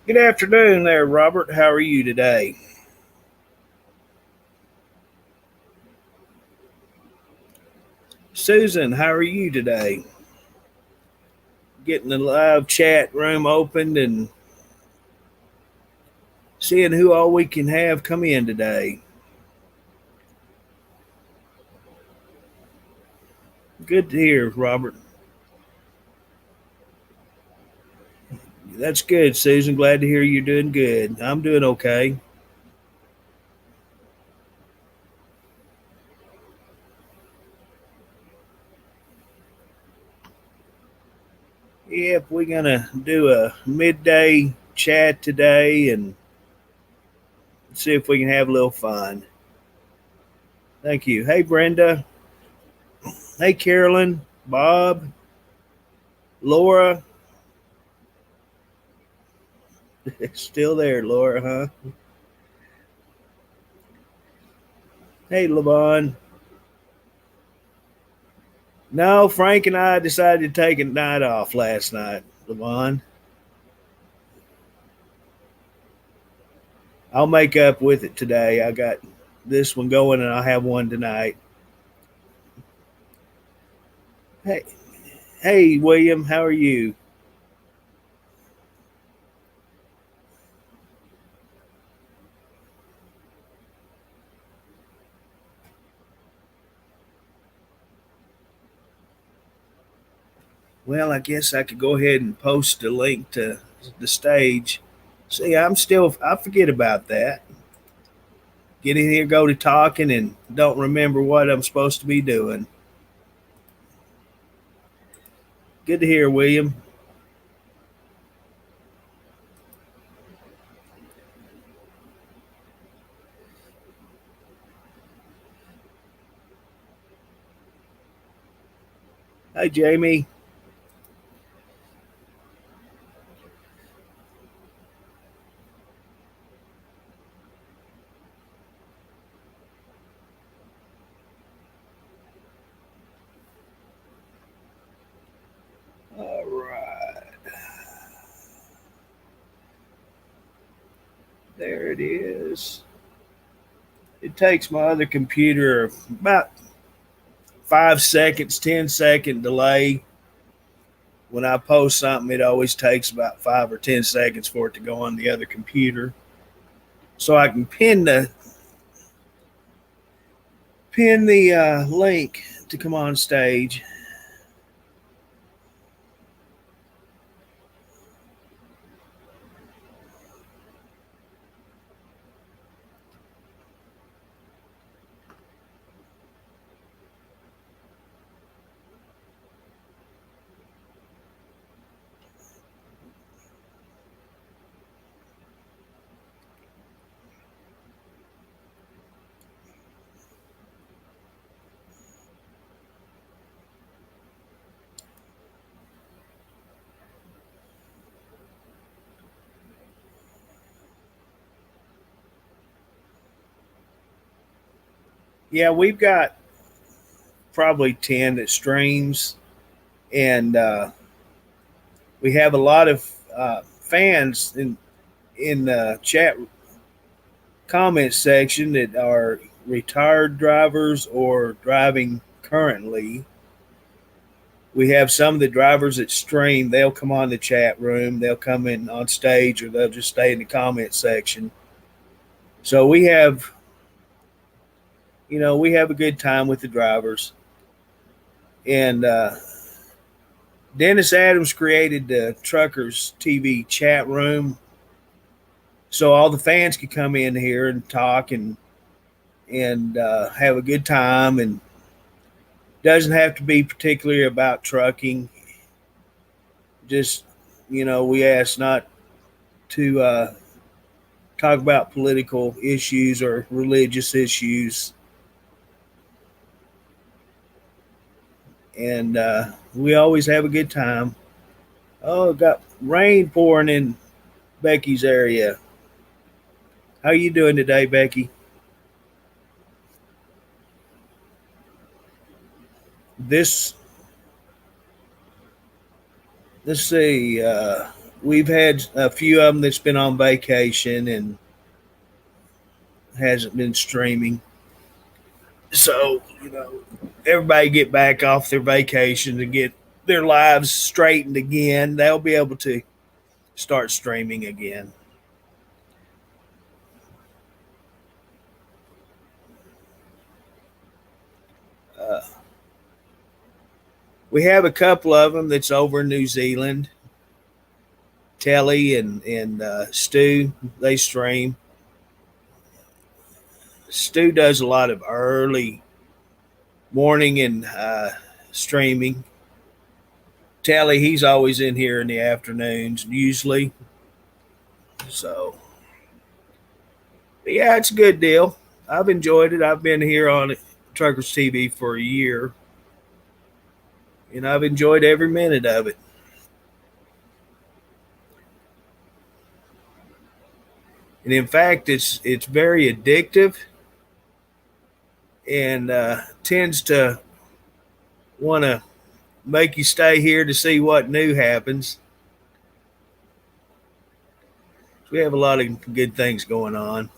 Good afternoon there, Robert. How are you today? Susan, how are you today? Getting the live chat room opened and seeing who all we can have come in today. Good to hear, Robert. That's good, Susan. Glad to hear you're doing good. I'm doing okay. Yep, we're gonna do a midday chat today and see if we can have a little fun. Thank you. Hey, Brenda. Hey, Carolyn. Bob. Laura. Still there, Laura, huh? Hey, Levon. No, Frank and I decided to take a night off last night, Levon. I'll make up with it today. I got this one going and I'll have one tonight. Hey, hey, William, how are you? Well, I guess I could go ahead and post a link to the stage. See, I forget about that. Get in here, go to talking, and don't remember what I'm supposed to be doing. Good to hear, William. Hey, Jamie. All right, there it is. It takes my other computer about 5 seconds, 10-second delay. When I post something, it always takes about 5 or 10 seconds for it to go on the other computer. So I can pin the link to come on stage. Yeah, we've got probably 10 that streams, and we have a lot of fans in the chat comment section that are retired drivers or driving currently. We have some of the drivers that stream. They'll come on the chat room. They'll come in on stage, or they'll just stay in the comment section. So we have a good time with the drivers. And Dennis Adams created the Truckers TV chat room, so all the fans could come in here and talk and have a good time. And doesn't have to be particularly about trucking. Just we ask not to talk about political issues or religious issues, and we always have a good time. Oh, got rain pouring in Becky's area. How you doing today, Becky? This let's see. we've had a few of them that's been on vacation and hasn't been streaming. So, everybody get back off their vacation and get their lives straightened again. They'll be able to start streaming again. Uh, we have a couple of them that's over in New Zealand. Telly and Stu, they stream. Stu does a lot of early morning and streaming. Telly, he's always in here in the afternoons usually. So, but yeah, it's a good deal. I've enjoyed it. I've been here on Truckers TV for a year, and I've enjoyed every minute of it. And in fact, it's very addictive and tends to want to make you stay here to see what new happens. So we have a lot of good things going on.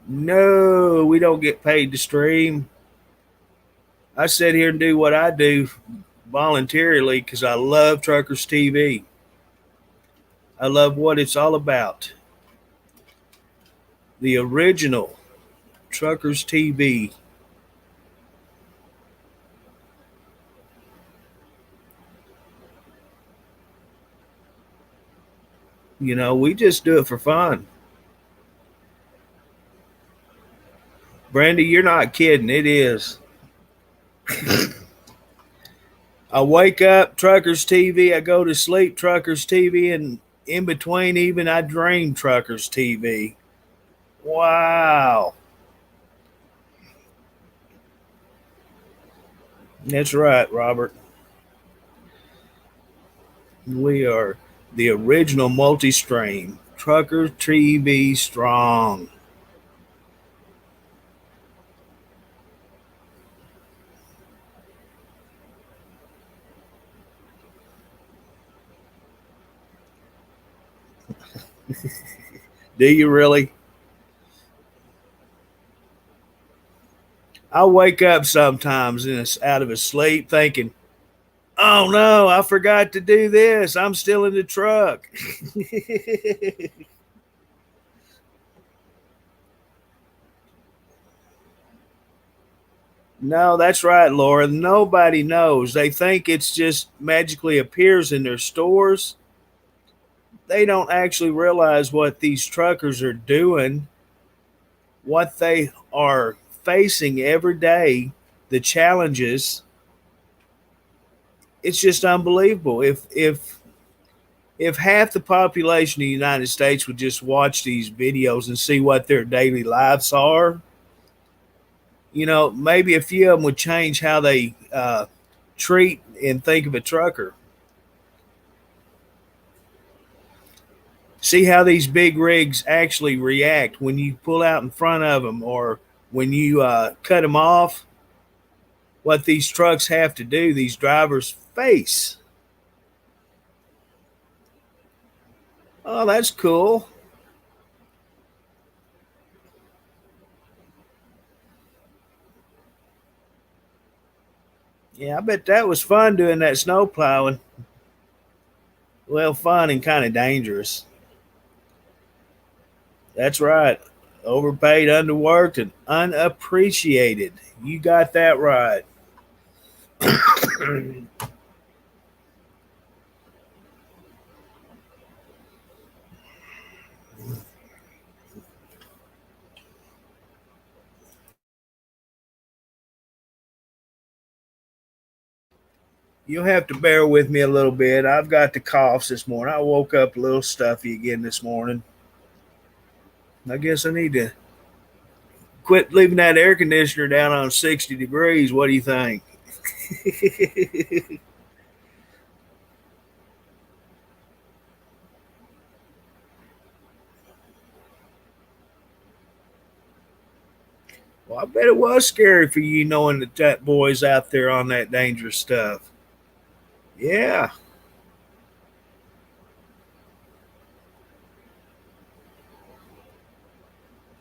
No, we don't get paid to stream. I sit here and do what I do voluntarily because I love Truckers TV. I love what it's all about. The original Truckers TV. We just do it for fun. Brandy, you're not kidding. It is. I wake up, Truckers TV. I go to sleep, Truckers TV. And in between, even I dream Truckers TV. Wow. That's right, Robert. We are the original multi stream. Trucker TV strong. Do you really? I wake up sometimes and it's out of a sleep thinking, oh no, I forgot to do this. I'm still in the truck. No, that's right, Laura. Nobody knows. They think it's just magically appears in their stores. They don't actually realize what these truckers are doing, what they are facing every day, the challenges. It's just unbelievable. If half the population of the United States would just watch these videos and see what their daily lives are, maybe a few of them would change how they treat and think of a trucker. See how these big rigs actually react when you pull out in front of them or when you cut them off. What these trucks have to do, these drivers face. Oh, that's cool. Yeah, I bet that was fun doing that snow plowing. Well, fun and kind of dangerous. That's right. Overpaid, underworked, and unappreciated. You got that right. You'll have to bear with me a little bit. I've got the coughs this morning. I woke up a little stuffy again this morning. I guess I need to quit leaving that air conditioner down on 60 degrees. What do you think? Well, I bet it was scary for you knowing that that boy's out there on that dangerous stuff. Yeah,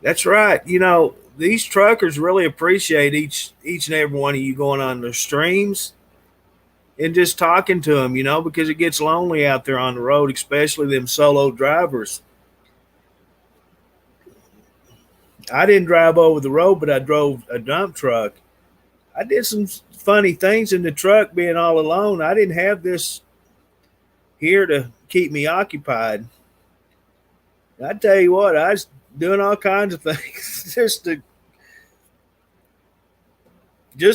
that's right. You know, these truckers really appreciate each and every one of you going on their streams and just talking to them, you know, because it gets lonely out there on the road, especially them solo drivers. I didn't drive over the road, but I drove a dump truck. I did some funny things in the truck being all alone. I didn't have this here to keep me occupied. I tell you what, I was doing all kinds of things just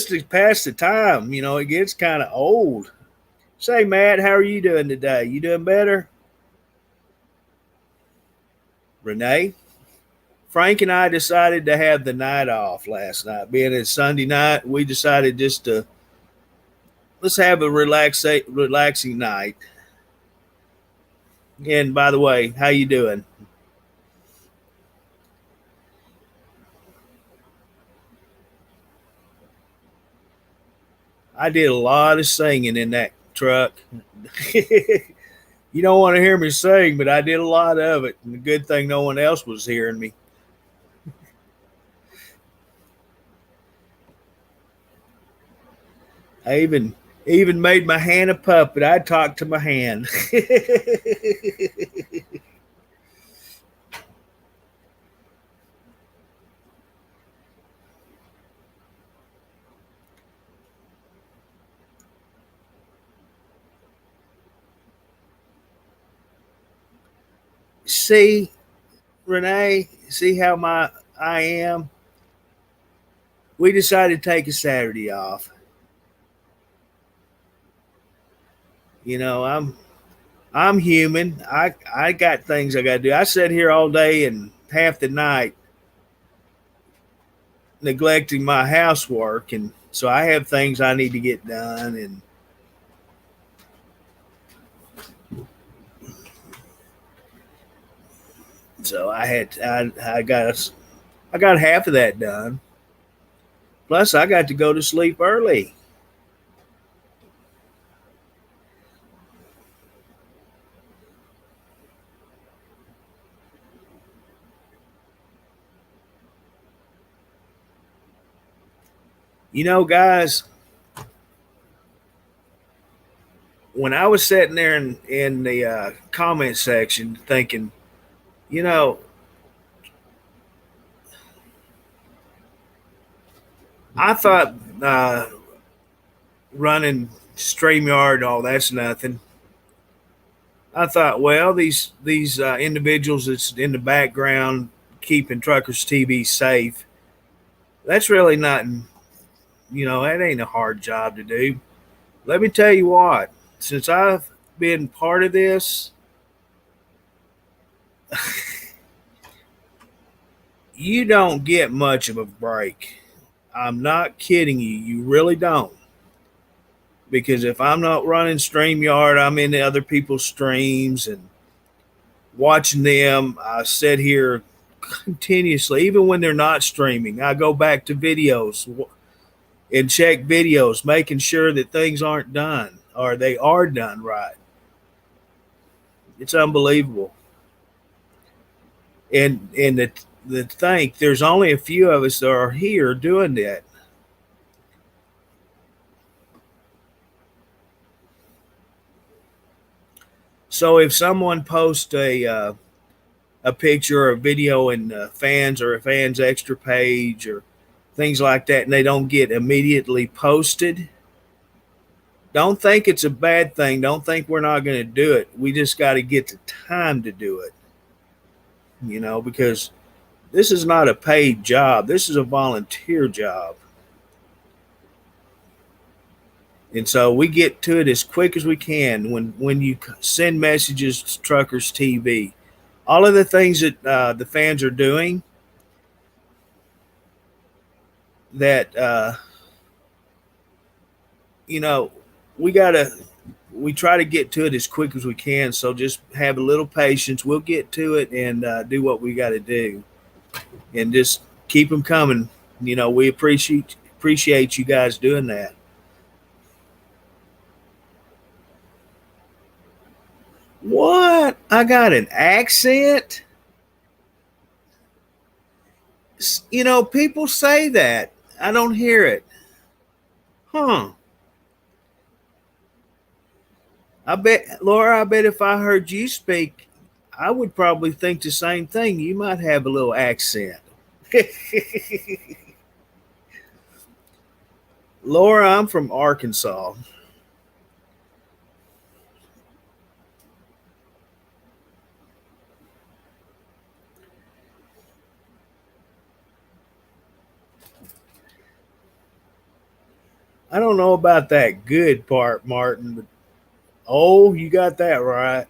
to pass the time. You know, it gets kind of old. Say, Matt, how are you doing today? You doing better? Renee? Frank and I decided to have the night off last night. Being it's Sunday night, we decided just to let's have a relaxing night. And by the way, how you doing? I did a lot of singing in that truck. You don't want to hear me sing, but I did a lot of it. And the good thing no one else was hearing me. I even made my hand a puppet. I talked to my hand. See, Renee, see how my I am. We decided to take a Saturday off. You know, I'm human. I got things I got to do. I sat here all day and half the night neglecting my housework, and so I have things I need to get done. And so I got half of that done. Plus, I got to go to sleep early. You know, guys, when I was sitting there in the comment section thinking, you know, I thought running StreamYard, all that's nothing. I thought, well, these individuals that's in the background keeping Truckers TV safe, that's really not, you know, that ain't a hard job to do. Let me tell you what, since I've been part of this, you don't get much of a break. I'm not kidding you. You really don't. Because if I'm not running StreamYard, I'm in the other people's streams and watching them. I sit here continuously, even when they're not streaming. I go back to videos and check videos, making sure that things aren't done or they are done right. It's unbelievable. And the think there's only a few of us that are here doing that. So if someone posts a picture or a video in fans or a fans extra page or things like that, and they don't get immediately posted, don't think it's a bad thing. Don't think we're not going to do it. We just got to get the time to do it, you know, because this is not a paid job. This is a volunteer job. And so we get to it as quick as we can when you send messages to Truckers TV. All of the things that the fans are doing that, you know, we got to, we try to get to it as quick as we can. So just have a little patience. We'll get to it and do what we got to do and just keep them coming. We appreciate you guys doing that. What? I got an accent? People say that. I don't hear it. Huh. I bet, Laura, I bet if I heard you speak, I would probably think the same thing. You might have a little accent. Laura, I'm from Arkansas. I don't know about that good part, Martin, but oh, you got that right.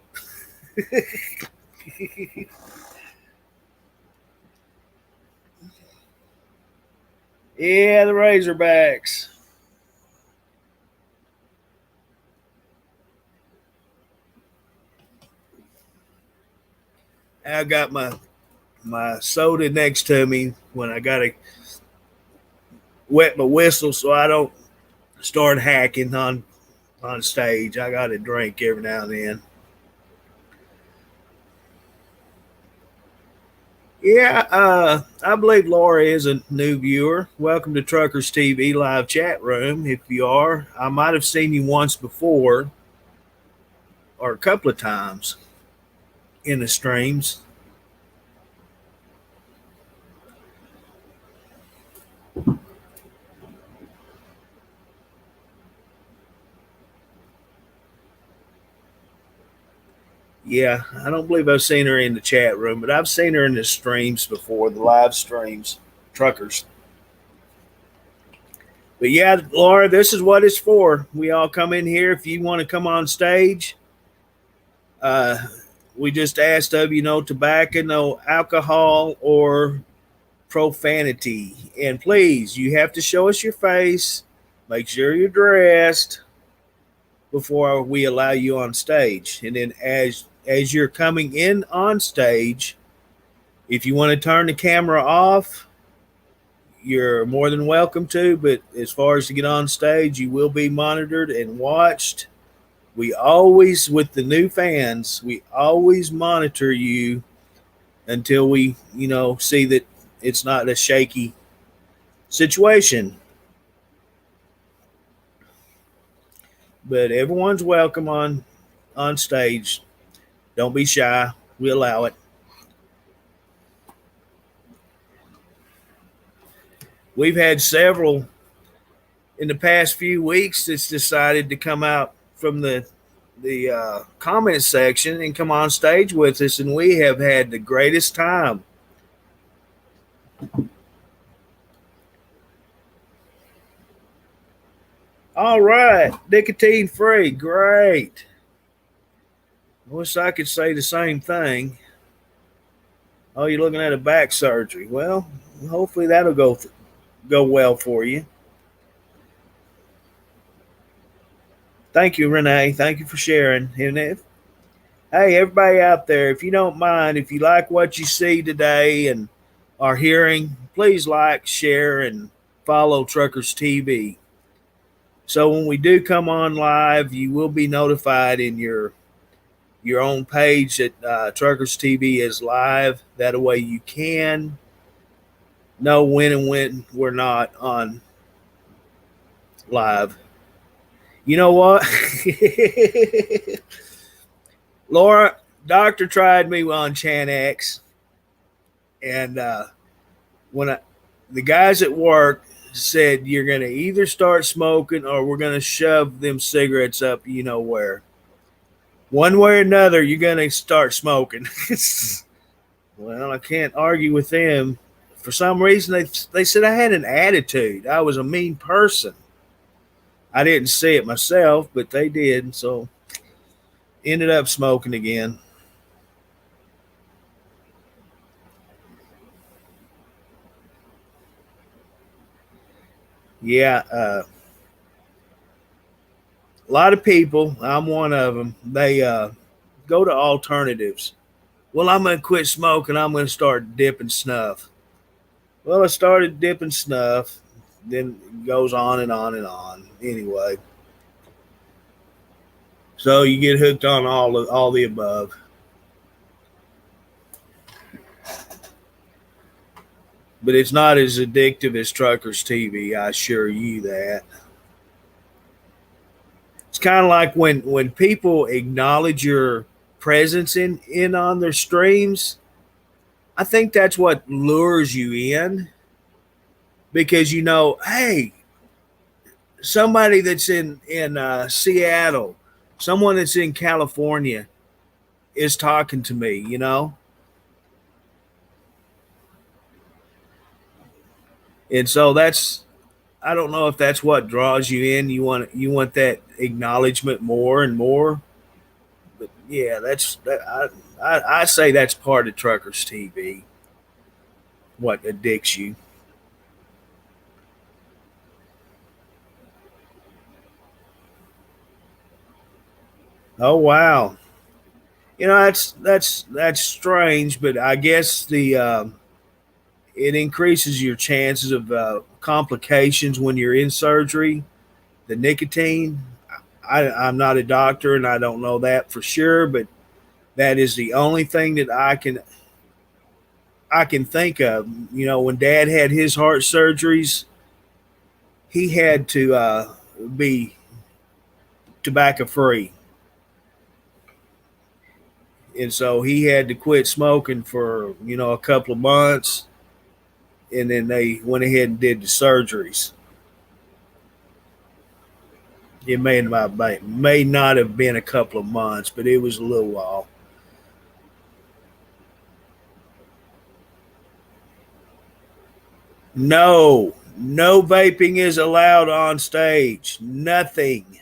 Yeah, the Razorbacks. I got my soda next to me when I gotta wet my whistle so I don't start hacking on stage. I got to drink every now and then. Yeah, I believe Laura is a new viewer. Welcome to Truckers TV live chat room. If you are, I might have seen you once before or a couple of times in the streams. Yeah, I don't believe I've seen her in the chat room, but I've seen her in the streams before, the live streams, truckers. But yeah, Laura, this is what it's for. We all come in here. If you want to come on stage, uh, we just asked of you no tobacco, no alcohol, or profanity. And please, you have to show us your face. Make sure you're dressed before we allow you on stage. And then as you're coming in on stage, if you want to turn the camera off, you're more than welcome to. But as far as to get on stage, you will be monitored and watched. We always, with the new fans, we always monitor you until we, see that it's not a shaky situation. But everyone's welcome on stage. Don't be shy. We allow it. We've had several in the past few weeks that's decided to come out from the comment section and come on stage with us, and we have had the greatest time. All right, nicotine free, great. I wish I could say the same thing. Oh, you're looking at a back surgery. Well, hopefully that'll go well for you. Thank you, Renee. Thank you for sharing. And hey, everybody out there, if you don't mind, if you like what you see today and are hearing, please like, share, and follow Truckers TV. So when we do come on live, you will be notified in your own page that Truckers TV is live. That way you can know when and when we're not on live. You know what? Laura, doctor tried me on X, and when the guys at work said you're going to either start smoking or we're going to shove them cigarettes up, where. One way or another, you're going to start smoking. Well, I can't argue with them. For some reason, they said I had an attitude. I was a mean person. I didn't see it myself, but they did. So ended up smoking again. Yeah, a lot of people, I'm one of them, they go to alternatives. Well, I'm going to quit smoking. I'm going to start dipping snuff. Well, I started dipping snuff, then it goes on and on and on. Anyway, so you get hooked on all the above, but it's not as addictive as Truckers TV. I assure you that. It's kind of like when people acknowledge your presence in on their streams. I think that's what lures you in because you know, hey, somebody that's in Seattle, someone that's in California is talking to me. You know, and so that's I don't know if that's what draws you in. You want that acknowledgement more and more. But yeah, that's that. I say that's part of Truckers TV. What addicts you? Oh wow, you know that's strange, but I guess the it increases your chances of complications when you're in surgery. The nicotine. I'm not a doctor and I don't know that for sure, but that is the only thing that I can think of. You know, when Dad had his heart surgeries, he had to be tobacco free, and so he had to quit smoking for a couple of months, and then they went ahead and did the surgeries. It may not have been a couple of months, but it was a little while. No, no vaping is allowed on stage. Nothing.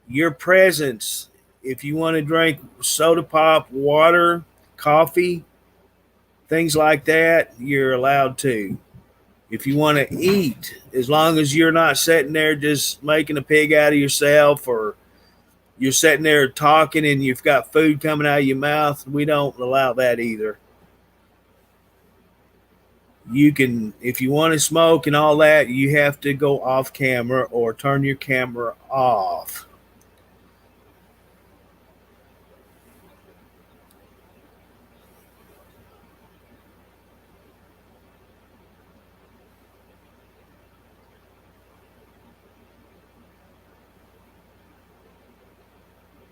Your presence. If you want to drink soda pop, water, coffee, things like that, you're allowed to. If you want to eat, as long as you're not sitting there just making a pig out of yourself or you're sitting there talking and you've got food coming out of your mouth, we don't allow that either. You can, if you want to smoke and all that, you have to go off camera or turn your camera off.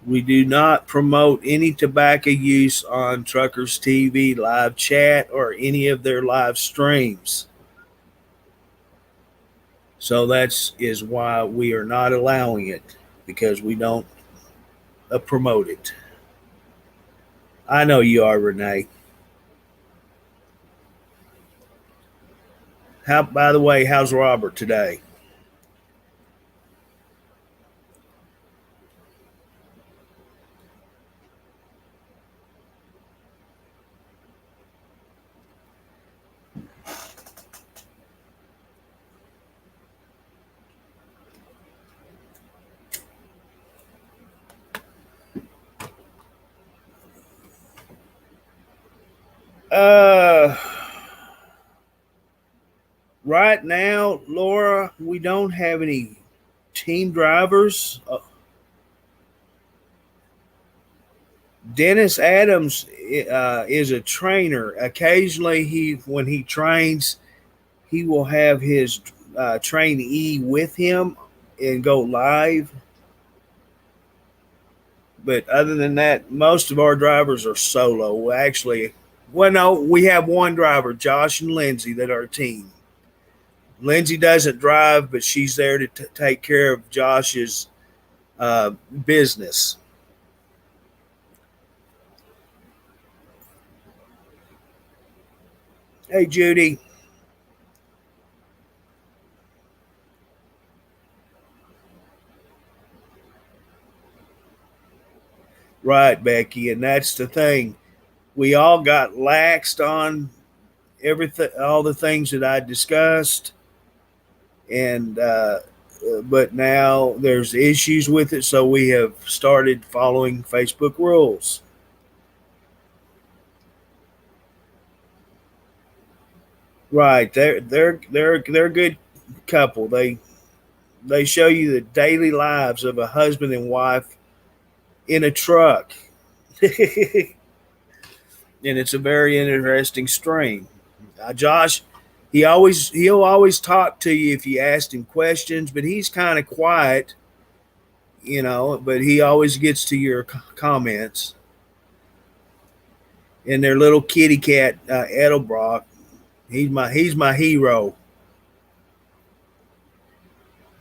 We do not promote any tobacco use on Truckers TV live chat or any of their live streams. So that's is why we are not allowing it because we don't promote it. I know you are, Renee. How? By the way, how's Robert today? Uh, right now, Laura, we don't have any team drivers. Dennis Adams is a trainer. Occasionally, when he trains, he will have his trainee with him and go live. But other than that, most of our drivers are solo. Actually, well, no, we have one driver, Josh and Lindsay, that are a team. Lindsay doesn't drive, but she's there to take care of Josh's business. Hey, Judy. Right, Becky. And that's the thing. We all got laxed on everything, all the things that I discussed. And, but now there's issues with it. So we have started following Facebook rules. Right. They're a good couple. They show you the daily lives of a husband and wife in a truck. And it's a very interesting stream. Josh, he'll always talk to you if you ask him questions, but he's kind of quiet, But he always gets to your comments. And their little kitty cat, Edelbrock, he's my hero.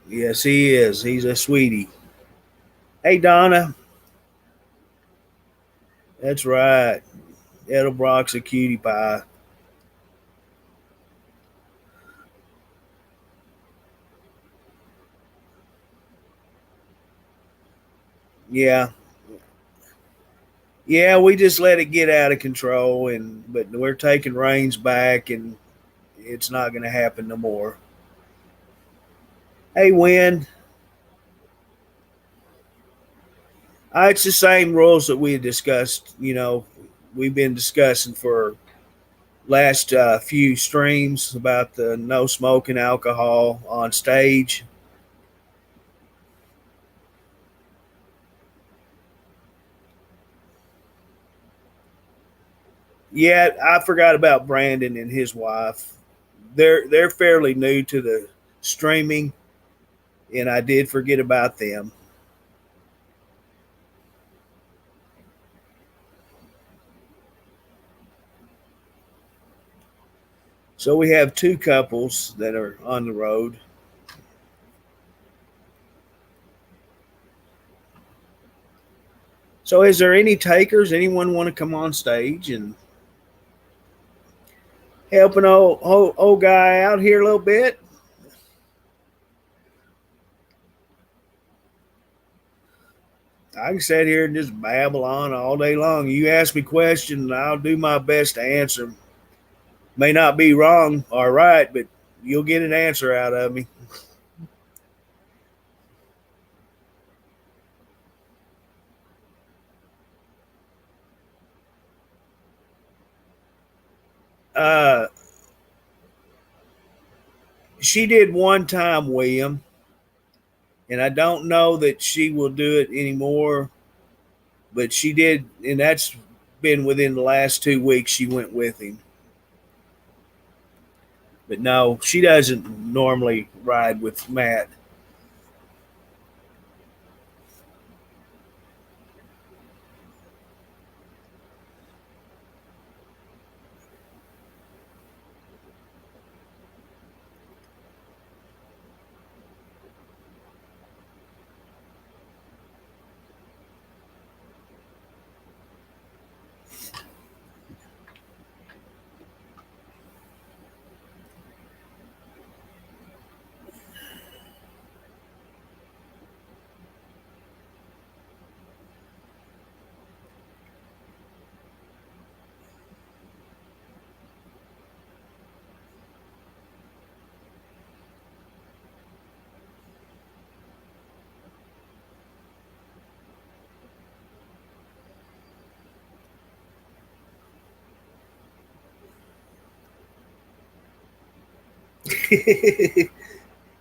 Yes, he is. He's a sweetie. Hey, Donna, that's right. Edelbrock's a cutie pie. Yeah, yeah. We just let it get out of control, but we're taking reins back, and it's not going to happen no more. Hey, Win, it's the same rules that we had discussed. We've been discussing for last few streams about the no smoking alcohol on stage. Yeah, I forgot about Brandon and his wife. They're fairly new to the streaming, and I did forget about them. So we have two couples that are on the road. So is there any takers? Anyone want to come on stage and help an old guy out here a little bit? I can sit here and just babble on all day long. You ask me questions, and I'll do my best to answer. May not be wrong or right, but you'll get an answer out of me. Uh, she did one time, William, and I don't know that she will do it anymore. But she did, and that's been within the last 2 weeks. She went with him, but no, she doesn't normally ride with Matt.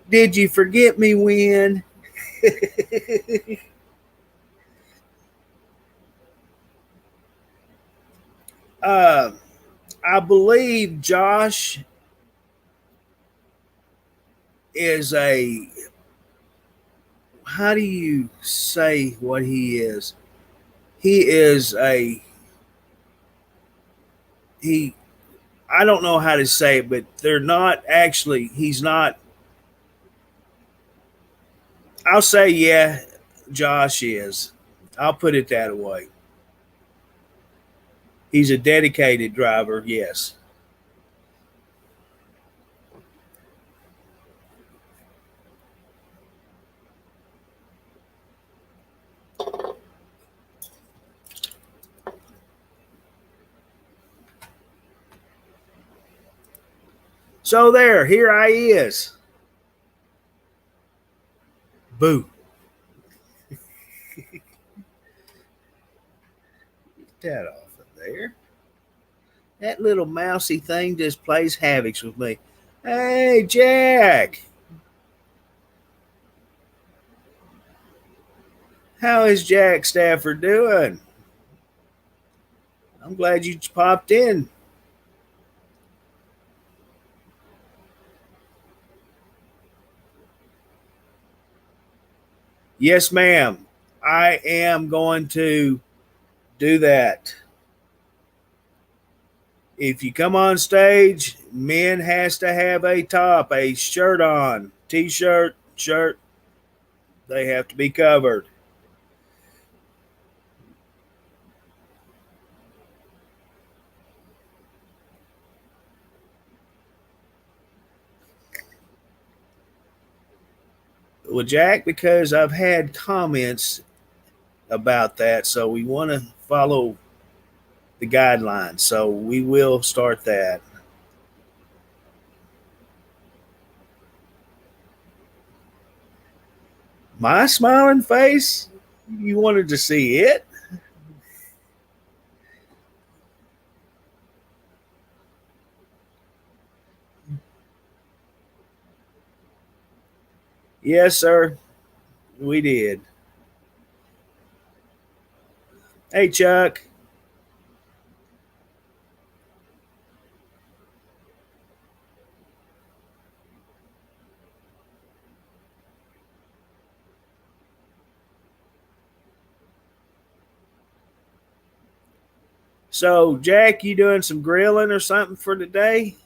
Did you forget me, Win? uh, I believe Josh is a. How do you say what he is? He is a. He. I don't know how to say it, but they're not actually. He's not. I'll say, yeah, Josh is. I'll put it that way. He's a dedicated driver, yes. So here I is. Boo. Get that off of there. That little mousy thing just plays havoc with me. Hey, Jack, how is Jack Stafford doing? I'm glad you popped in. Yes, ma'am. I am going to do that. If you come on stage, men has to have a top, a shirt on, t-shirt, shirt. They have to be covered. Well, Jack, because I've had comments about that, so we want to follow the guidelines. So we will start that. My smiling face? You wanted to see it? Yes, sir. We did. Hey, Chuck. So, Jack, you doing some grilling or something for today?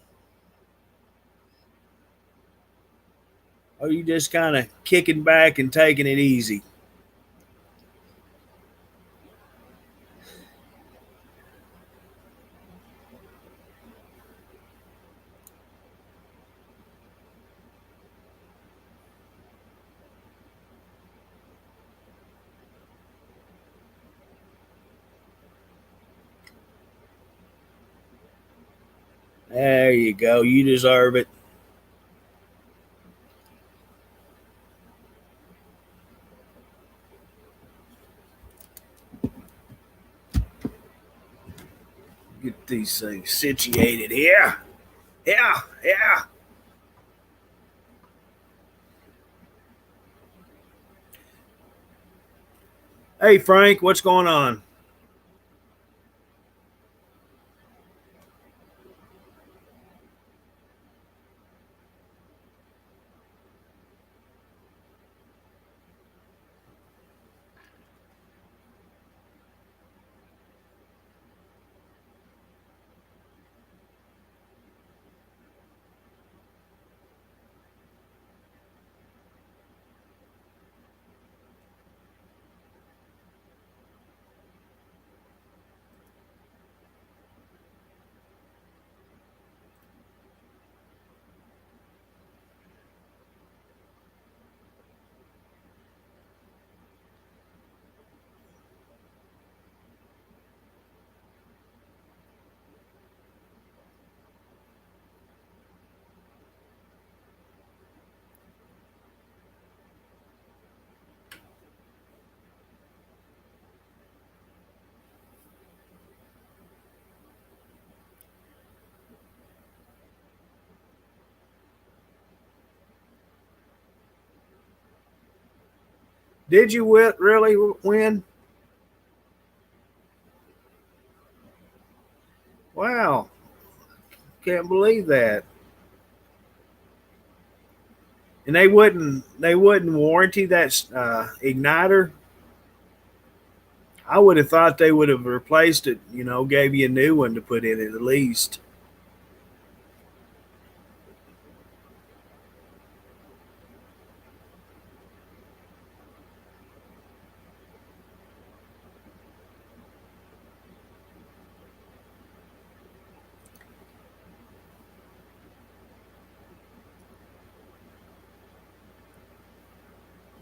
Or are you just kind of kicking back and taking it easy? There you go. You deserve it. Get these things situated here. Yeah, yeah. Hey, Frank, what's going on? Did you really win? Wow, can't believe that. And they wouldn't warranty that igniter. I would have thought they would have replaced it. Gave you a new one to put in it at least.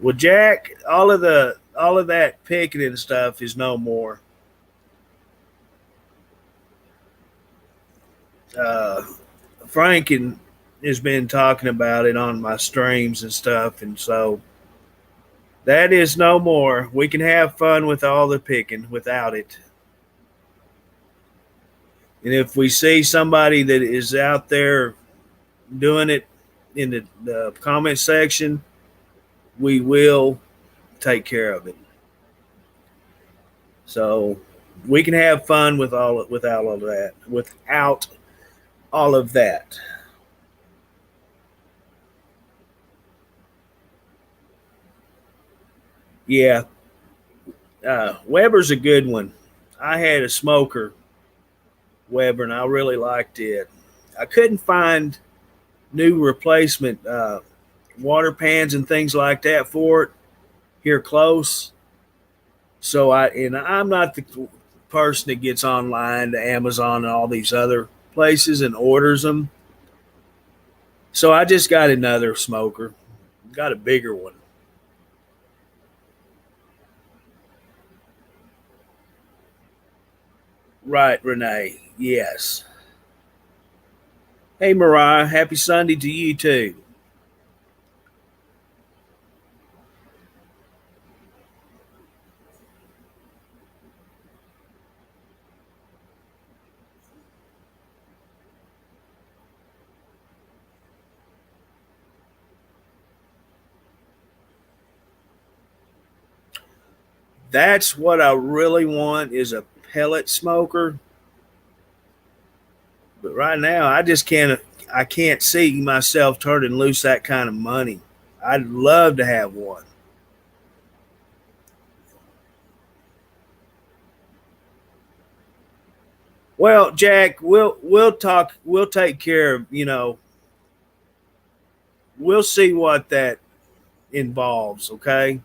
Well, Jack, all of that picking and stuff is no more. Uh, Frank has been talking about it on my streams and stuff, and so that is no more. We can have fun with all the picking without it. And if we see somebody that is out there doing it in the comment section, we will take care of it. So we can have fun without all of that. Without all of that. Yeah, Weber's a good one. I had a smoker Weber, and I really liked it. I couldn't find new replacement water pans and things like that for it here close. So I'm not the person that gets online to Amazon and all these other places and orders them. So I just got another smoker, got a bigger one. Right, Renee. Yes. Hey, Mariah. Happy Sunday to you too. That's what I really want is a pellet smoker. But right now, I just can't. I can't see myself turning loose that kind of money. I'd love to have one. Well, Jack, we'll talk. We'll take care of. We'll see what that involves. Okay.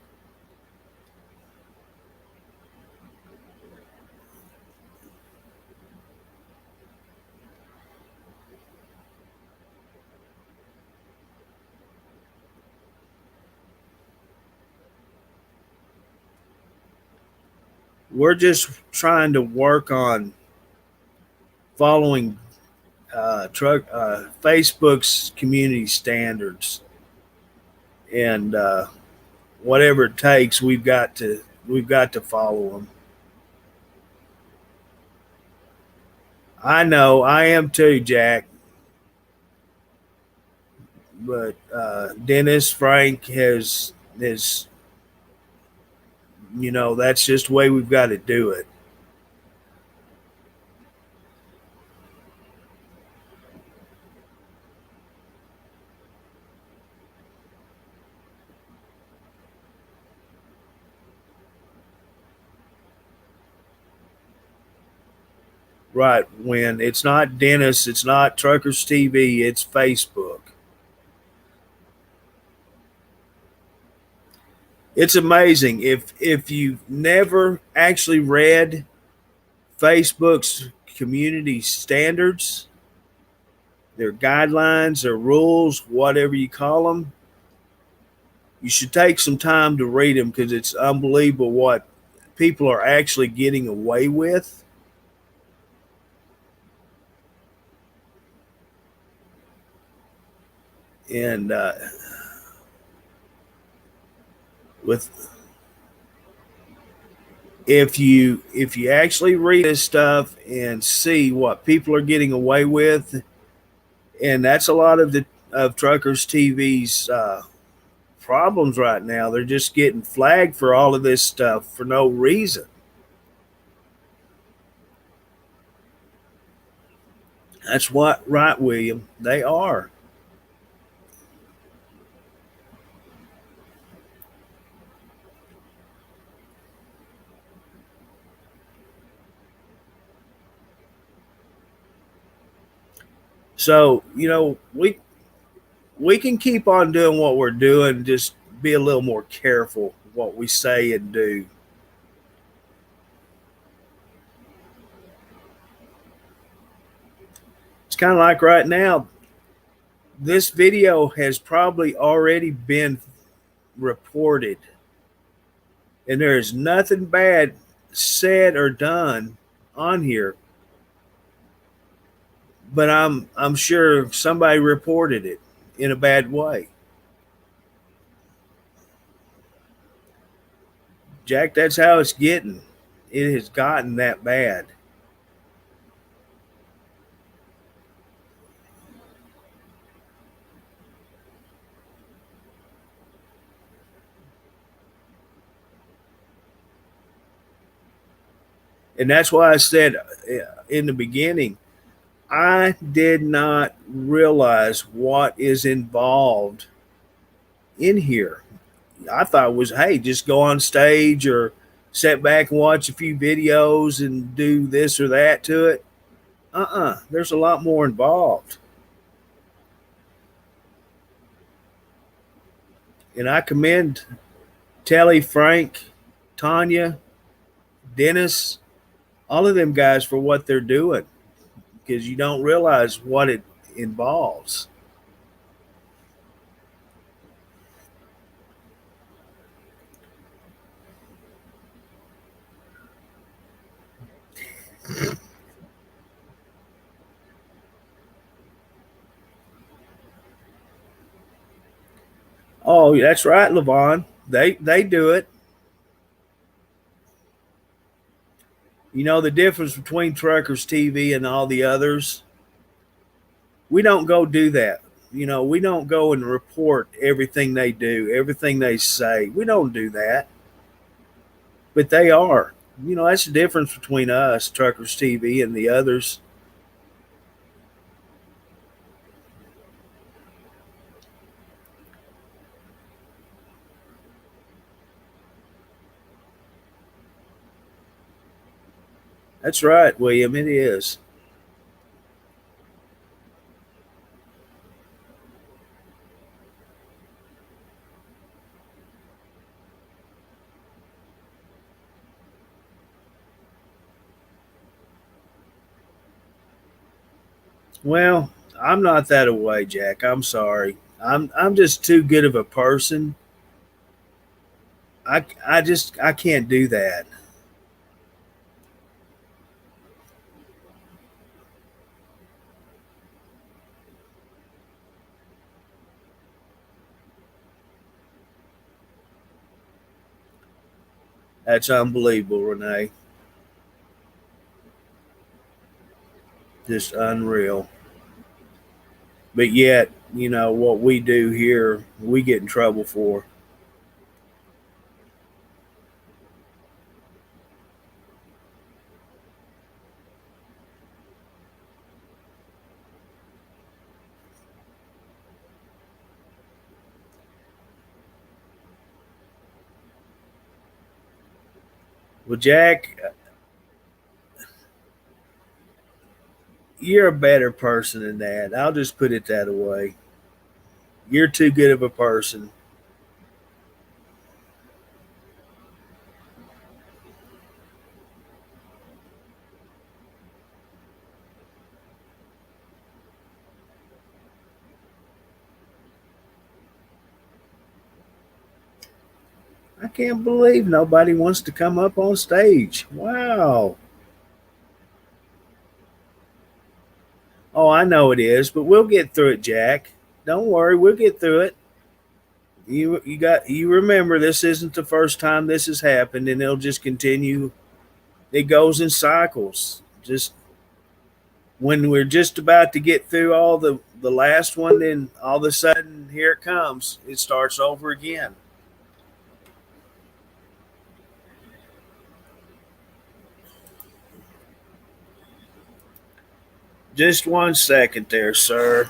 We're just trying to work on following truck Facebook's community standards, and whatever it takes, we've got to follow them. I know I am too, Jack. But Dennis Frank has that's just the way we've got to do it. Right, when it's not Dennis, it's not Truckers TV, it's Facebook. It's amazing if you've never actually read Facebook's community standards, their guidelines, their rules, whatever you call them. You should take some time to read them because it's unbelievable what people are actually getting away with. And with if you actually read this stuff and see what people are getting away with, and that's a lot of the of Truckers TV's problems right now. They're just getting flagged for all of this stuff for no reason. That's what, right, William? They are. So we can keep on doing what we're doing. Just be a little more careful what we say and do. It's kind of like right now. This video has probably already been reported, and there is nothing bad said or done on here. But I'm sure somebody reported it in a bad way. Jack, that's how it's getting. It has gotten that bad. And that's why I said in the beginning, I did not realize what is involved in here. I thought it was, hey, just go on stage or sit back and watch a few videos and do this or that to it. There's a lot more involved. And I commend Telly, Frank, Tanya, Dennis, all of them guys for what they're doing because you don't realize what it involves. Oh, that's right, Levon. They do it. You know the difference between Truckers TV and all the others? We don't go do that. You know, we don't go and report everything they do, everything they say. We don't do that. But they are. You know, that's the difference between us, Truckers TV, and the others. That's right, William. It is. Well, I'm not that away, Jack. I'm sorry. I'm just too good of a person. I can't do that. That's unbelievable, Renee. Just unreal. But yet, you know, what we do here, we get in trouble for. Well, Jack, you're a better person than that. I'll just put it that way. You're too good of a person. I can't believe nobody wants to come up on stage. Wow. Oh, I know it is, but we'll get through it, Jack. Don't worry, we'll get through it. You remember this isn't the first time this has happened, and it'll just continue. It goes in cycles. Just when we're just about to get through all the last one, then all of a sudden here it comes. It starts over again. Just 1 second there, sir.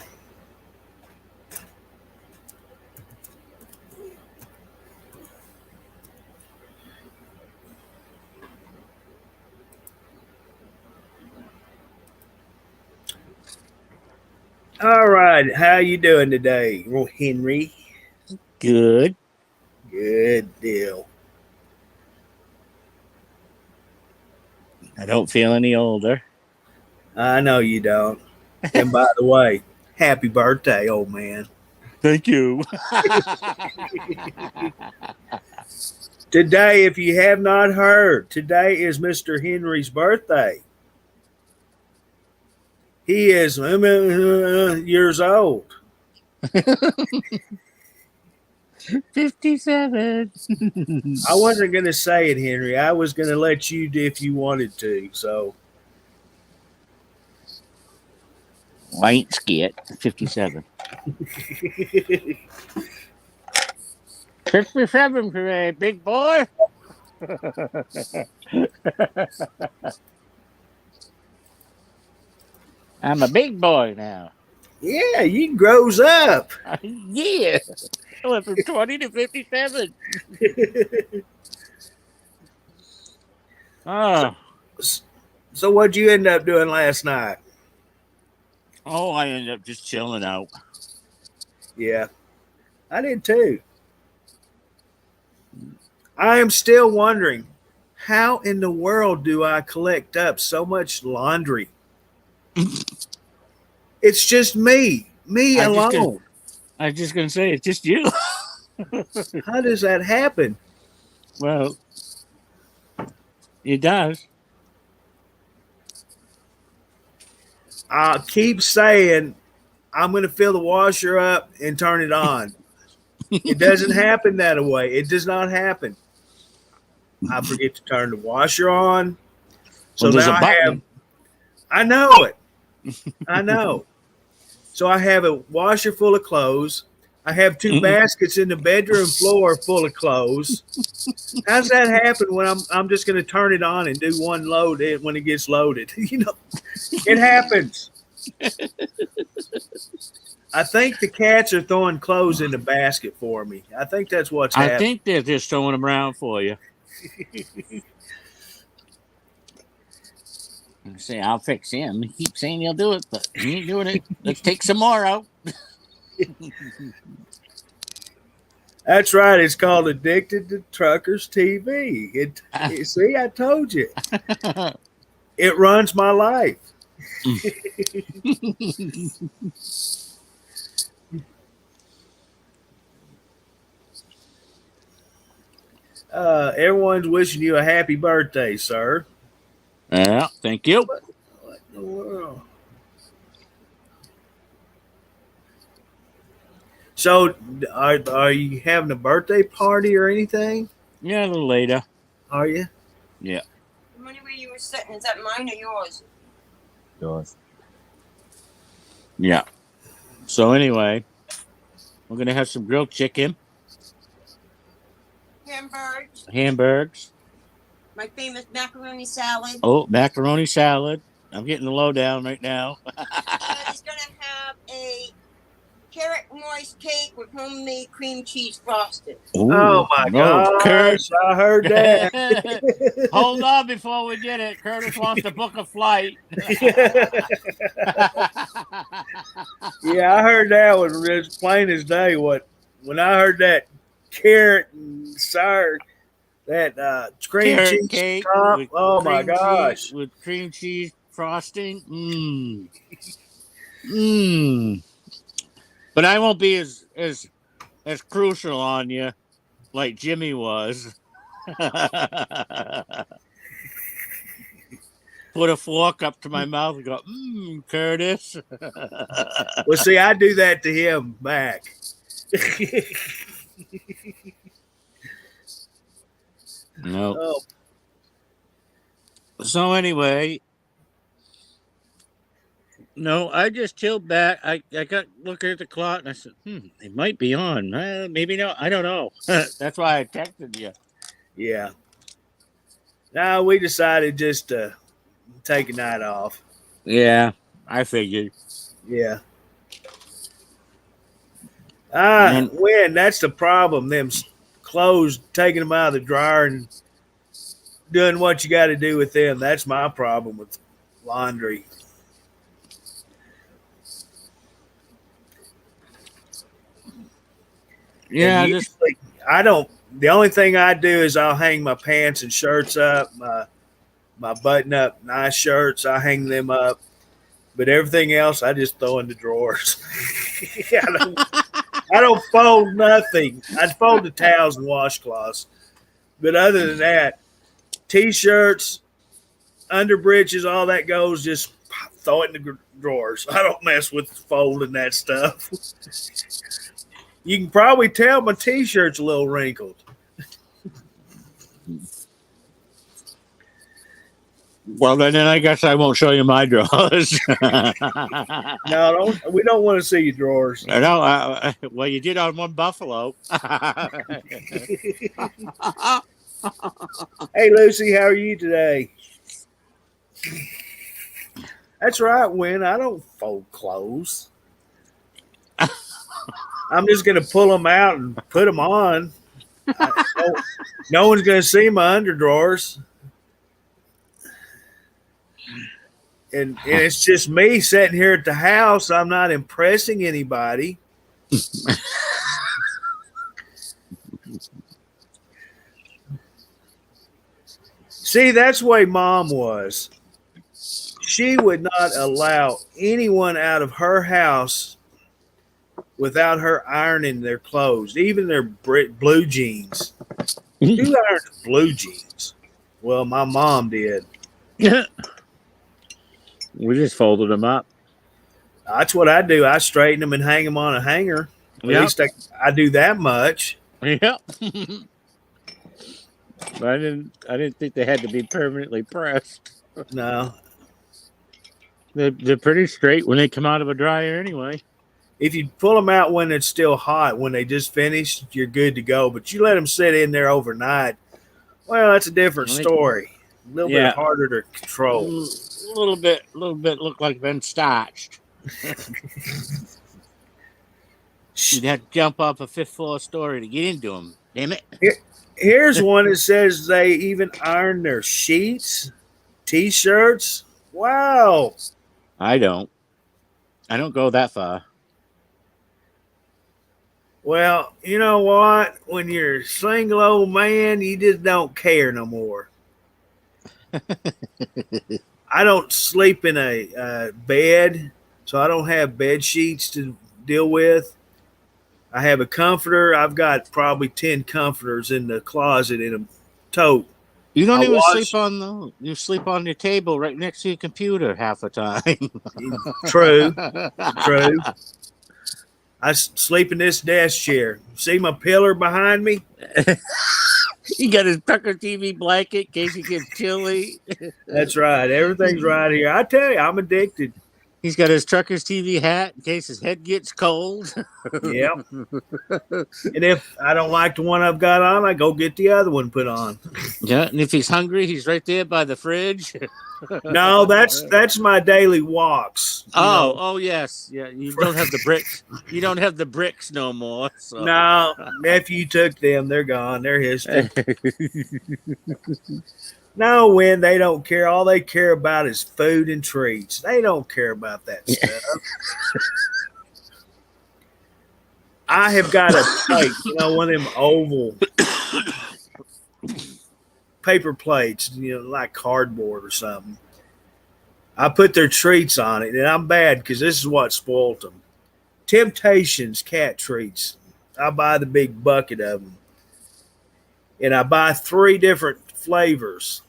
All right, how you doing today, Henry? Good. Good deal. I don't feel any older. I know you don't. And by the way, happy birthday, old man. Thank you. Today, if you have not heard, today is Mr. Henry's birthday. He is years old. 57. I wasn't going to say it, Henry. I was going to let you do if you wanted to. So, I ain't scared. 57. 57 for a big boy. I'm a big boy now. Yeah, you grows up. Yeah. I went from 20 to 57. Oh. So what'd you end up doing last night? Oh, I ended up just chilling out. Yeah, I did too. I am still wondering, how in the world do I collect up so much laundry? It's just me I just gonna alone. I was just gonna say it's just you. How does that happen? Well, it does. I keep saying I'm going to fill the washer up and turn it on. It doesn't happen that way. It does not happen. I forget to turn the washer on. Well, So there's now a button. I know it. I know. So I have a washer full of clothes. I have two baskets in the bedroom floor full of clothes. How's that happen when I'm just going to turn it on and do one load when it gets loaded? It happens. I think the cats are throwing clothes in the basket for me. I think that's what's I happening. think they're just throwing them around for you. I say, I'll fix him. He keeps saying he'll do it, but he ain't doing it. Let's take some more out. That's right. It's called Addicted to Truckers TV. See, I told you. It runs my life. Everyone's wishing you a happy birthday, sir. Yeah, thank you. What in the world? So, are you having a birthday party or anything? Yeah, a little later. Are you? Yeah. The money where you were sitting, is that mine or yours? Yours. Yeah. So anyway, we're gonna have some grilled chicken, hamburgers. My famous macaroni salad. Oh, macaroni salad. I'm getting the lowdown right now. He's gonna have a carrot moist cake with homemade cream cheese frosting. Ooh, Oh my no, gosh! I heard that. Hold on before we get it. Curtis wants to book a flight. Yeah, I heard that was as plain as day. When I heard that carrot and sour, that cream Carrot cheese cake top. with Oh my cream gosh! cheese with cream cheese frosting. Mmm. But I won't be as crucial on you like Jimmy was. Put a fork up to my mouth and go, Curtis. Well, see, I do that to him back. No. Oh, So anyway, no, I just chilled back. I got looking at the clock and I said, it might be on. Maybe no. I don't know. That's why I texted you. yeah. Now we decided just to take a night off. Yeah, I figured. Yeah. And When that's the problem. Them clothes, taking them out of the dryer and doing what you got to do with them. That's my problem with laundry. yeah, And usually, I don't. The only thing I do is I'll hang my pants and shirts up, my button up nice shirts. I hang them up, but everything else I just throw in the drawers. I don't fold nothing. I fold the towels and washcloths, but other than that, t-shirts, underbridges, all that goes. Just throw it in the drawers. I don't mess with folding that stuff. You can probably tell my t-shirt's a little wrinkled. well, then I guess I won't show you my drawers. No, we don't want to see your drawers. No, well, you did on one buffalo. Hey, Lucy, how are you today? That's right, Win. I don't fold clothes. I'm just going to pull them out and put them on. No one's going to see my underdrawers. And it's just me sitting here at the house. I'm not impressing anybody. See, that's the way Mom was. She would not allow anyone out of her house without her ironing their clothes, even their blue jeans. Who ironed blue jeans? Well, my mom did. We just folded them up. That's what I do. I straighten them and hang them on a hanger. At least I do that much. Yep. But I didn't think they had to be permanently pressed. No. They're pretty straight when they come out of a dryer anyway. If you pull them out when it's still hot, when they just finished, you're good to go. But you let them sit in there overnight, well, that's a different story. A little bit harder to control. A little bit look like been starched. You'd have to jump off a 5th floor story to get into them. Damn it. Here's one that says they even iron their sheets, T-shirts. Wow. I don't go that far. Well, you know what? When you're a single old man, you just don't care no more. I don't sleep in a bed, so I don't have bed sheets to deal with. I have a comforter. I've got probably 10 comforters in the closet in a tote. You don't even sleep on those. You sleep on your table right next to your computer half the time. True. I sleep in this desk chair. See my pillar behind me? He got his Tucker TV blanket in case he gets chilly. That's right. Everything's right here. I tell you, I'm addicted. He's got his Trucker's TV hat in case his head gets cold. Yep. And if I don't like the one I've got on, I go get the other one put on. Yeah, and if he's hungry, he's right there by the fridge. No, that's my daily walks. Oh, yes. Yeah, you don't have the bricks. You don't have the bricks no more. So. No, nephew took them. They're gone. They're history. No, when they don't care. All they care about is food and treats. They don't care about that stuff. I have got a plate, one of them oval paper plates, like cardboard or something. I put their treats on it, and I'm bad because this is what spoiled them. Temptations cat treats. I buy the big bucket of them. And I buy 3 different flavors.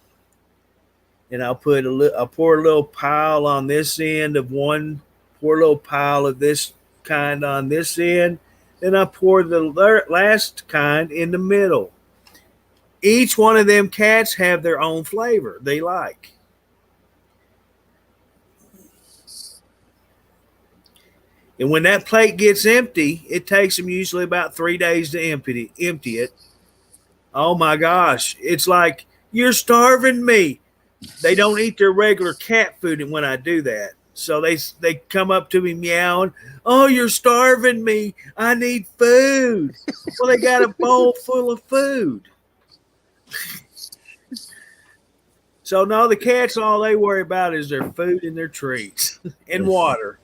And I'll pour a little pile on this end of one, pour a little pile of this kind on this end. Then I pour the last kind in the middle. Each one of them cats have their own flavor they like. And when that plate gets empty, it takes them usually about 3 days to empty it. Oh my gosh. It's like, you're starving me. They don't eat their regular cat food when I do that. So they come up to me meowing, oh, you're starving me. I need food. Well, they got a bowl full of food. So no, the cats, all they worry about is their food and their treats and water.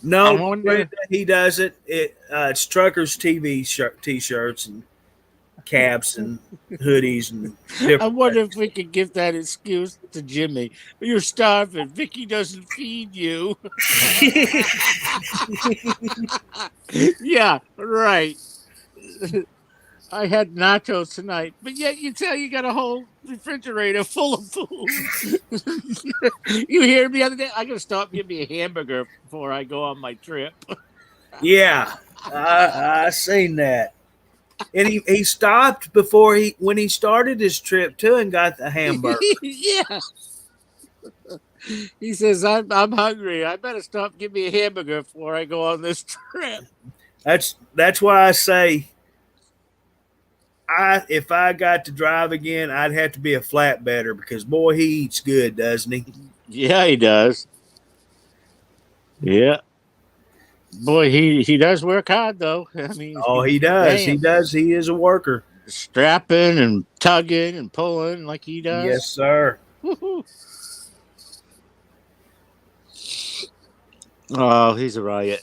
No, he doesn't. It's Trucker's TV T-shirts and caps and hoodies and I wonder if we could give that excuse to Jimmy. You're starving. Vicky doesn't feed you. Yeah, right. I had nachos tonight, but yet you tell you got a whole refrigerator full of food. You hear me the other day? I gotta stop and get me a hamburger before I go on my trip. Yeah, I seen that. And he stopped when he started his trip too and got the hamburger. Yeah. He says, I'm hungry. I better stop and get me a hamburger before I go on this trip. That's why I say if I got to drive again, I'd have to be a flatbedder because boy, he eats good, doesn't he? Yeah, he does. Yeah. Boy, he does work hard though. I mean, Oh, he does. He damn, does. He is a worker. strapping and tugging and pulling like he Yes, does. sir. Woo-hoo. Oh, he's a riot.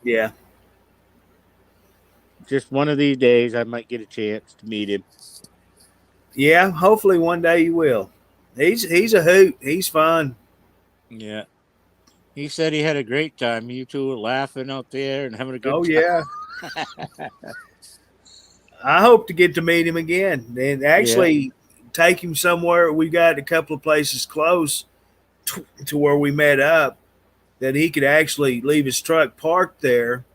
Yeah. Just one of these days, I might get a chance to meet him. Yeah. Hopefully one day you will. He's a hoot. He's fun. Yeah. He said he had a great time. You two were laughing out there and having a good Oh time. yeah. I hope to get to meet him again and Yeah. actually take him somewhere. We got a couple of places close to where we met up that he could actually leave his truck parked there,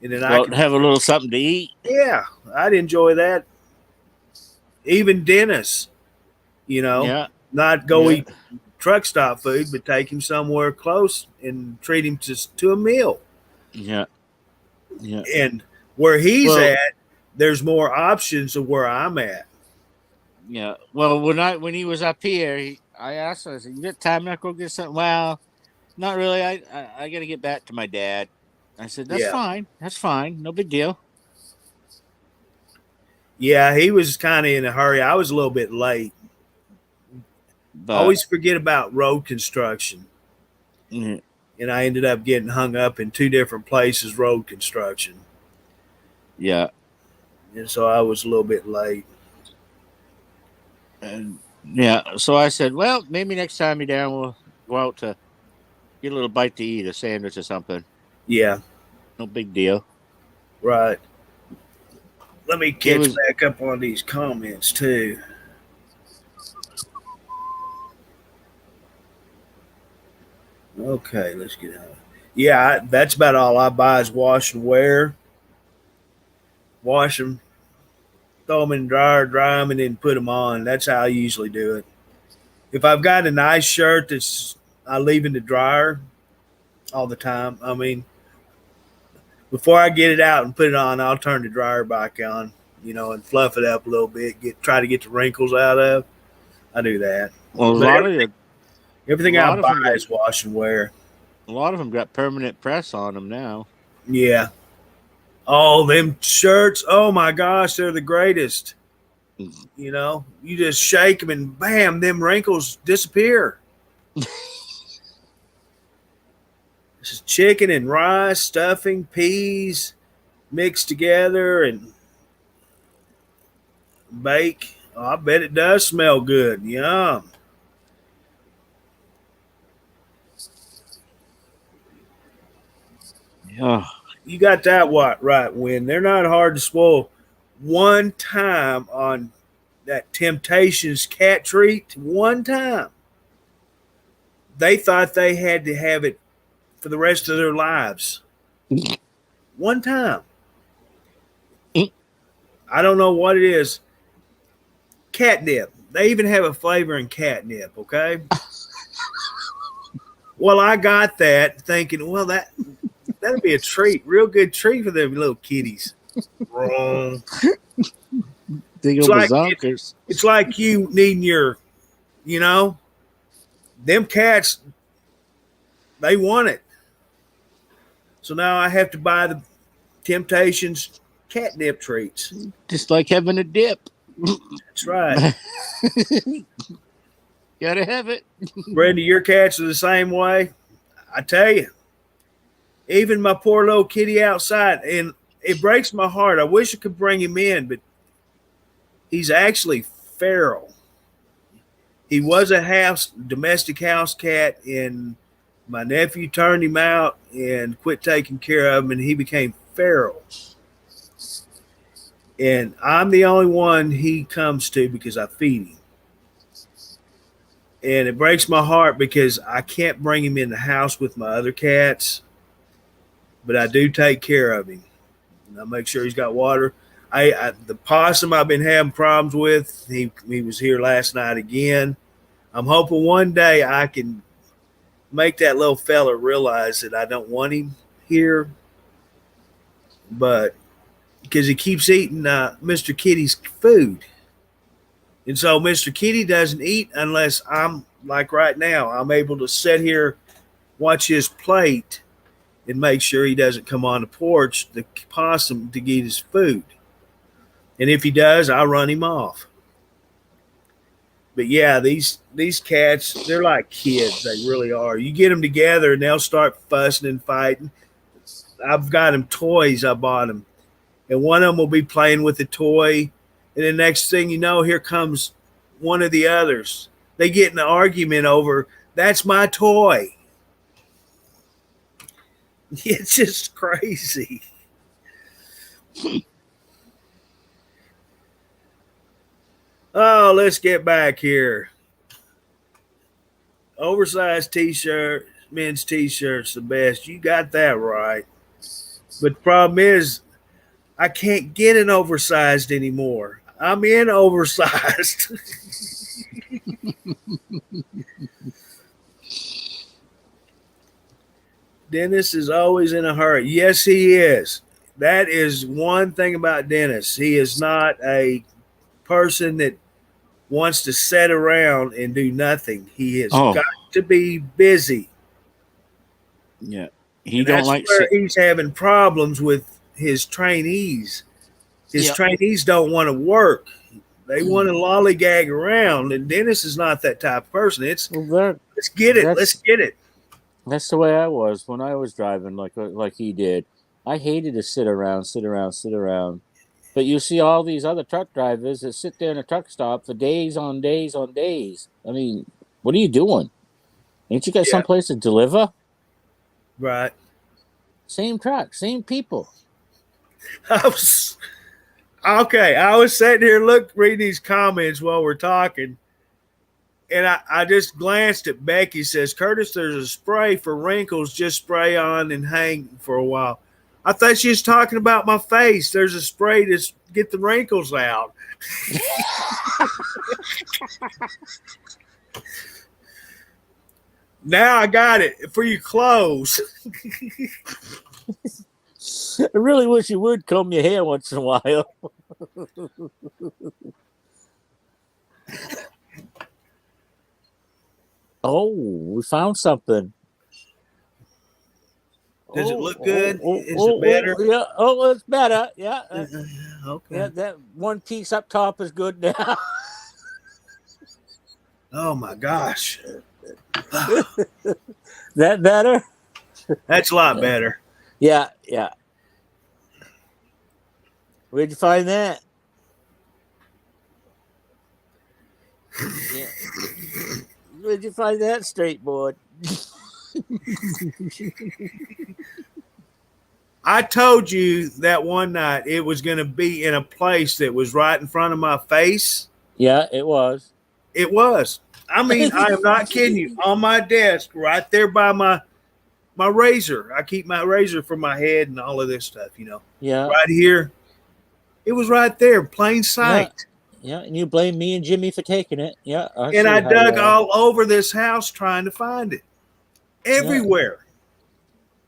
and then Go I out and could. have a little something to eat. Yeah, I'd enjoy that. Even Dennis, Yeah. not go Yeah. eat truck stop food, but take him somewhere close and treat him to a meal. Yeah. Yeah. And where he's Well, at, there's more options of where I'm at. yeah. Well, when he was up here, I asked him, I said, "You got time to go get something?" Well, not really. I got to get back to my dad. I said, "That's Yeah. fine. That's fine. No big deal." Yeah, he was kind of in a hurry. I was a little bit late. I But always forget about road construction. mm, And I ended up getting hung up in two different places, road construction. yeah, And so I was a little bit late. and yeah. So I said, "Well, maybe next time you're down, we'll go out to get a little bite to eat, a sandwich or something. Yeah, No big deal." right. Let me It catch was back up on these comments too. Okay, let's get out. Yeah, that's about all I buy is wash and wear. Wash them, throw them in the dryer, dry them, and then put them on. That's how I usually do it. If I've got a nice shirt that's I leave in the dryer all the time, I mean, before I get it out and put it on, I'll turn the dryer back on, and fluff it up a little bit, try to get the wrinkles out of. I do that. well, But a everything I lot of buy them got is wash and wear. a lot of them got permanent press on them now. Yeah. Oh, them shirts. Oh my gosh, they're the greatest. You just shake them and bam, them wrinkles disappear. This is chicken and rice, stuffing, peas mixed together and bake. Oh, I bet it does smell good. Yum. Yeah, You got that what right, When they're not hard to spoil. One time on that Temptations cat treat, one time they thought they had to have it for the rest of their lives. One time. I don't know what it is. Catnip. They even have a flavor in catnip, okay? Well, I got that thinking, well, that'd be a treat, real good treat for them little kitties. Wrong. Dingo bazonkers. It's like you needing you know, them cats, they want it. So now I have to buy the Temptations catnip treats. Just like having a dip. That's right. Gotta have it. Brenda, your cats are the same way. I tell you, even my poor little kitty outside, and it breaks my heart. I wish I could bring him in, but he's actually feral. He was a domestic house cat, and my nephew turned him out and quit taking care of him, and he became feral. And I'm the only one he comes to because I feed him. And it breaks my heart because I can't bring him in the house with my other cats, but I do take care of him. And I make sure he's got water. The possum I've been having problems with, he was here last night again. I'm hoping one day I can make that little fella realize that I don't want him here. but because he keeps eating Mr. Kitty's food. And so Mr. Kitty doesn't eat unless I'm like right now. I'm able to sit here, watch his plate, and make sure he doesn't come on the porch, the possum, to get his food. And if he does, I run him off. But yeah, these cats, they're like kids. They really are. You get them together and they'll start fussing and fighting. I've got them toys I bought them. And one of them will be playing with the toy. And the next thing you know, here comes one of the others. They get in an argument over, that's my toy. It's just crazy. Oh, let's get back here. Oversized t-shirt, men's t-shirts, the best. You got that right. But the problem is, I can't get an oversized anymore. I'm in oversized. Dennis is always in a hurry. Yes, he is. That is one thing about Dennis. He is not a person that wants to sit around and do nothing. He has got to be busy. Yeah. He don't like he's having problems with his trainees. His trainees don't want to work. They want to lollygag around, and Dennis is not that type of person. It's let's get it. Let's get it. That's the way I was when I was driving, like he did. I hated to sit around. But you see all these other truck drivers that sit there in a truck stop for days on days on days. I mean, what are you doing? Ain't you got someplace to deliver? Right. Same truck, same people. I was sitting here reading these comments while we're talking, and I just glanced at Becky. Says, Curtis, there's a spray for wrinkles. Just spray on and hang for a while. I thought she was talking about my face. There's a spray to get the wrinkles out. Now I got it for your clothes. I really wish you would comb your hair once in a while. Oh, we found something. Does it look good? Is it better? Yeah. Oh, it's better. Yeah. Okay. Yeah, that one piece up top is good now. Oh my gosh. That better? That's a lot better. Yeah. Where'd you find that? Yeah. Where'd you find that straight board? I told you that one night it was going to be in a place that was right in front of my face. Yeah, it was. It was. I mean, I am not kidding you. On my desk, right there by my razor. I keep my razor for my head and all of this stuff, Yeah. Right here. It was right there, plain sight. Yeah, and you blame me and Jimmy for taking it. Yeah. I dug all over this house trying to find it. Everywhere.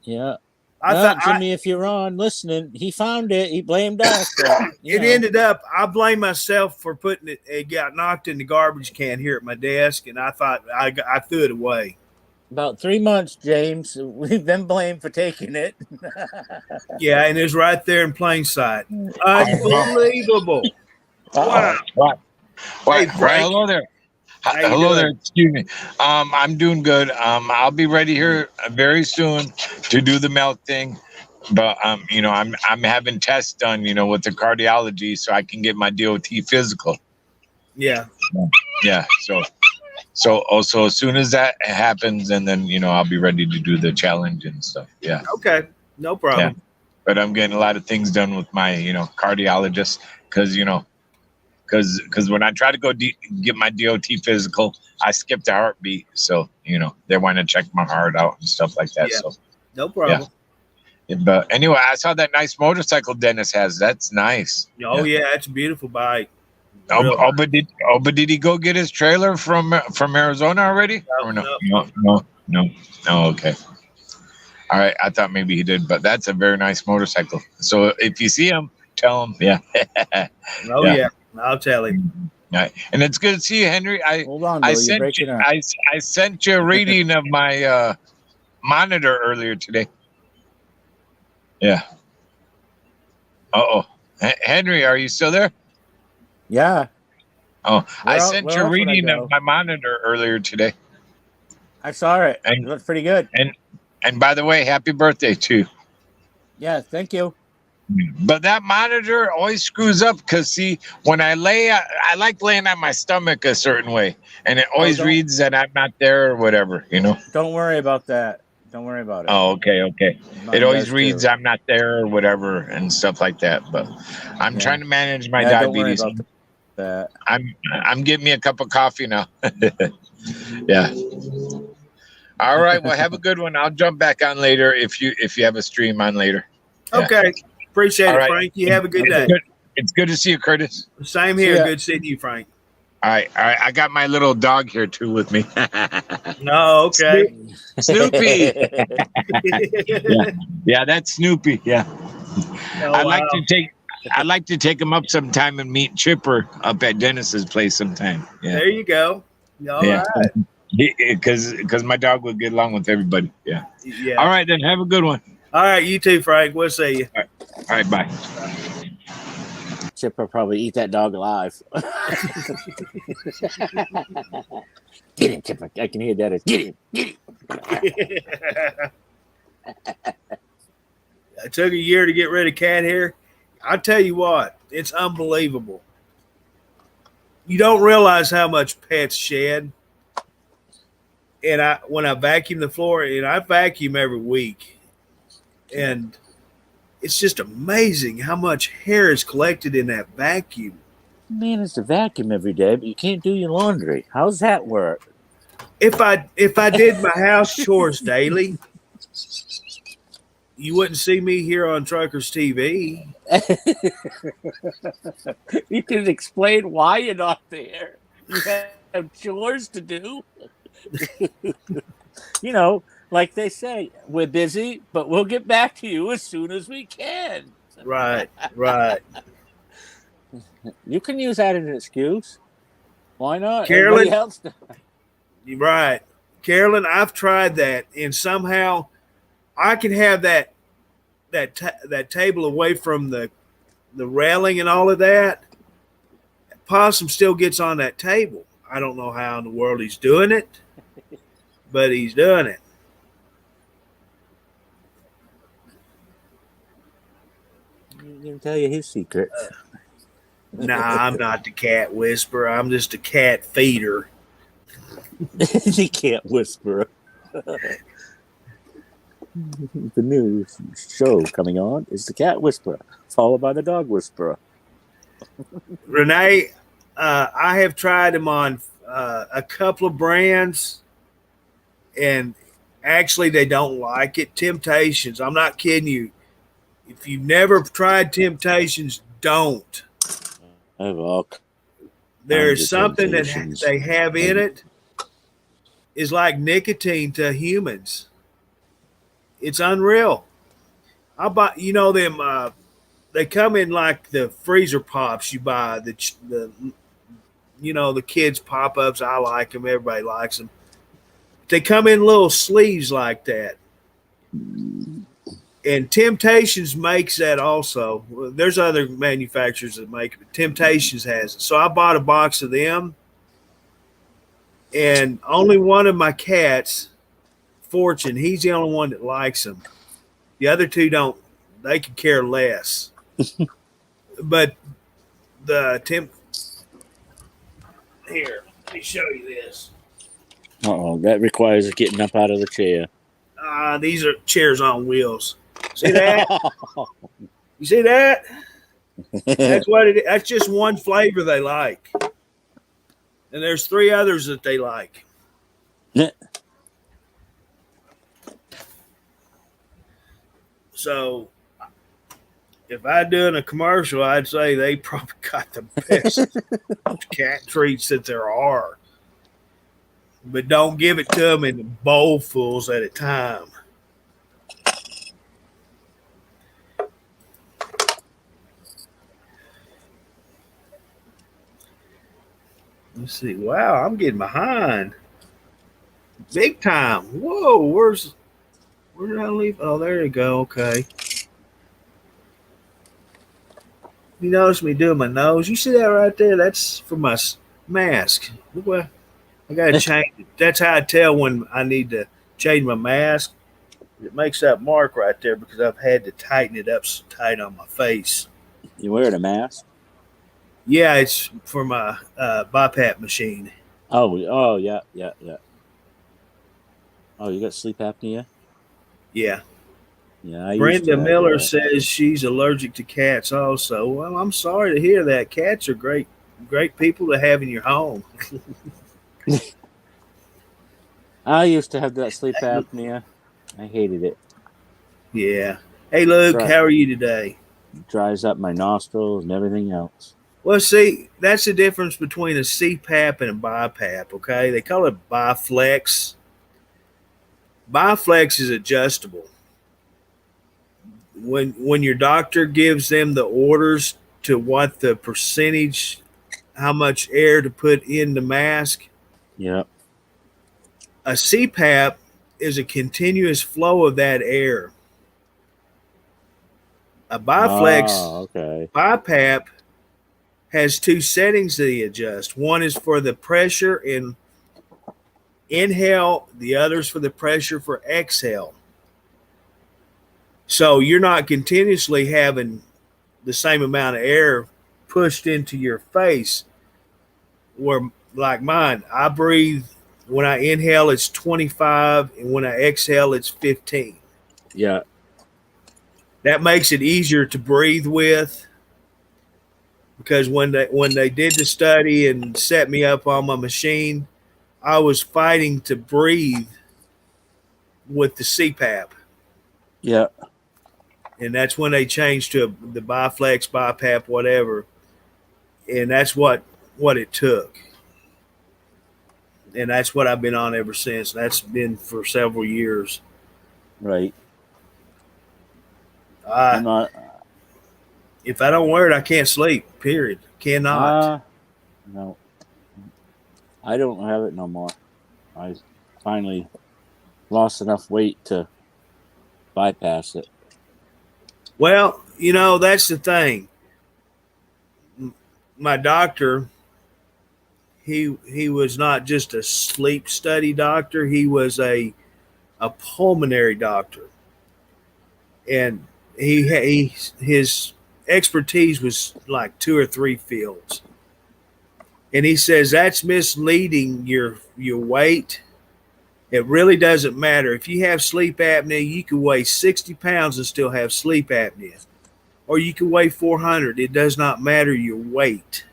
Yeah. I thought, Jimmy, if you're on listening, he found it. He blamed us. Ended up, I blame myself for putting it. It got knocked in the garbage can here at my desk, and I thought I threw it away. About 3 months, James. We've been blamed for taking it. Yeah, and it's right there in plain sight. Unbelievable. Wow. Right. Hello there. Hello there. Excuse me. I'm doing good. I'll be ready here very soon to do the melt thing. But I'm having tests done, with the cardiology, so I can get my DOT physical. Yeah. Yeah. So also as soon as that happens, and then I'll be ready to do the challenge and stuff. Yeah. Okay. No problem. Yeah. But I'm getting a lot of things done with my cardiologist because when I try to go get my DOT physical, I skip the heartbeat. So, they want to check my heart out and stuff like that. Yeah. So no problem. Yeah. But anyway, I saw that nice motorcycle Dennis has. That's nice. Oh yeah, it's a beautiful bike. But did he go get his trailer from Arizona already? No. No. Oh, okay. All right, I thought maybe he did, but that's a very nice motorcycle. So if you see him, tell him, yeah, Oh yeah. yeah, I'll tell him. All right. And it's good to see you, Henry. Hold on, I Bill. You're sent you breaking up. I sent you a reading of my monitor earlier today. Yeah. Uh-oh. Henry, are you still there? Yeah. Oh, I Where sent you a else would I reading go? of my monitor earlier today. I saw it. It And looked pretty good. and by the way, happy birthday too. Yeah, thank you. But that monitor always screws up because see, when I like laying on my stomach a certain way, and it always reads that I'm not there or whatever, you know. Don't worry about that. Don't worry about it. Oh, okay. Mine It always does reads too. I'm not there or whatever and stuff like that. But I'm trying to manage my Don't worry diabetes. about that. I'm getting me a cup of coffee now. Yeah. All right. Well, have a good one. I'll jump back on later if you have a stream on later. Yeah. Okay, appreciate All it, right. Frank. You have a good day. It's good to see you, Curtis. Same here. Good seeing you, Frank. All right. I got my little dog here too with me. No, okay. Snoopy. Yeah, that's Snoopy. Yeah. Oh, I'd like to take him up sometime and meet Chipper up at Dennis's place sometime. Yeah. There you go. All right. Because my dog would get along with everybody. Yeah. Yeah. All right, then. Have a good one. All right, you too, Frank. We'll see you. All right, bye. Chipper probably eat that dog alive. Get him, Chipper. I can hear that. Get him. Get him. It took a year to get rid of cat hair. I'll tell you what, it's unbelievable. You don't realize how much pets shed. And when I vacuum the floor, and I vacuum every week, and it's just amazing how much hair is collected in that vacuum. Man, it's a vacuum every day, but you can't do your laundry. How's that work? If I did my house chores daily, you wouldn't see me here on Truckers TV. You can explain why you're not there. You have chores to do. You know, like they say, we're busy, but we'll get back to you as soon as we can. Right. You can use that as an excuse. Why not? Carolyn, everybody else does. Right. Carolyn, I've tried that, and somehow I can have that table away from the railing and all of that. Possum still gets on that table. I don't know how in the world he's doing it, but he's doing it. He can tell you his secret. Nah, I'm not the cat whisperer. I'm just a cat feeder. He can't whisper. The new show coming on is the Cat Whisperer, followed by the Dog Whisperer. Renee, I have tried them on a couple of brands, and actually they don't like it. Temptations, I'm not kidding you. If you've never tried Temptations, don't. There's something that they have in it is like nicotine to humans. It's unreal. I buy, them. They come in like the freezer pops you buy. The kids pop ups. I like them. Everybody likes them. They come in little sleeves like that. And Temptations makes that also. There's other manufacturers that make it, but Temptations has it. So I bought a box of them, and only one of my cats, Fortune, he's the only one that likes them. The other two don't. They could care less. But here, let me show you this. That requires getting up out of the chair. These are chairs on wheels. See that? You see that? That's what it is. That's just one flavor they like. And there's 3 others that they like. So if I doing a commercial, I'd say they probably got the best cat treats that there are. But don't give it to them in bowlfuls at a time. Let's see. Wow, I'm getting behind. Big time. Whoa, where did I leave? Oh, there you go. Okay. You notice me doing my nose? You see that right there? That's for my mask. Look what I gotta change it. That's how I tell when I need to change my mask. It makes that mark right there because I've had to tighten it up so tight on my face. You wearing a mask? Yeah, it's for my BiPAP machine. Oh, yeah, yeah, yeah. Oh, you got sleep apnea? Yeah. Yeah, I used to Brenda have Miller that. says she's allergic to cats also. Well, I'm sorry to hear that. Cats are great people to have in your home. I used to have that sleep apnea. I hated it. Yeah. Hey, Luke, Dry, how are you today? dries up my nostrils and everything else. Well, see, that's the difference between a CPAP and a BiPAP, okay? They call it Biflex. Biflex is adjustable. When your doctor gives them the orders to what the percentage, how much air to put in the mask, Yep. a CPAP is a continuous flow of that air. A Biflex Oh, okay. BiPAP has two settings that you adjust. One is for the pressure in inhale, the other's for the pressure for exhale. So you're not continuously having the same amount of air pushed into your face. Where, like mine, I breathe, when I inhale, it's 25, and when I exhale, it's 15. Yeah. That makes it easier to breathe with because when they did the study and set me up on my machine, I was fighting to breathe with the CPAP. Yeah. And that's when they changed to the Biflex, BiPAP, whatever. And that's what it took. And that's what I've been on ever since. That's been for several years. Right. I'm I not. If I don't wear it, I can't sleep. Period. Cannot. No. I don't have it no more. I finally lost enough weight to bypass it. Well, that's the thing. My doctor, he was not just a sleep study doctor. He was a pulmonary doctor, and his expertise was like two or three fields. And he says that's misleading your weight. It really doesn't matter. If you have sleep apnea, you can weigh 60 pounds and still have sleep apnea. Or you can weigh 400. It does not matter your weight.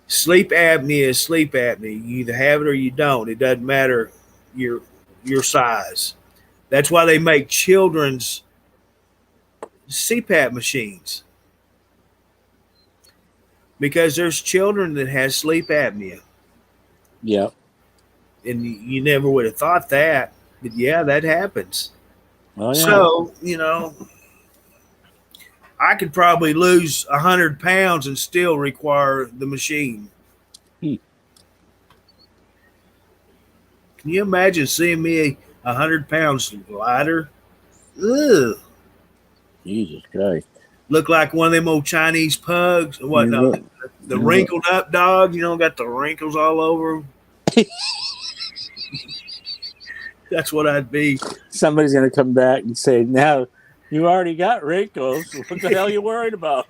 Sleep apnea is sleep apnea. You either have it or you don't. It doesn't matter your your size. That's why they make children's CPAP machines, because there's children that has sleep apnea, Yep. and you never would have thought that, but yeah, that happens. Oh yeah. So I could probably lose 100 pounds and still require the machine. Hmm. Can you imagine seeing me 100 pounds lighter? Ugh. Jesus Christ. Look like one of them old Chinese pugs. What? You No, look. the You look. wrinkled up dog. Got the wrinkles all over 'em. That's what I'd be. Somebody's gonna come back and say, "Now you already got wrinkles. What the hell are you worried about?"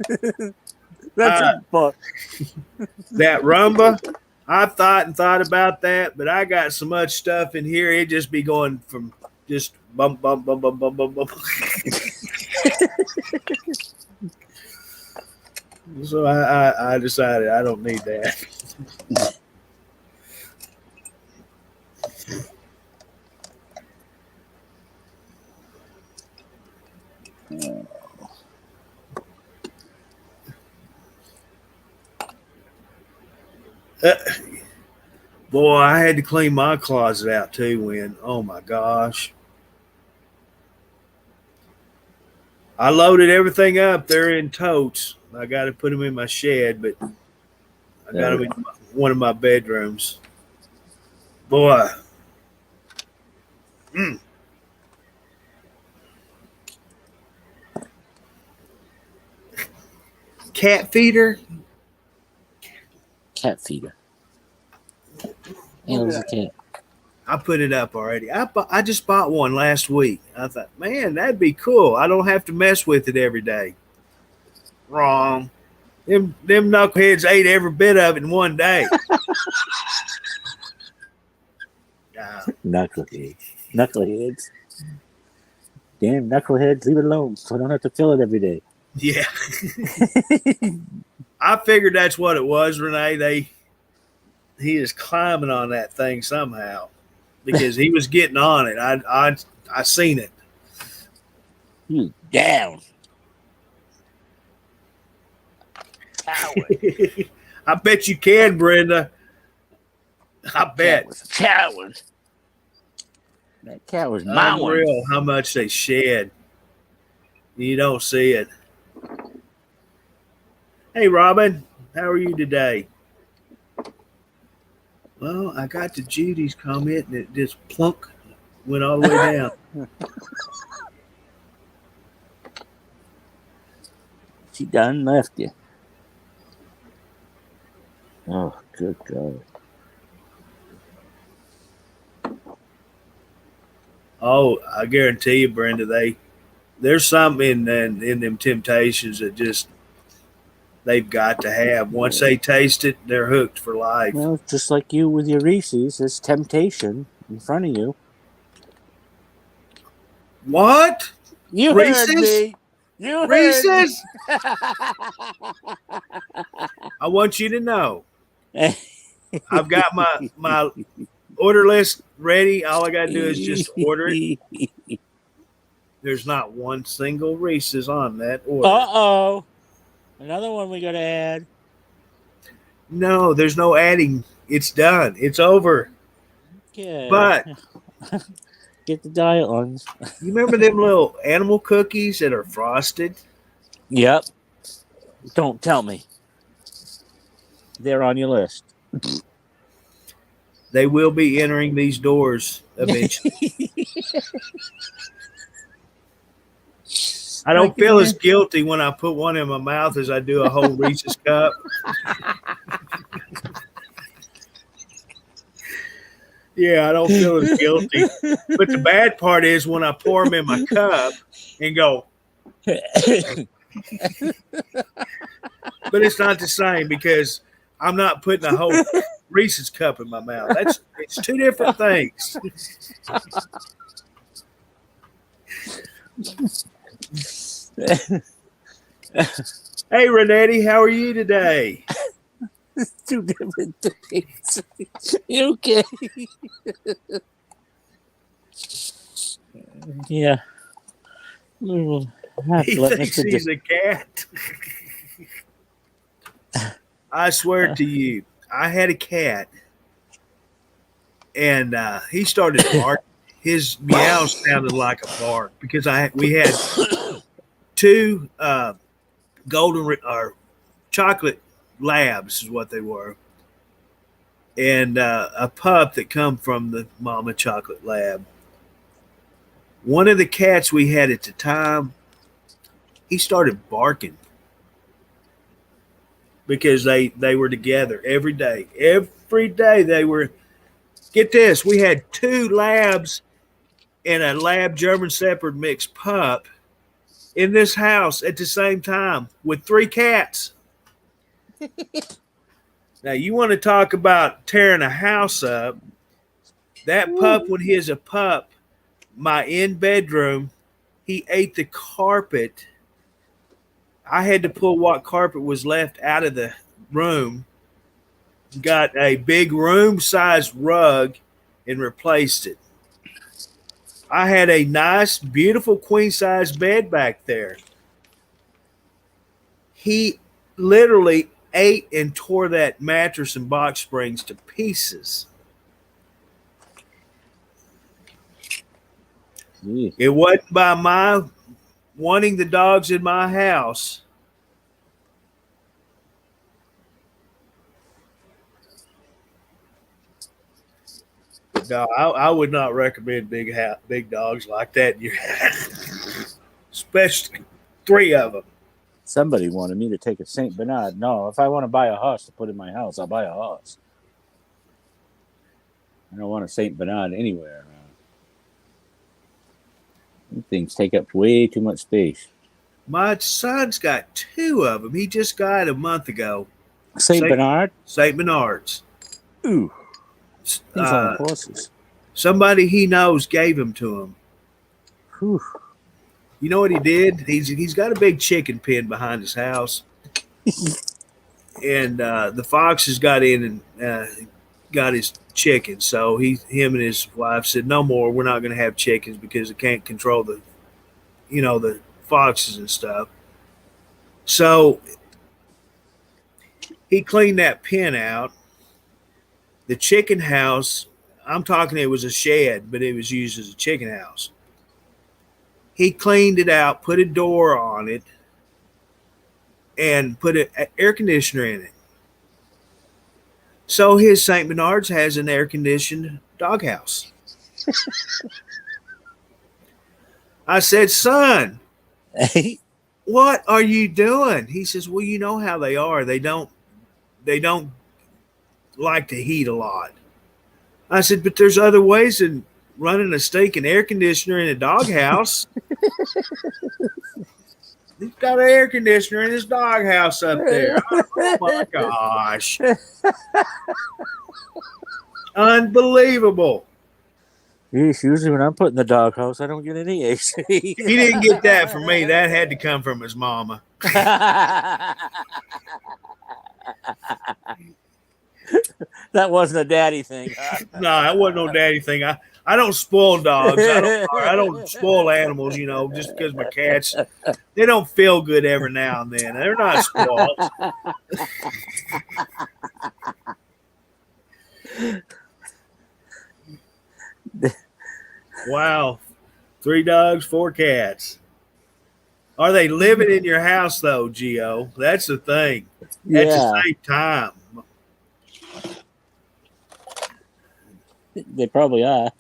That's Uh, fun. that rumba. I've thought and thought about that, but I got so much stuff in here, it just be going from just bump, bump, bump, bump, bump, bump, bump. So I decided I don't need that. Uh, Boy, I had to clean my closet out too. Oh my gosh, I loaded everything up. They're in totes. I got to put them in my shed, but I got them in one of my bedrooms. Boy. Mm. Cat feeder? Cat feeder. Yeah, it was a cat. I put it up already. I just bought one last week. I thought, man, that'd be cool. I don't have to mess with it every day. Wrong. Them knuckleheads ate every bit of it in one day. Knuckleheads. Damn knuckleheads, leave it alone so I don't have to fill it every day. Yeah. I figured that's what it was, Renee. He is climbing on that thing somehow because he was getting on it. I seen it. You down. Coward. I bet you can, Brenda. I bet. That was a coward. That cat was mowing. Unreal how much they shed. You don't see it. Hey, Robin, how are you today? Well, I got to Judy's comment and it just plunk went all the way down. She done left you. Oh, good God. Oh, I guarantee you, Brenda, there's something in them temptations that just they've got to have. Once they taste it, they're hooked for life. Well, just like you with your Reese's, there's temptation in front of you. What? You Reese's? heard me. You Reese's? heard I want you to know. I've got my order list ready. All I got to do is just order it. There's not one single Reese's on that order. Uh-oh. Another one we got to add. No, there's no adding. It's done. It's over. Okay. But get the diet ones. You remember them little animal cookies that are frosted? Yep. Don't tell me. They're on your list. They will be entering these doors eventually. I don't feel as guilty when I put one in my mouth as I do a whole Reese's cup. Yeah, I don't feel as guilty. But the bad part is when I pour them in my cup and go. But it's not the same because I'm not putting a whole Reese's cup in my mouth. It's two different things. Hey, Renetti, how are you today? Two different things. You okay? Yeah. We will have He to let thinks Mr. he's a cat. I swear to you, I had a cat, and he started barking. His meows sounded like a bark because we had two golden or chocolate labs is what they were, and a pup that come from the mama chocolate lab. One of the cats we had at the time, he started barking because they were together every day. Every day they were. Get this, we had two labs and a lab German Shepherd mixed pup in this house at the same time with three cats. Now, you want to talk about tearing a house up. That pup, when he is a pup, my in-bedroom, he ate the carpet. I had to pull what carpet was left out of the room, got a big room-sized rug, and replaced it. I had a nice, beautiful queen-size bed back there. He literally ate and tore that mattress and box springs to pieces. It wasn't by my wanting the dogs in my house. No, I would not recommend big dogs like that in your house, especially 3 of them. Somebody wanted me to take a Saint Bernard. No, if I want to buy a horse to put in my house, I'll buy a horse. I don't want a Saint Bernard anywhere around. These things take up way too much space. My son's got 2 of them. He just got a month ago. Saint Bernard? Saint Bernards. Ooh. These are horses. Somebody he knows gave them to him. Whew. You know what he did? He's got a big chicken pen behind his house. And the foxes got in and got his chickens. So him and his wife said, no more. We're not going to have chickens because it can't control the foxes and stuff. So he cleaned that pen out. The chicken house, I'm talking it was a shed, but it was used as a chicken house. He cleaned it out, put a door on it, and put an air conditioner in it. So his St. Bernard's has an air-conditioned doghouse. I said, son, what are you doing? He says, well, you know how they are. They don't like to heat a lot. I said, but there's other ways than running a stinking air conditioner in a doghouse. He's got an air conditioner in his doghouse up there. Oh my gosh. Unbelievable. Yes, usually when I'm put in the doghouse, I don't get any AC. He didn't get that from me. That had to come from his mama. That wasn't a daddy thing. No, that wasn't no daddy thing. I don't spoil dogs. I don't spoil animals, just because my cats, they don't feel good every now and then. They're not spoiled. Wow. 3 dogs, 4 cats. Are they living in your house, though, Gio? That's the thing. At the same time. They probably are.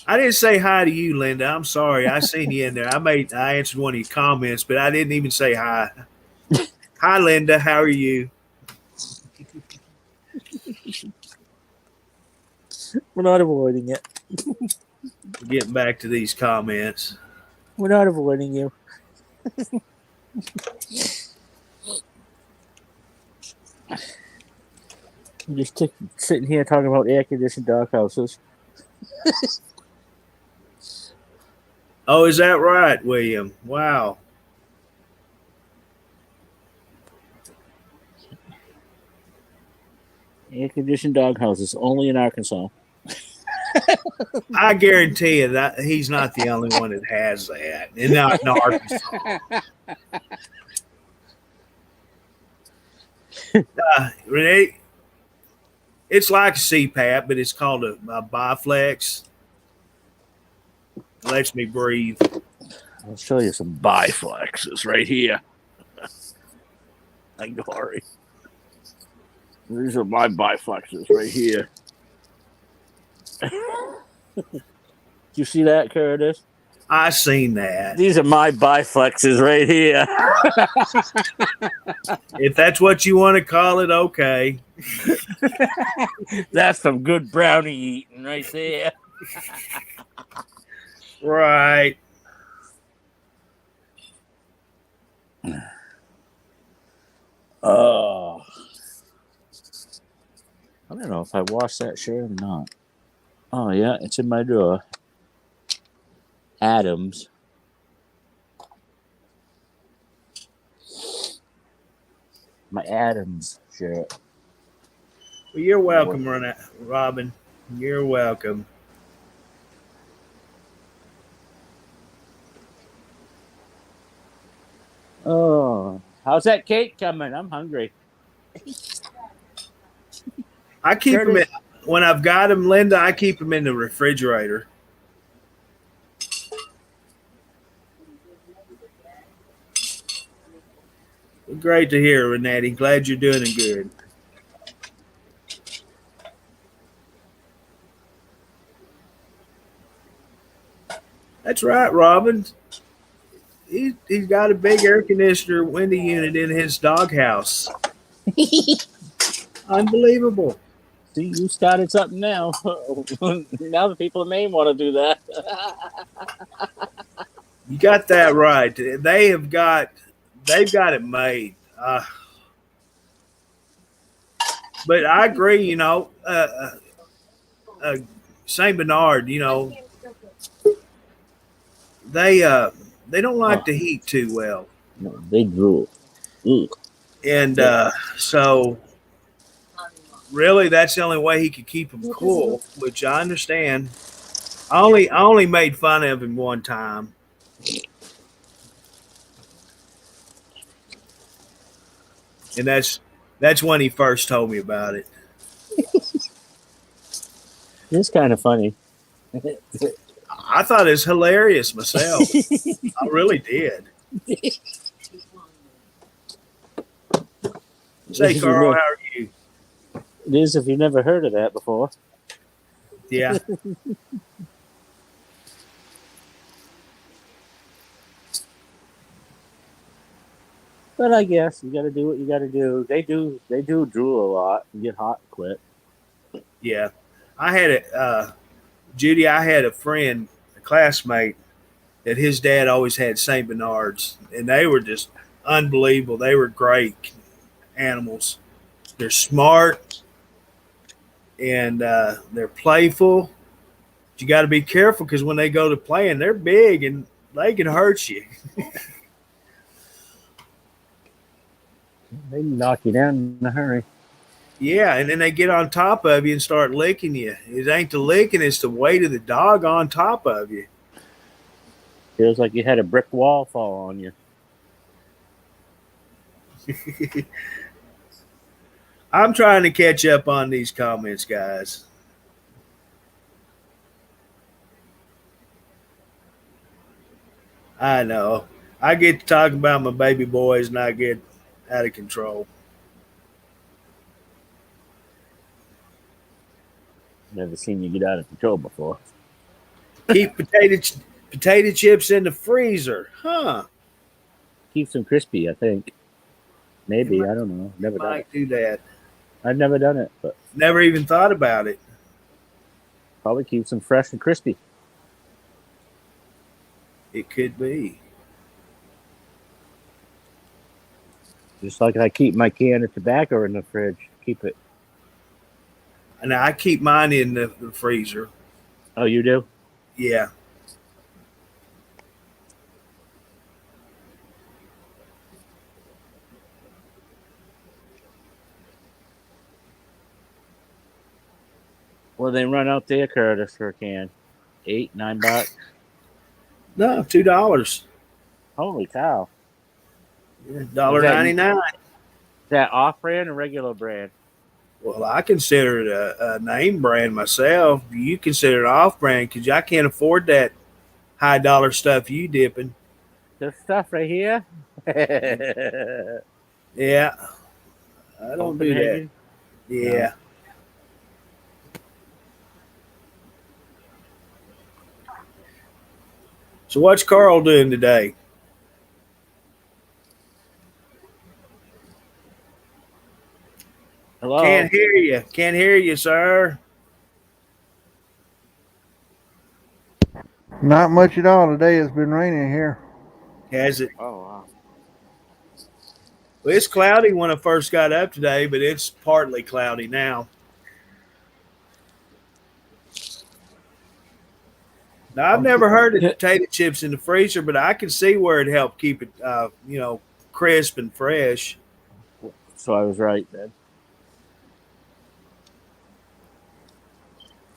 I didn't say hi to you, Linda. I'm sorry. I seen you in there. I answered one of your comments, but I didn't even say hi. Hi, Linda. How are you? We're not avoiding it. Getting back to these comments. We're not avoiding you. I'm just sitting here talking about air-conditioned doghouses. Oh, is that right, William? Wow. Air-conditioned doghouses only in Arkansas. I guarantee you that he's not the only one that has that. And not in Arkansas. Renee, it's like a CPAP, but it's called a Biflex. It lets me breathe. I'll show you some Biflexes right here. I'm sorry. These are my Biflexes right here. You see that, Curtis? I seen that. These are my Biflexes right here. If that's what you want to call it, okay. That's some good brownie eating right there. Right. Oh. I don't know if I washed that shirt or not. Oh, yeah, it's in my drawer. Adams. My Adams shirt. Well, you're welcome, Robin. You're welcome. Oh, how's that cake coming? I'm hungry. I keep them. when I've got them, Linda, I keep them in the refrigerator. Great to hear, Renetti. Glad you're doing good. That's right, Robin. He's got a big air conditioner window unit in his doghouse. Unbelievable. See, you started something now. Now the people in Maine want to do that. You got that right. They've got it made. But I agree. Saint Bernard. They don't like the heat too well. No, they drool. Ugh. And so really that's the only way he could keep them cool, which I understand. I only made fun of him one time. And that's when he first told me about it. It's kind of funny. I thought it was hilarious myself. I really did. Say, Carl, how are you? It is if you've never heard of that before. Yeah. But I guess you got to do what you got to do. They do drool a lot and get hot quick. Yeah. I had Judy, I had a friend, a classmate, that his dad always had St. Bernards, and they were just unbelievable. They were great animals. They're smart, and they're playful. But you got to be careful because when they go to playing, they're big and they can hurt you. They knock you down in a hurry. Yeah, and then they get on top of you and start licking you. It ain't the licking, it's the weight of the dog on top of you. Feels like you had a brick wall fall on you. I'm trying to catch up on these comments, guys. I know. I get to talk about my baby boys and I get out of control. Never seen you get out of control before. Keep potato chips in the freezer. Huh. Keeps them crispy, I think. Maybe, I don't know. Never done it. Do that. I've never done it, but never even thought about it. Probably keeps them fresh and crispy. It could be. Just like I keep my can of tobacco in the fridge. Keep it. And I keep mine in the freezer. Oh, you do? Yeah. Well, they run out there, Curtis, for a can. $8, $9. No, $2. Holy cow! $1.99. Is that off-brand or regular brand? Well, I consider it a name brand myself. You consider it off-brand because I can't afford that high-dollar stuff you dipping. This stuff right here. Yeah, I don't do that. Yeah. No. So what's Carl doing today? Hello? Can't hear you. Can't hear you, sir. Not much at all today. It's been raining here. Has it? Oh, wow. Well, it's cloudy when I first got up today, but it's partly cloudy now. Now, I've never heard of potato chips in the freezer, but I can see where it helped keep it, crisp and fresh. So I was right then.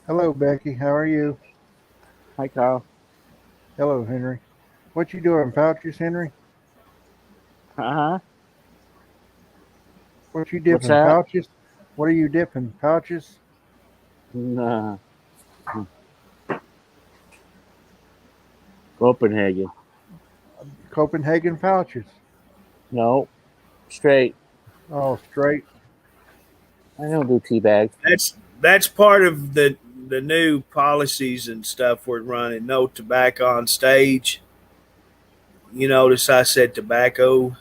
Hello, Becky. How are you? Hi, Carl. Hello, Henry. What you doing, pouches, Henry? Uh-huh. What you dipping, pouches? What are you dipping, pouches? Nah. Copenhagen. Copenhagen pouches. No, straight. Oh, straight. I don't do tea bags. That's part of the new policies and stuff we're running. No tobacco on stage. You notice I said tobacco.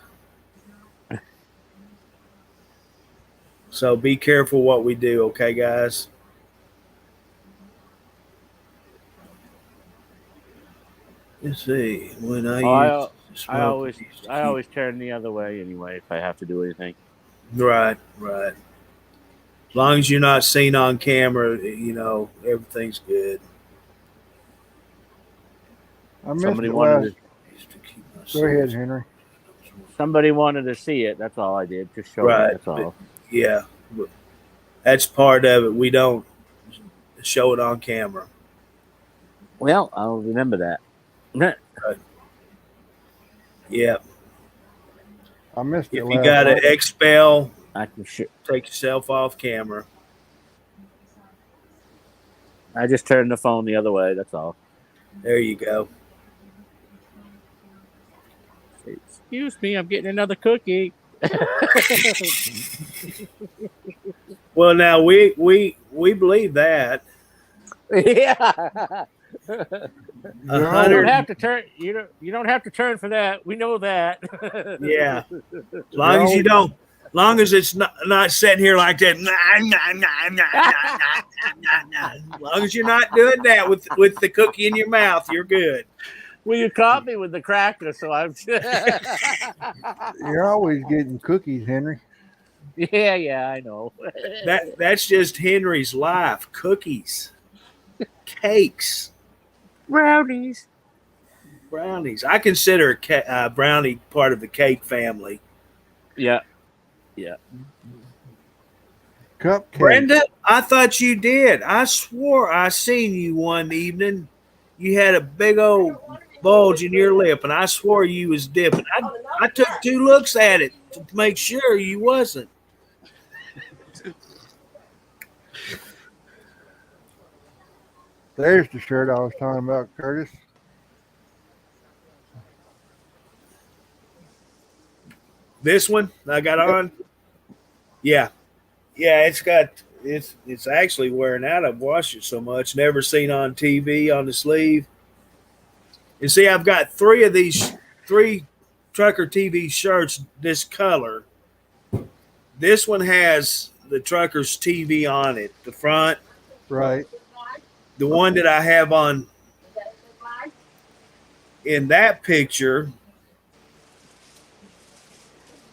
So be careful what we do, okay, guys? Let's see. When I Oh, use I smoke, always it used to I keep. always turn the other way anyway if I have to do anything. Right, right. As long as you're not seen on camera, everything's good. I missed Somebody it wanted last. to Used to keep my Go ahead, cigarettes. Henry. somebody wanted to see it. That's all I did. Just show it. Right. That's all. Yeah. But that's part of it. We don't show it on camera. Well, I'll remember that. Right. Yeah. I missed it If you last got an night. expel, I can. take yourself off camera. I just turned the phone the other way. That's all. There you go. Excuse me, I'm getting another cookie. Well, now we believe that. Yeah. You don't 100. have to turn. You don't have to turn for that. We know that. Yeah. As long as it's not sitting here like that. As long as you're not doing that with the cookie in your mouth, you're good. Well, you caught me with the cracker, so I'm. You're always getting cookies, Henry. Yeah, I know. That's just Henry's life. Cookies, cakes, Brownies. brownies. I consider brownie part of the cake family. Yeah. Cupcake. Brenda, I thought you did. I swore I seen you one evening. You had a big old bulge in your lip, and I swore you was dipping. I took 2 looks at it to make sure you wasn't. There's the shirt I was talking about, Curtis. This one I got on. Yeah, it's actually wearing out. I've washed it so much. Never seen on TV on the sleeve. And see, I've got 3 of these 3 Trucker TV shirts this color. This one has the Truckers TV on it, the front. Right. The one that I have on in that picture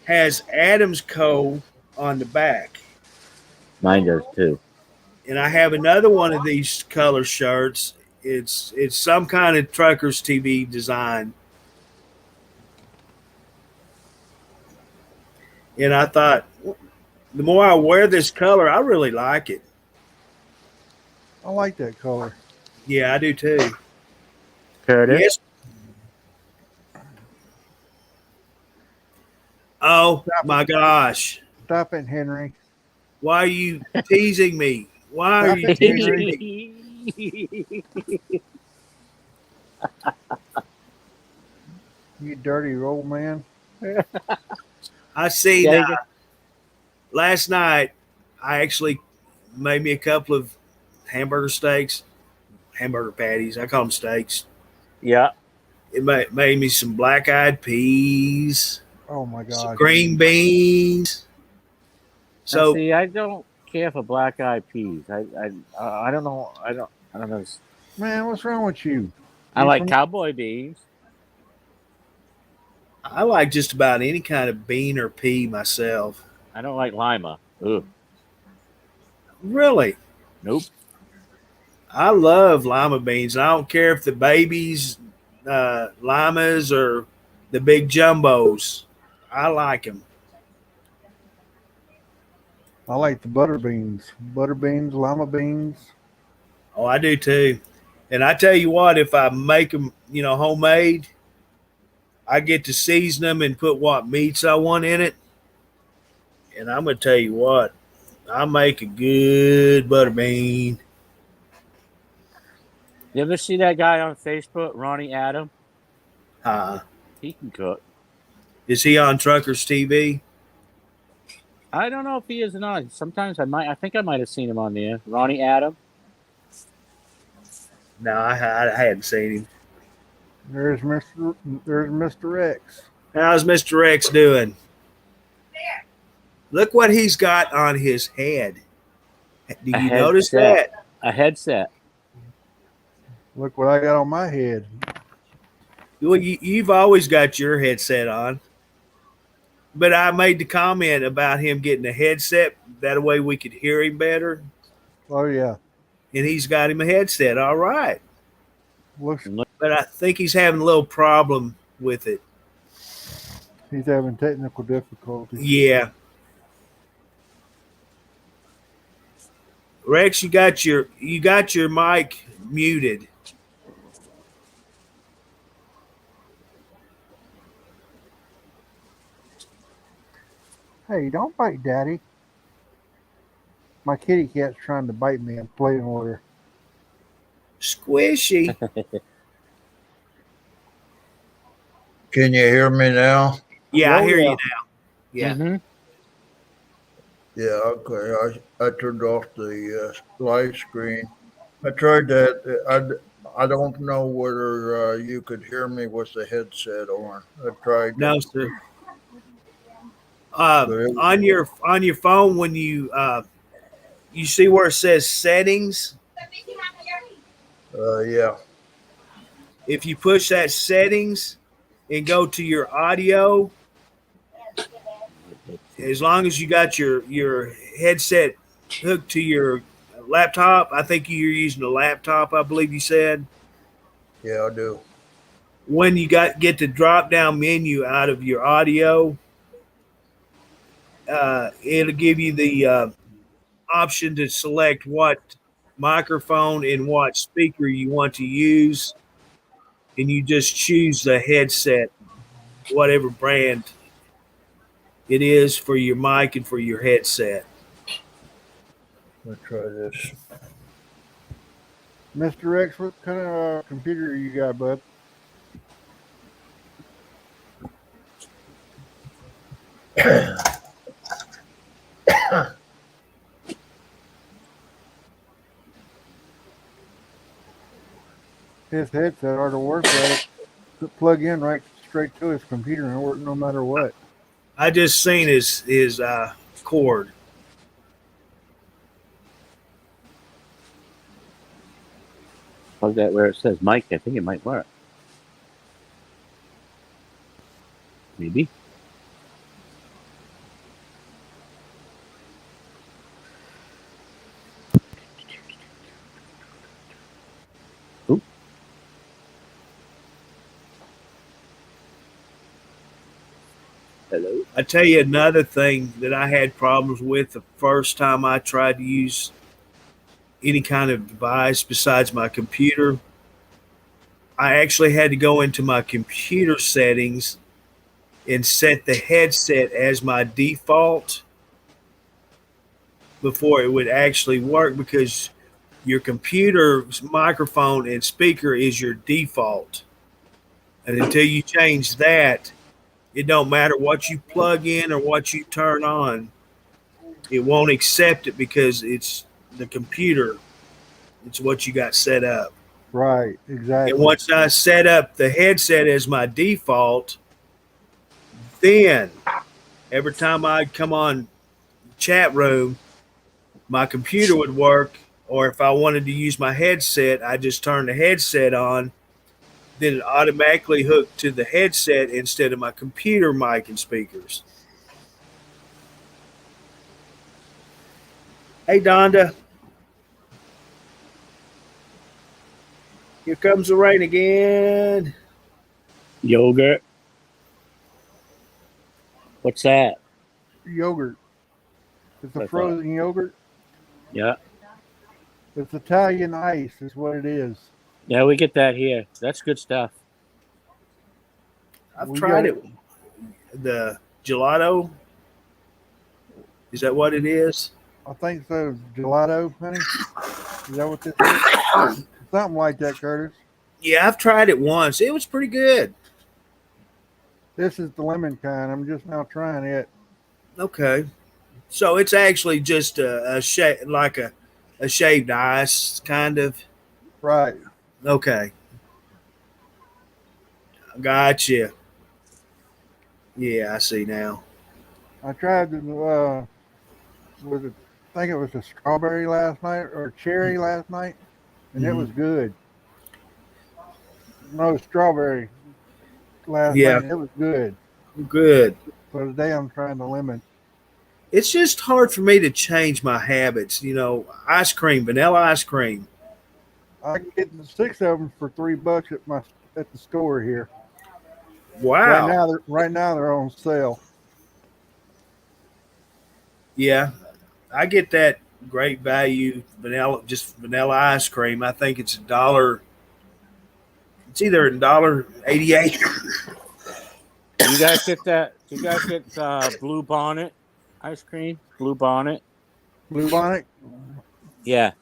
has Adams Co. on the back. Mine does too. And I have another one of these color shirts. It's some kind of Truckers TV design. And I thought, the more I wear this color, I really like it. I like that color. Yeah, I do too. Curtis. Yes. Oh my gosh. Stop it, Henry. Why are you teasing me? Why are you teasing me? You dirty old man. I seen Yeah, last night I actually made me a couple of hamburger patties. I call them steaks. yeah. It made me some black-eyed peas, Oh my some God. green beans. So See, I don't care for black-eyed peas. I don't know. I don't know. Man, what's wrong with you? I You like from- cowboy beans. I like just about any kind of bean or pea myself. I don't like lima. Ugh. Really? Nope. I love lima beans. I don't care if the babies limas or the big jumbos. I like them. I like the butter beans. Butter beans, lima beans. Oh, I do too. And I tell you what, if I make them, homemade, I get to season them and put what meats I want in it. And I'm going to tell you what, I make a good butter bean. You ever see that guy on Facebook, Ronnie Adam? He can cook. Is he on Truckers TV? I don't know if he is or not. Sometimes I think I might have seen him on there. Ronnie Adam. No, I hadn't seen him. There's Mr. X. How's Mr. X doing? Look what he's got on his head. Do you notice that? A headset. Look what I got on my head. Well, you've always got your headset on. But I made the comment about him getting a headset. That way we could hear him better. Oh, yeah. And he's got him a headset. All right. Looks, but I think he's having a little problem with it. He's having technical difficulties. Yeah. Rex, you got your mic muted. Hey, don't bite Daddy. My kitty cat's trying to bite me. I'm playing with her. Squishy. Can you hear me now? Yeah, I hear you now. Yeah. Mm-hmm. Yeah, okay. I turned off the live screen. I tried that. I don't know whether you could hear me with the headset on. I tried. No, sir. On your phone, when you see where it says settings. Yeah. If you push that settings and go to your audio, as long as you got your headset hooked to your laptop, I think you're using a laptop, I believe you said. Yeah, I do. When you get the drop down menu out of your audio, it'll give you the option to select what microphone and what speaker you want to use, and you just choose the headset, whatever brand it is for your mic and for your headset. Let's try this. Mr. X, what kind of computer you got, bud? His headset ought to work right. Plug in right straight to his computer and work no matter what. I just seen his cord. Plug that where it says mic. I think it might work. Maybe. Ooh. Hello. I tell you another thing that I had problems with the first time I tried to use any kind of device besides my computer. I actually had to go into my computer settings and set the headset as my default before it would actually work, because your computer's microphone and speaker is your default. And until you change that, it don't matter what you plug in or what you turn on, it won't accept it because it's the computer. It's what you got set up. Right, exactly. And once I set up the headset as my default, then every time I'd come on chat room, my computer would work. Or if I wanted to use my headset, I just turn the headset on. Then it automatically hooked to the headset instead of my computer mic and speakers. Hey, Donda. Here comes the rain again. Yogurt. What's that? Yogurt. It's a frozen yogurt. Yeah. It's Italian ice is what it is. Yeah, we get that here. That's good stuff. I've tried it. The gelato. Is that what it is? I think so. Gelato, honey. Is that what this is? Something like that, Curtis. Yeah, I've tried it once. It was pretty good. This is the lemon kind. I'm just now trying it. Okay. So it's actually just like a shaved ice, kind of. Right. Okay. Gotcha. Yeah, I see now. I tried the was it? I think it was a strawberry last night or cherry last night, and it Hmm. was good. No strawberry last night, Yeah, and it was good. good. So today I'm trying the lemon. It's just hard for me to change my habits. Ice cream, vanilla ice cream. I can get the 6 of them for $3 at the store here. Wow. Right now they're on sale. Yeah, I get that great value just vanilla ice cream. I think it's a dollar. It's either $1.88. You guys get that? Do you guys get Blue Bonnet ice cream? Blue Bonnet? Blue Bonnet. Yeah.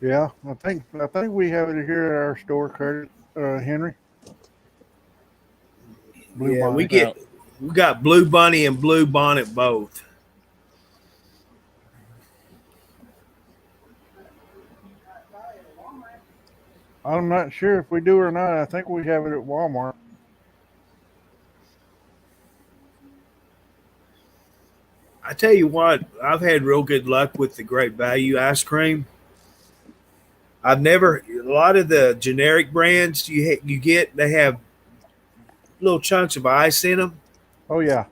Yeah, I think we have it here at our store, Curtis, Henry. Blue Yeah, Bonnet. we got Blue Bunny and Blue Bonnet both. I'm not sure if we do or not. I think we have it at Walmart. I tell you what, I've had real good luck with the Great Value ice cream. A lot of the generic brands you get, they have little chunks of ice in them, Oh yeah,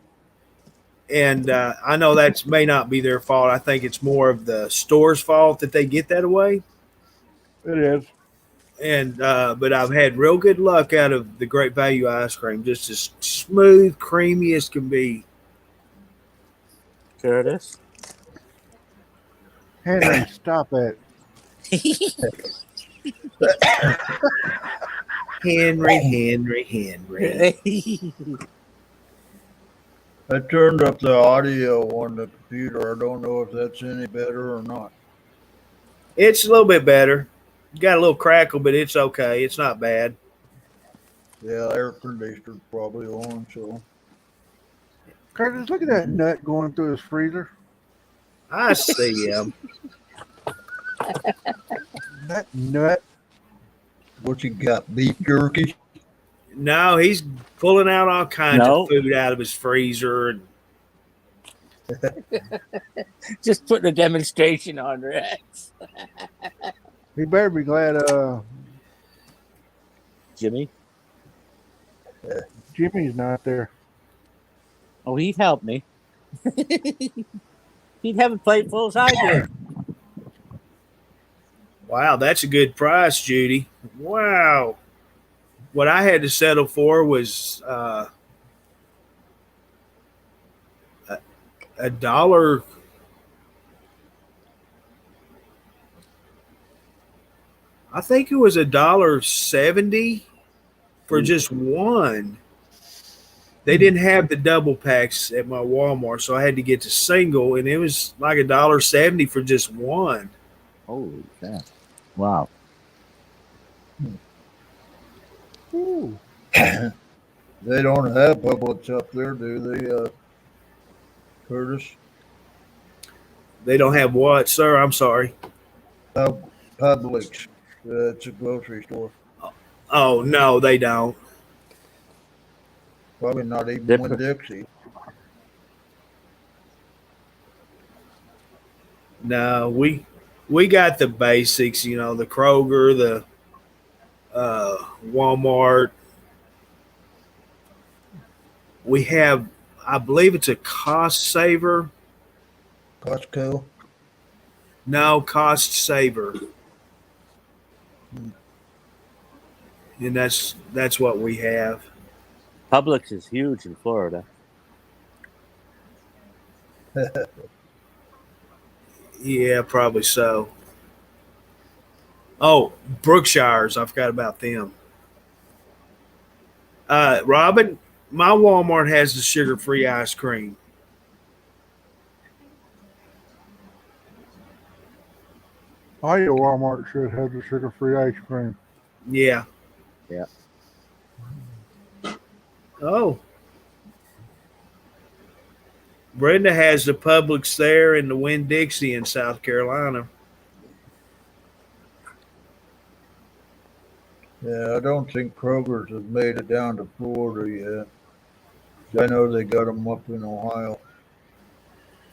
and I know that may not be their fault. I think it's more of the store's fault that they get that away. it is. And but I've had real good luck out of the Great Value ice cream, just as smooth, creamy as can be. Curtis? Henry, stop it. Henry. I turned up the audio on the computer. I don't know if that's any better or not. It's a little bit better. Got a little crackle, but it's okay. It's not bad. Yeah, air conditioner's probably on, so. Curtis, look at that nut going through his freezer. I see him. That nut. What you got, beef jerky? No, he's pulling out all kinds No. of food out of his freezer. And Just putting a demonstration on Rex. He better be glad Jimmy? Jimmy's not there. Oh, he'd help me. He'd have a plate full as I did. wow, that's a good price, Judy. Wow. What I had to settle for was a dollar. I think it was $1.70 for just one. They didn't have the double packs at my Walmart, so I had to get the single, and it was like $1.70 for just one. Holy cow. Wow. Ooh. They don't have Publix up there, do they, Curtis? They don't have what, sir? I'm sorry. Publix. It's a grocery store. Oh no, they don't. Probably not even Winn-Dixie. No, we got the basics. The Kroger, the Walmart. We have, I believe it's a Cost Saver. Costco. No, Cost Saver. And that's what we have. Publix is huge in Florida. Yeah, probably so. Oh, Brookshire's. I forgot about them. Robin, my Walmart has the sugar-free ice cream. Oh, yeah, Walmart should have the sugar-free ice cream. Yeah. Yeah. Oh, Brenda has the Publix there in the Winn-Dixie in South Carolina. Yeah, I don't think Kroger's has made it down to Florida yet. I know they got them up in Ohio.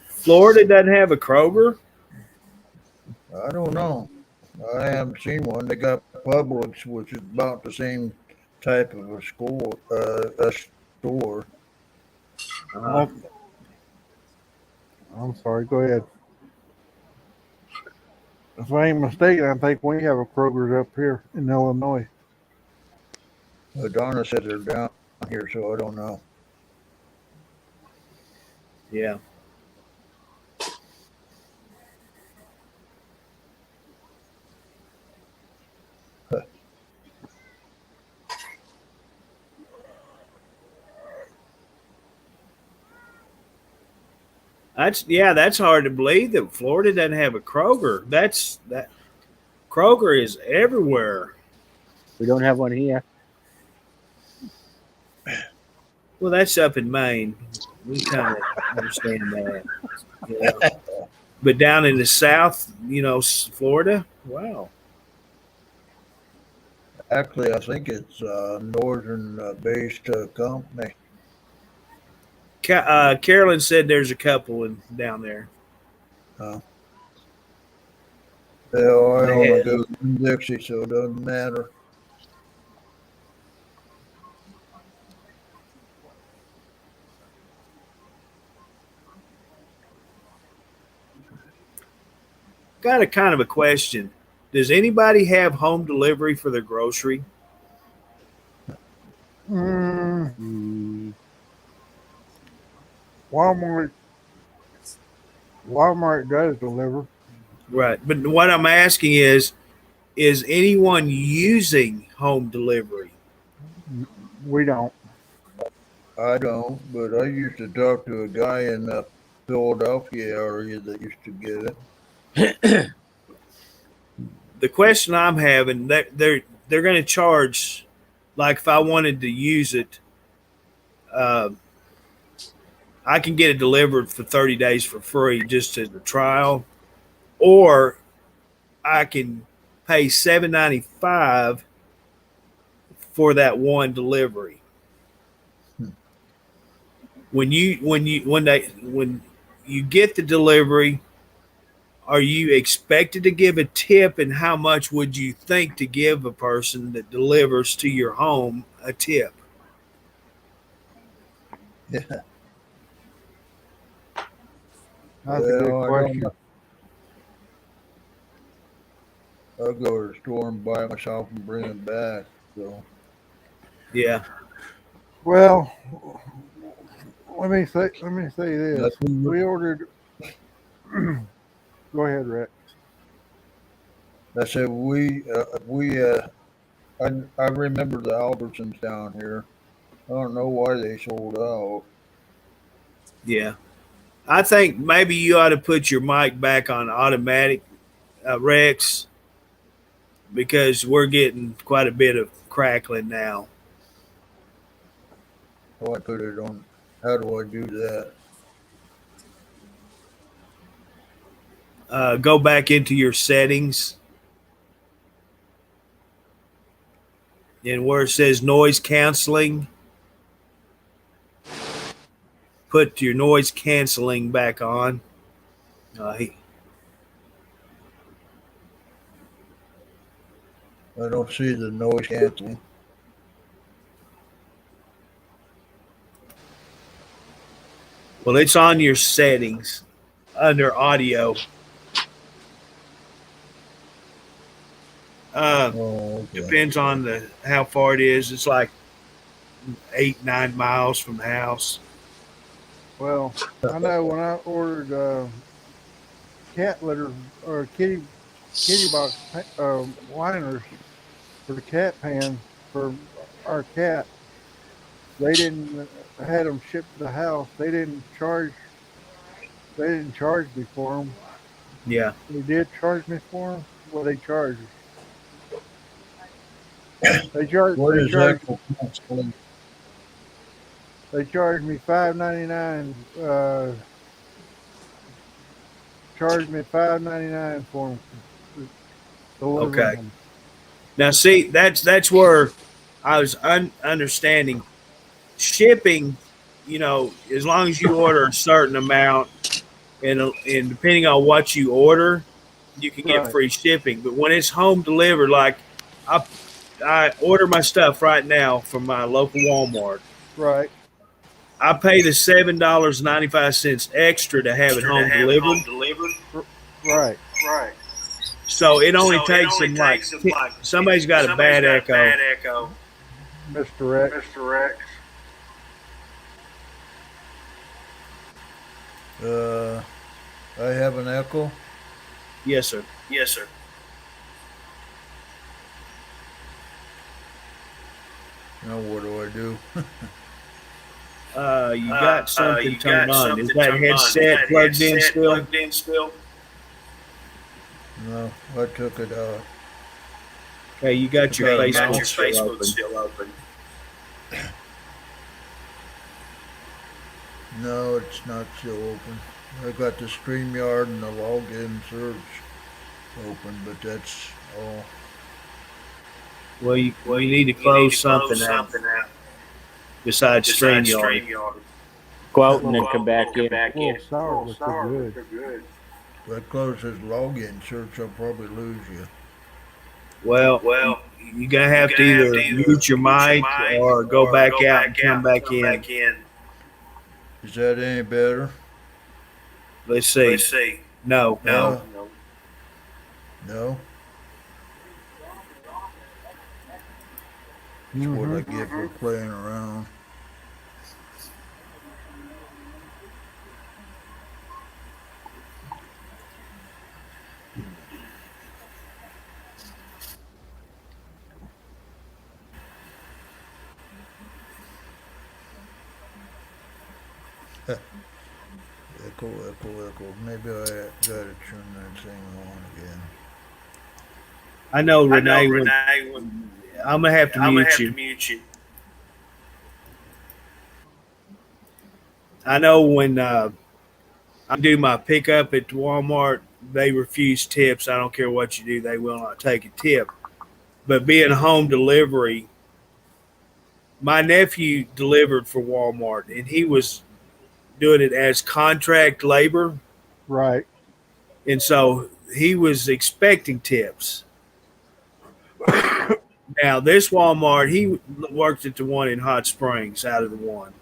Florida doesn't have a Kroger. I don't know. I haven't seen one. They got Publix, which is about the same type of a store. Uh, Oh, I'm sorry. Go ahead. If I ain't mistaken, I think we have a Kroger's up here in Illinois. Donna said they're down here, so I don't know. yeah. That's hard to believe that Florida doesn't have a Kroger. That Kroger is everywhere. We don't have one here. Well, that's up in Maine. We kind of understand that. Yeah. But down in the South, Florida, wow. Actually, I think it's a northern-based company. Carolyn said there's a couple down there. Uh, I They only had, go to Dixie, so it doesn't matter. got a kind of a question. Does anybody have home delivery for their grocery? Mm, Walmart. Walmart does deliver. Right. But what I'm asking is anyone using home delivery? We don't. I don't, but I used to talk to a guy in the Philadelphia area that used to get it. The question I'm having, they're going to charge, like if I wanted to use it, uh, I can get it delivered for 30 days for free just as a trial, or I can pay $7.95 for that one delivery. When you get the delivery, are you expected to give a tip, and how much would you think to give a person that delivers to your home a tip? Yeah. That's a good Well, I don't question. know. I'll go to the store and buy it myself and bring it back. So Yeah. Well, let me say this. that's what We ordered. Go ahead, Rex. I said. I remember the Albertsons down here. I don't know why they sold out. Yeah. I think maybe you ought to put your mic back on automatic, Rex, because we're getting quite a bit of crackling now. Oh, I put it on. How do I do that? Go back into your settings, and where it says noise canceling, put your noise canceling back on. Uh, I don't see the noise canceling. well, it's on your settings under audio. Oh, okay. Depends on the how far it is. It's like 8-9 miles from the house. Well, I know when I ordered cat litter or kitty box liners for the cat pan for our cat, they didn't had them shipped to the house. They didn't charge. They didn't charge me for them. Yeah. They did charge me for them. what they charge us. They charge What they is charge that? they charge me $5.99. Charged me $5.99 for them delivering Okay. them. Now, see, that's where I was understanding shipping. You know, as long as you order a certain amount, and depending on what you order, you can get Right, free shipping. But when it's home delivered, like I I order my stuff right now from my local Walmart. right, I pay the $7.95 extra to have it home delivered. right. So it only takes them like somebody's got a bad echo. Mr. X. Uh, I have an echo. Yes, sir. Now what do I do? You got something turned on. Is that headset plugged in still? No, I took it out. Okay, you got your Okay, Facebook still open. No, it's not still open. I got the StreamYard and the login search open, but that's all. Well, you need to close something out besides StreamYard. Go out and then come back in. A little sour, but they're good. If I close this login search, I'll probably lose you. Well, you're gonna have to either mute your mic or go back out and come back in. Is that any better? Let's see. No. No? That's what I get for playing around. Echo. Maybe I gotta turn that thing on again. I know Renee. I'm gonna have to mute you. I know when I do my pickup at Walmart, they refuse tips. I don't care what you do; they will not take a tip. But being home delivery, my nephew delivered for Walmart, and he was doing it as contract labor, Right. and so he was expecting tips. Now, this Walmart, he worked at the one in Hot Springs out of the one.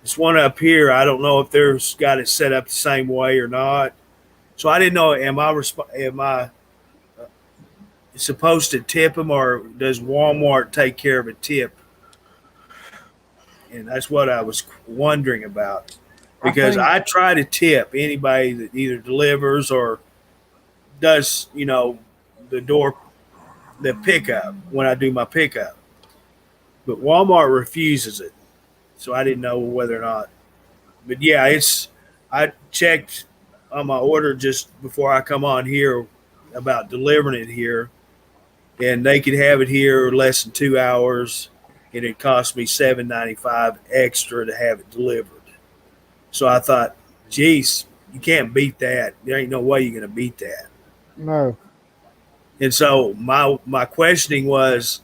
This one up here, I don't know if there's got it set up the same way or not. So I didn't know, am I supposed to tip him, or does Walmart take care of a tip? And that's what I was wondering about. Because I try to tip anybody that either delivers or does, the pickup when I do my pickup. But Walmart refuses it. So I didn't know whether or not. But yeah, I checked on my order just before I come on here about delivering it here. And they could have it here less than 2 hours, and it cost me $7.95 extra to have it delivered. So I thought, geez, you can't beat that. There ain't no way you're going to beat that. No. And so my questioning was,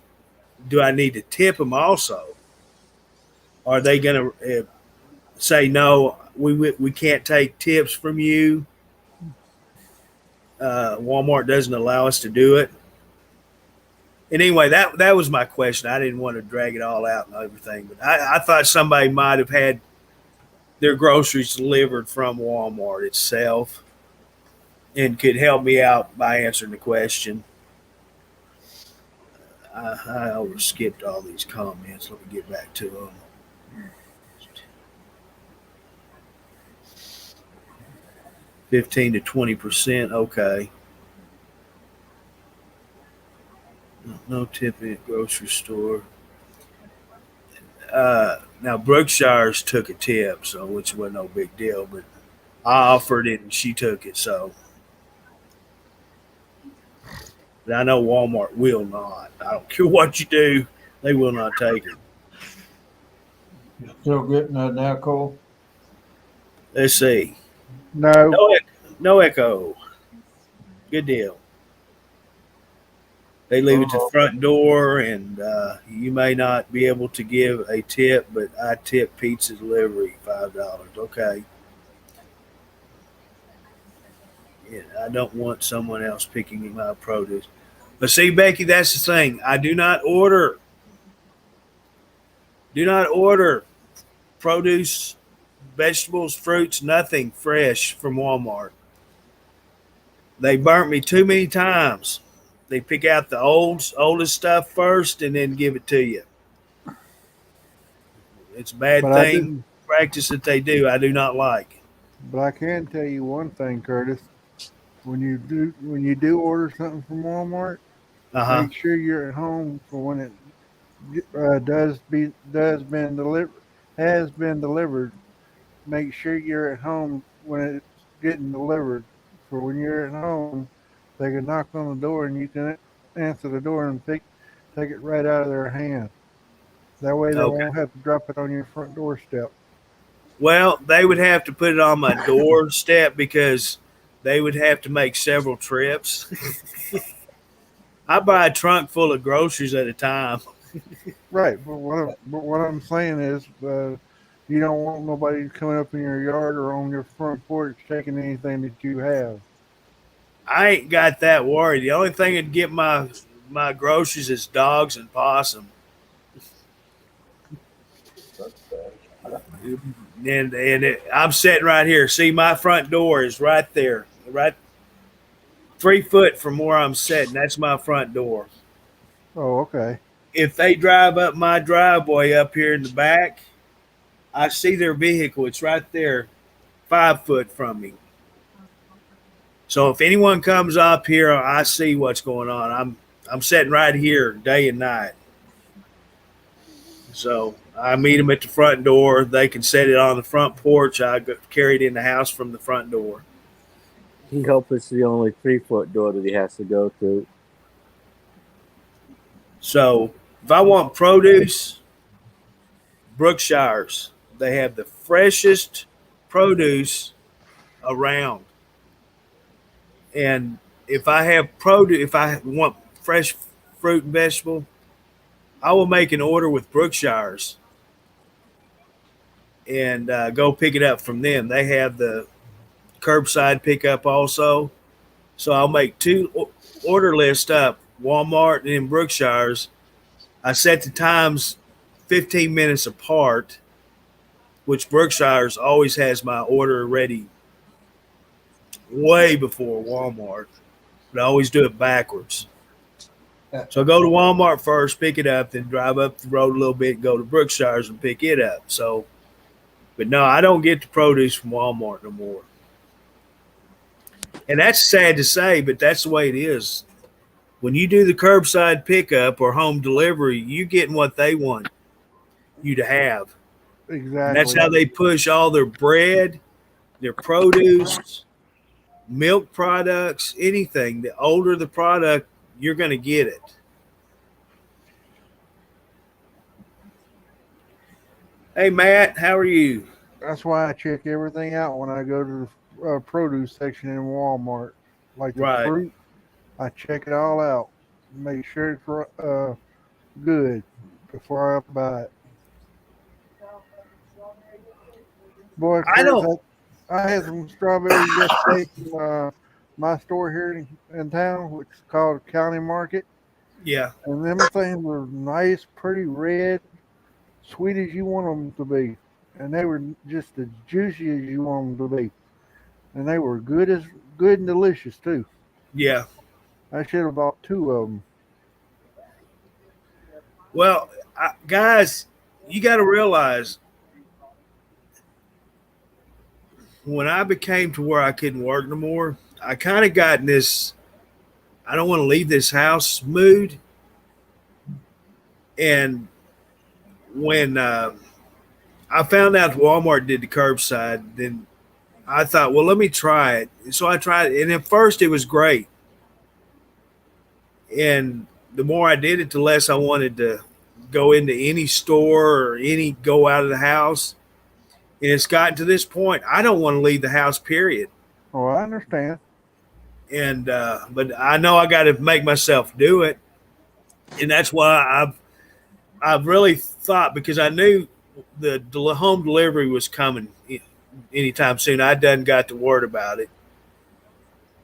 do I need to tip them also? Are they going to say no? We can't take tips from you. Walmart doesn't allow us to do it. And anyway, that was my question. I didn't want to drag it all out and everything, but I thought somebody might have had their groceries delivered from Walmart itself and could help me out by answering the question. I over skipped all these comments. Let me get back to them. 15 to 20%. Okay. No tipping at grocery store. Now Brookshire's took a tip, so which wasn't no big deal, but I offered it and she took it. So But I know Walmart will not. I don't care what you do, they will not take it. You still getting that now, Cole? Let's see. No, No, no echo. Good deal. They leave it to the Oh, front door, and you may not be able to give a tip, but I tip pizza delivery $5. Okay. Yeah, I don't want someone else picking my produce. But see, Becky, that's the thing. I do not order produce, vegetables, fruits, nothing fresh from Walmart. They burnt me too many times. They pick out the oldest stuff first and then give it to you. It's a bad but I thing didn't. practice that they do. I do not like. But I can tell you one thing, Curtis. When you do order something from Walmart, Uh huh. make sure you're at home for when it has been delivered. Make sure you're at home when it's getting delivered. For when you're at home, they can knock on the door and you can answer the door and take it right out of their hand. That way they Okay. won't have to drop it on your front doorstep. Well, they would have to put it on my doorstep because they would have to make several trips. I buy a trunk full of groceries at a time. Right, but what I'm saying is, you don't want nobody coming up in your yard or on your front porch taking anything that you have. I ain't got that worried. The only thing that'd get my groceries is dogs and possum. I'm sitting right here. See, my front door is right there, right 3 foot from where I'm sitting. That's my front door. Oh, okay. If they drive up my driveway up here in the back, I see their vehicle. It's right there, 5 foot from me. So if anyone comes up here, I see what's going on. I'm sitting right here day and night. So I meet them at the front door. They can set it on the front porch. Carry it in the house from the front door. He hopes it's the only 3 foot door that he has to go to. So if I want produce, Brookshire's, they have the freshest produce around. And if I want fresh fruit and vegetable, I will make an order with Brookshire's and go pick it up from them. They have the curbside pickup also. So I'll make two order lists up, Walmart and Brookshire's. I set the times 15 minutes apart, which Brookshire's always has my order ready way before Walmart. But I always do it backwards. So I go to Walmart first, pick it up, then drive up the road a little bit, go to Brookshire's and pick it up. So, but no, I don't get the produce from Walmart no more. And that's sad to say, but that's the way it is. When you do the curbside pickup or home delivery, you getting what they want you to have. And that's Exactly. how they push all their bread, their produce, milk products, anything. The older the product, you're going to get it. Hey, Matt, how are you? That's why I check everything out when I go to the produce section in Walmart. Like the Right. fruit, I check it all out, make sure it's good before I buy it. Boy, I Curtis, don't. I had some strawberries yesterday from my store here in town, which is called County Market. Yeah. And them things were nice, pretty red, sweet as you want them to be. And they were just as juicy as you want them to be. And they were good and delicious too. Yeah. I should have bought two of them. Well, guys, you got to realize when I became to where I couldn't work no more, I kind of got in this I don't want to leave this house mood. And when I found out Walmart did the curbside, then I thought, well, let me try it. So I tried it. And at first, it was great. And the more I did it, the less I wanted to go into any store or any go out of the house. And it's gotten to this point, I don't want to leave the house, period. Oh, I understand. And but I know I got to make myself do it, and that's why I've really thought, because I knew the home delivery was coming anytime soon. I done got the word about it,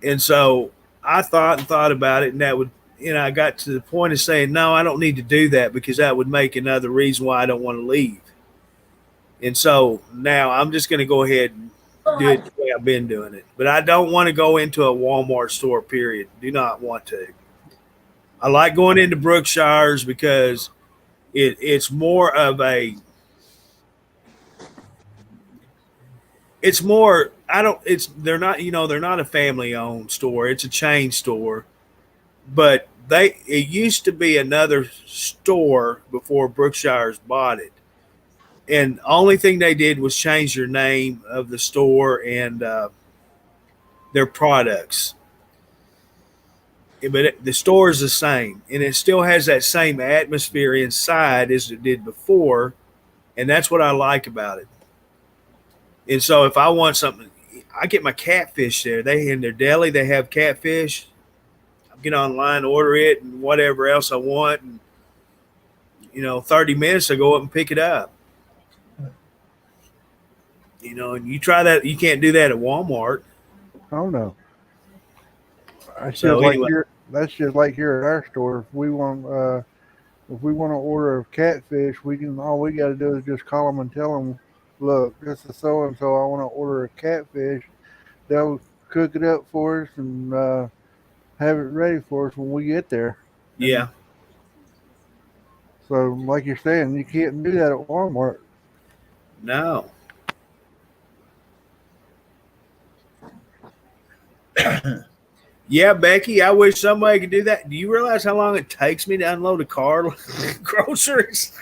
and so I thought and thought about it, and that would, I got to the point of saying, no, I don't need to do that, because that would make another reason why I don't want to leave. And so now I'm just going to go ahead and do it the way I've been doing it. But I don't want to go into a Walmart store, period. Do not want to. I like going into Brookshire's because it's more of a, it's more, I don't, it's, they're not, they're not a family owned store. It's a chain store. But it used to be another store before Brookshire's bought it. And the only thing they did was change their name of the store and their products. But the store is the same, and it still has that same atmosphere inside as it did before, and that's what I like about it. And so, if I want something, I get my catfish there. They in their deli, they have catfish. I get online, order it, and whatever else I want, and 30 minutes, I go up and pick it up. And you try that, you can't do that at Walmart. Oh no. That's So just like anyway, that's just like here at our store. If we want to order a catfish, all we got to do is just call them and tell them, look, this is so and so. I want to order a catfish. They'll cook it up for us and have it ready for us when we get there. yeah. So, like you're saying, you can't do that at Walmart. No. Yeah, Becky, I wish somebody could do that. Do you realize how long it takes me to unload a car groceries?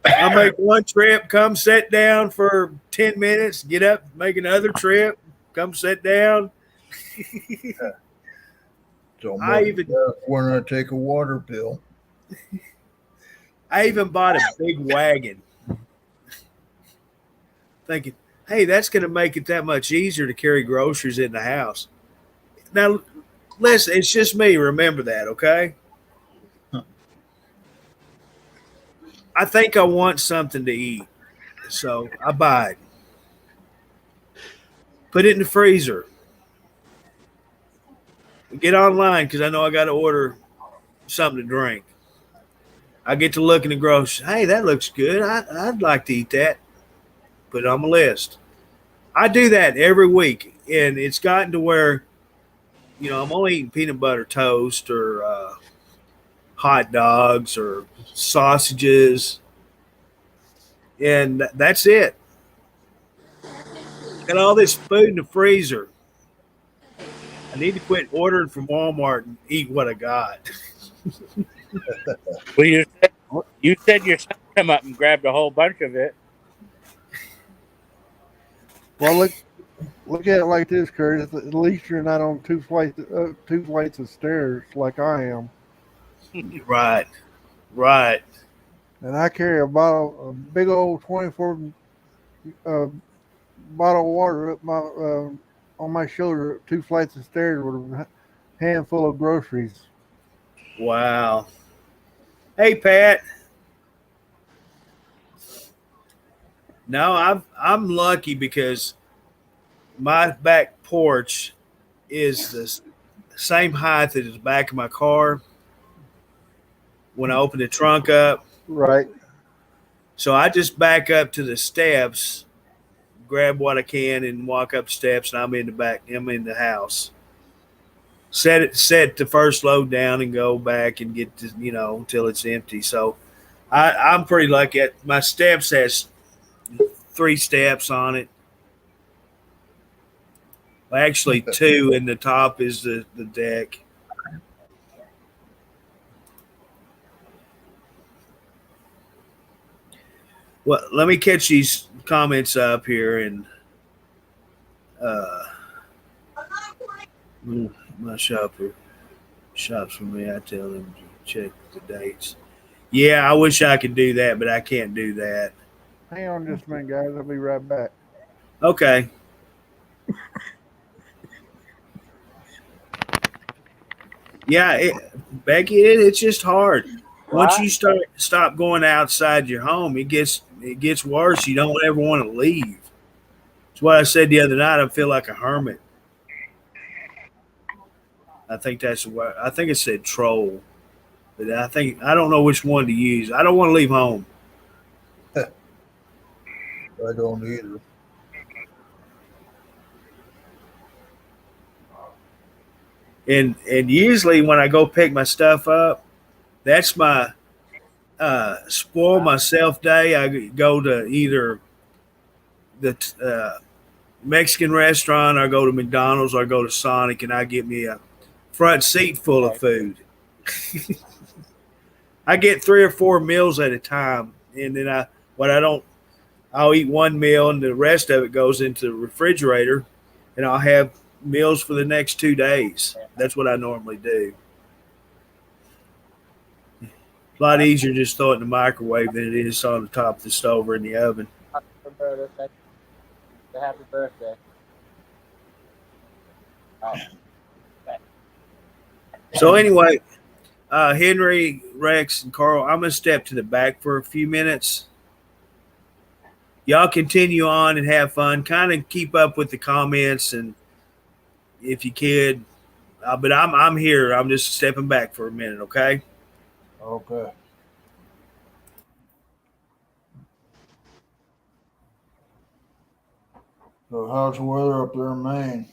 I make one trip, come sit down for 10 minutes, get up, make another trip, come sit down. So when I take a water pill. I even bought a big wagon, thinking, hey, that's going to make it that much easier to carry groceries in the house. Now, listen, it's just me. Remember that, okay? I think I want something to eat, so I buy it. Put it in the freezer. Get online because I know I got to order something to drink. I get to look in the grocery. Hey, that looks good. I'd like to eat that. Put it on my list. I do that every week, and it's gotten to where, I'm only eating peanut butter toast or hot dogs or sausages, and that's it. Got all this food in the freezer. I need to quit ordering from Walmart and eat what I got. Well, you said your son come up and grabbed a whole bunch of it. Well, look at it like this, Curtis. At least you're not on two flights of stairs like I am. Right. And I carry a big old 24 bottle of water up on my shoulder, up 2 flights of stairs with a handful of groceries. Wow. Hey, Pat. No, I'm lucky because my back porch is the same height as the back of my car when I open the trunk up. Right. So I just back up to the steps, grab what I can, and walk up the steps, and I'm in the house. Set the first load down and go back and get to, until it's empty. So I'm pretty lucky. My steps has 3 steps on it. Well, actually 2, and the top is the deck. Well, let me catch these comments up here and My shopper shops for me. I tell them to check the dates. Yeah, I wish I could do that, but I can't do that. Hang on just a minute, guys. I'll be right back. Okay. Yeah, Becky, it's just hard. Once What? you stop going outside your home, it gets worse. You don't ever want to leave. It's what I said the other night. I feel like a hermit. I think that's what I think it said troll, but I don't know which one to use. I don't want to leave home, I don't either. and usually when I go pick my stuff up, that's my spoil myself day. I go to either the Mexican restaurant, or go to McDonald's, or go to Sonic, and I get me a front seat full of Okay. food. I get 3 or 4 meals at a time, and then I'll eat one meal, and the rest of it goes into the refrigerator, and I'll have meals for the next 2 days. That's what I normally do. It's a lot easier just throw it in the microwave than it is on the top of the stove or in the oven. Happy birthday. Oh, So anyway, Henry, Rex, and Carl, I'm gonna step to the back for a few minutes. Y'all continue on and have fun. Kind of keep up with the comments, and if you could, but I'm here. I'm just stepping back for a minute. Okay. Okay. So how's the weather up there in Maine?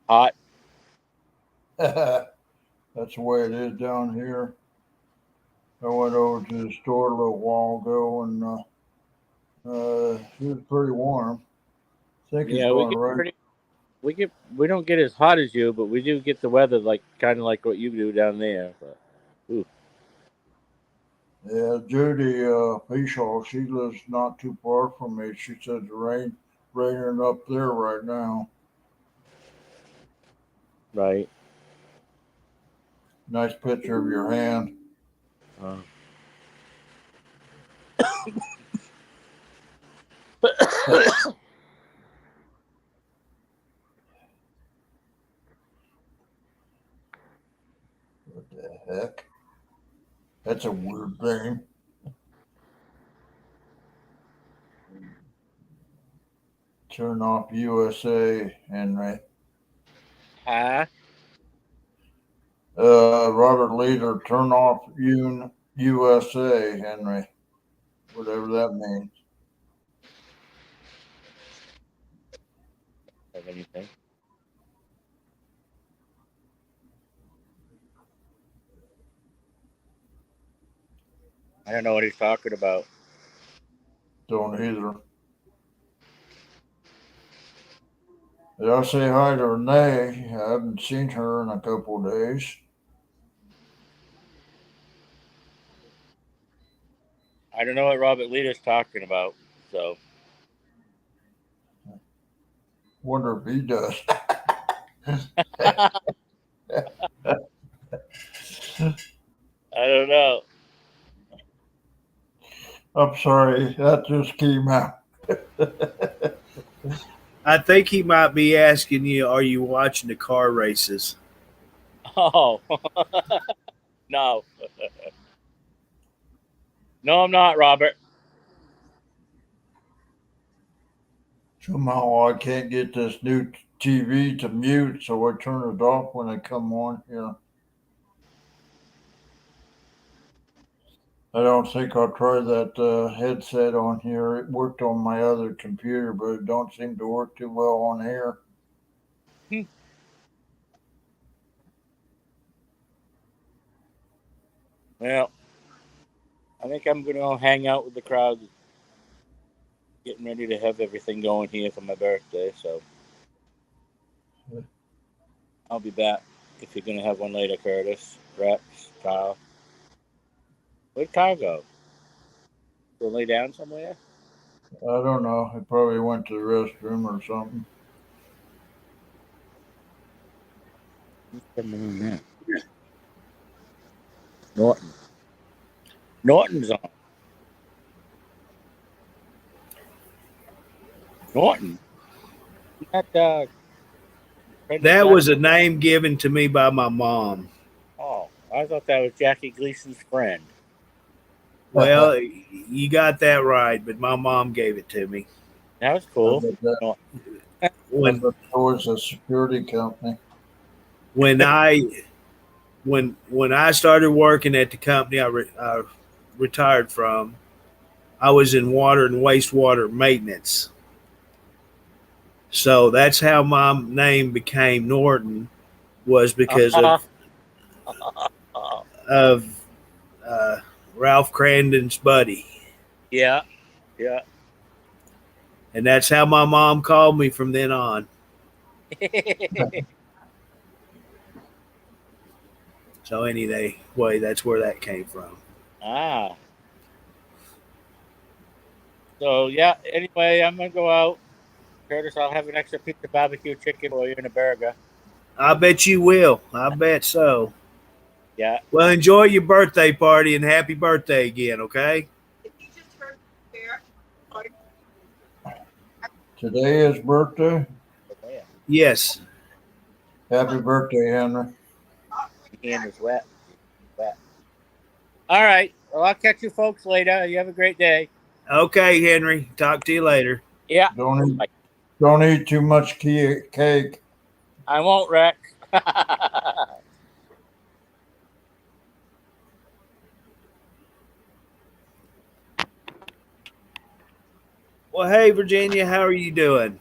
hot. That's the way it is down here. I went over to the store a little while ago, and it was pretty warm. I think it's Yeah, going right. we don't get as hot as you, but we do get the weather like kind of like what you do down there. But, ooh. Yeah, Judy Peashaw, she lives not too far from me. She said the raining up there right now. Right. Nice picture of your hand. Uh, What the heck? That's a weird thing. Turn off USA, Henry. huh? Robert Leader, turn off USA, Henry. Whatever that means. Have anything? I don't know what he's talking about. Don't either. Did I say hi to Renee? I haven't seen her in a couple of days. I don't know what Robert Leader's talking about. So Wonder if he does. I don't know. I'm sorry, that just came out. I think he might be asking you, "Are you watching the car races?" Oh no, no, I'm not, Robert. Somehow I can't get this new TV to mute, so I turn it off when I come on here. I don't think I'll try that headset on here. It worked on my other computer, but it don't seem to work too well on here. Well, I think I'm gonna hang out with the crowd, getting ready to have everything going here for my birthday. So I'll be back if you're gonna have one later, Curtis, Rex, Kyle. Where'd Kyle go? Go lay down somewhere? I don't know. It probably went to the restroom or something. Norton. Norton's on. Norton. That was a name given to me by my mom. Oh, I thought that was Jackie Gleason's friend. Well, you got that right, but my mom gave it to me. That was cool. When it was a security company. when I when I started working at the company I retired from, I was in water and wastewater maintenance. So that's how my name became Norton, was because of uh, Ralph Crandon's buddy. Yeah, yeah. And that's how my mom called me from then on. So anyway, that's where that came from. Ah. So yeah. Anyway, I'm gonna go out. Curtis, I'll have an extra piece of barbecue chicken for you and a burger. I bet you will. I bet so. Yeah. Well, enjoy your birthday party and happy birthday again, okay? Today is birthday. Yes. Happy birthday, Henry. Your hand is wet. Wet. All right. Well, I'll catch you folks later. You have a great day. Okay, Henry. Talk to you later. Yeah. Don't eat too much cake. I won't, Rex. Well, hey, Virginia, how are you doing?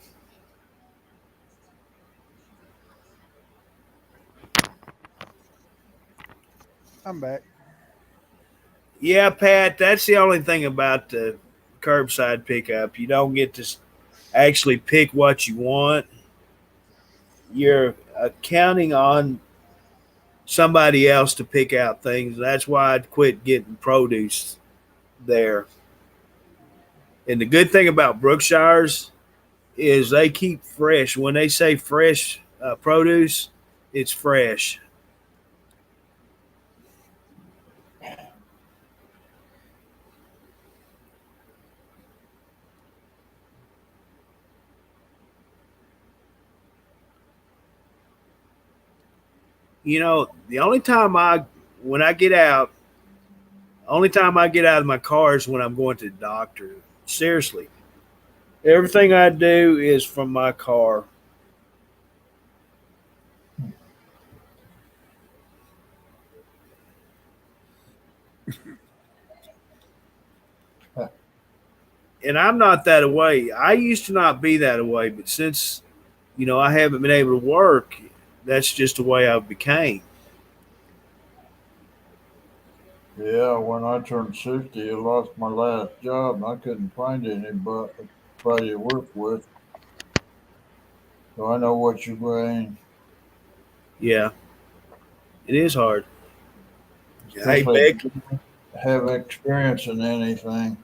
I'm back. Yeah, Pat, that's the only thing about the curbside pickup. You don't get to actually pick what you want. You're counting on somebody else to pick out things. That's why I'd quit getting produce there. And the good thing about Brookshire's is they keep fresh. When they say fresh produce, it's fresh. You know, the only time when I get out, only time I get out of my car is when I'm going to the doctor. Seriously. Everything I do is from my car. And I'm not that way. I used to not be that way, but since, I haven't been able to work, that's just the way I became. Yeah, when I turned 60, I lost my last job and I couldn't find anybody to work with. So I know what you're saying. Yeah, it is hard. Hey, Especially if Beck. you don't have experience in anything.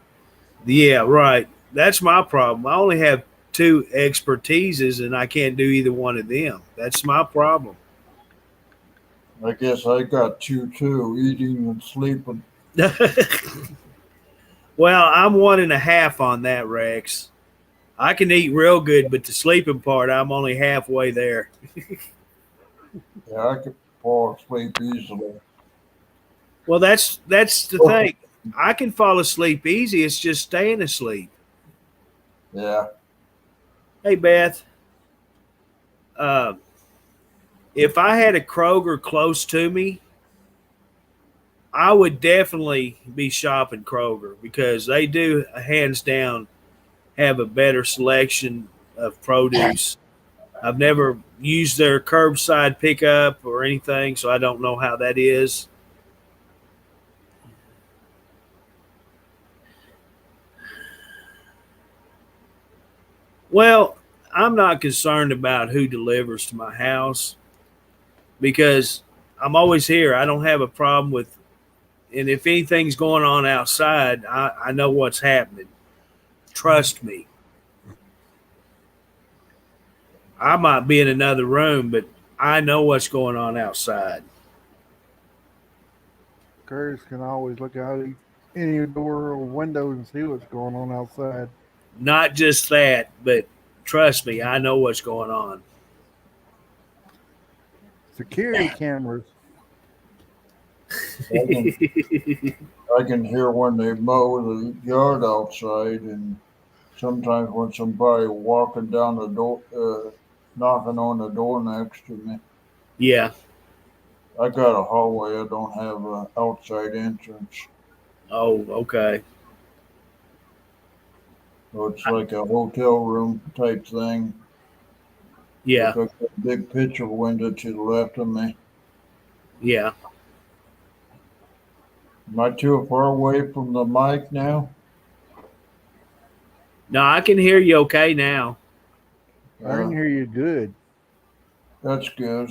Yeah, right. That's my problem. I only have two expertises and I can't do either one of them. That's my problem. I guess I got two too, eating and sleeping. Well, I'm 1.5 on that, Rex. I can eat real good, but the sleeping part, I'm only halfway there. Yeah, I could fall asleep easily. Well, that's the thing. I can fall asleep easy. It's just staying asleep. Yeah. Hey, Beth. Uh, if I had a Kroger close to me, I would definitely be shopping Kroger because they do, hands down, have a better selection of produce. I've never used their curbside pickup or anything, so I don't know how that is. Well, I'm not concerned about who delivers to my house because I'm always here. I don't have a problem with, and if anything's going on outside, I know what's happening. Trust me. I might be in another room, but I know what's going on outside. Curtis can always look out any door or window and see what's going on outside. Not just that, but trust me, I know what's going on. Security cameras. I can hear when they mow the yard outside, and sometimes when somebody walking down the door, knocking on the door next to me. Yeah. I got a hallway. I don't have an outside entrance. Oh, okay. So it's like a hotel room type thing. Yeah. With a big picture window to the left of me. Yeah. Am I too far away from the mic now? No, I can hear you okay now. I can hear you good. That's good.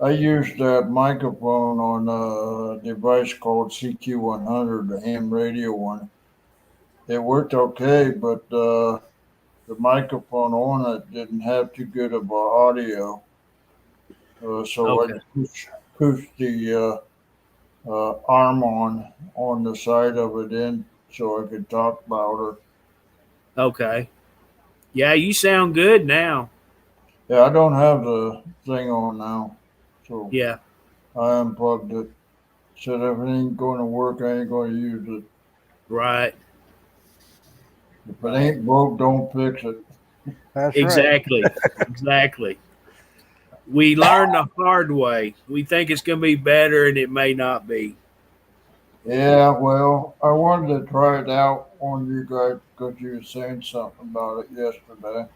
I used that microphone on a device called CQ100, the ham radio one. It worked okay, but the microphone on it didn't have too good of audio. So I Okay. pushed the arm on the side of it in so I could talk louder. Okay. Yeah, you sound good now. Yeah, I don't have the thing on now, so Yeah. I unplugged it. Said if it ain't going to work, I ain't going to use it. Right. If it ain't broke, don't fix it. That's right. Exactly. Exactly. We learn the hard way. We think it's going to be better, and it may not be. Yeah, well, I wanted to try it out on you guys because you were saying something about it yesterday.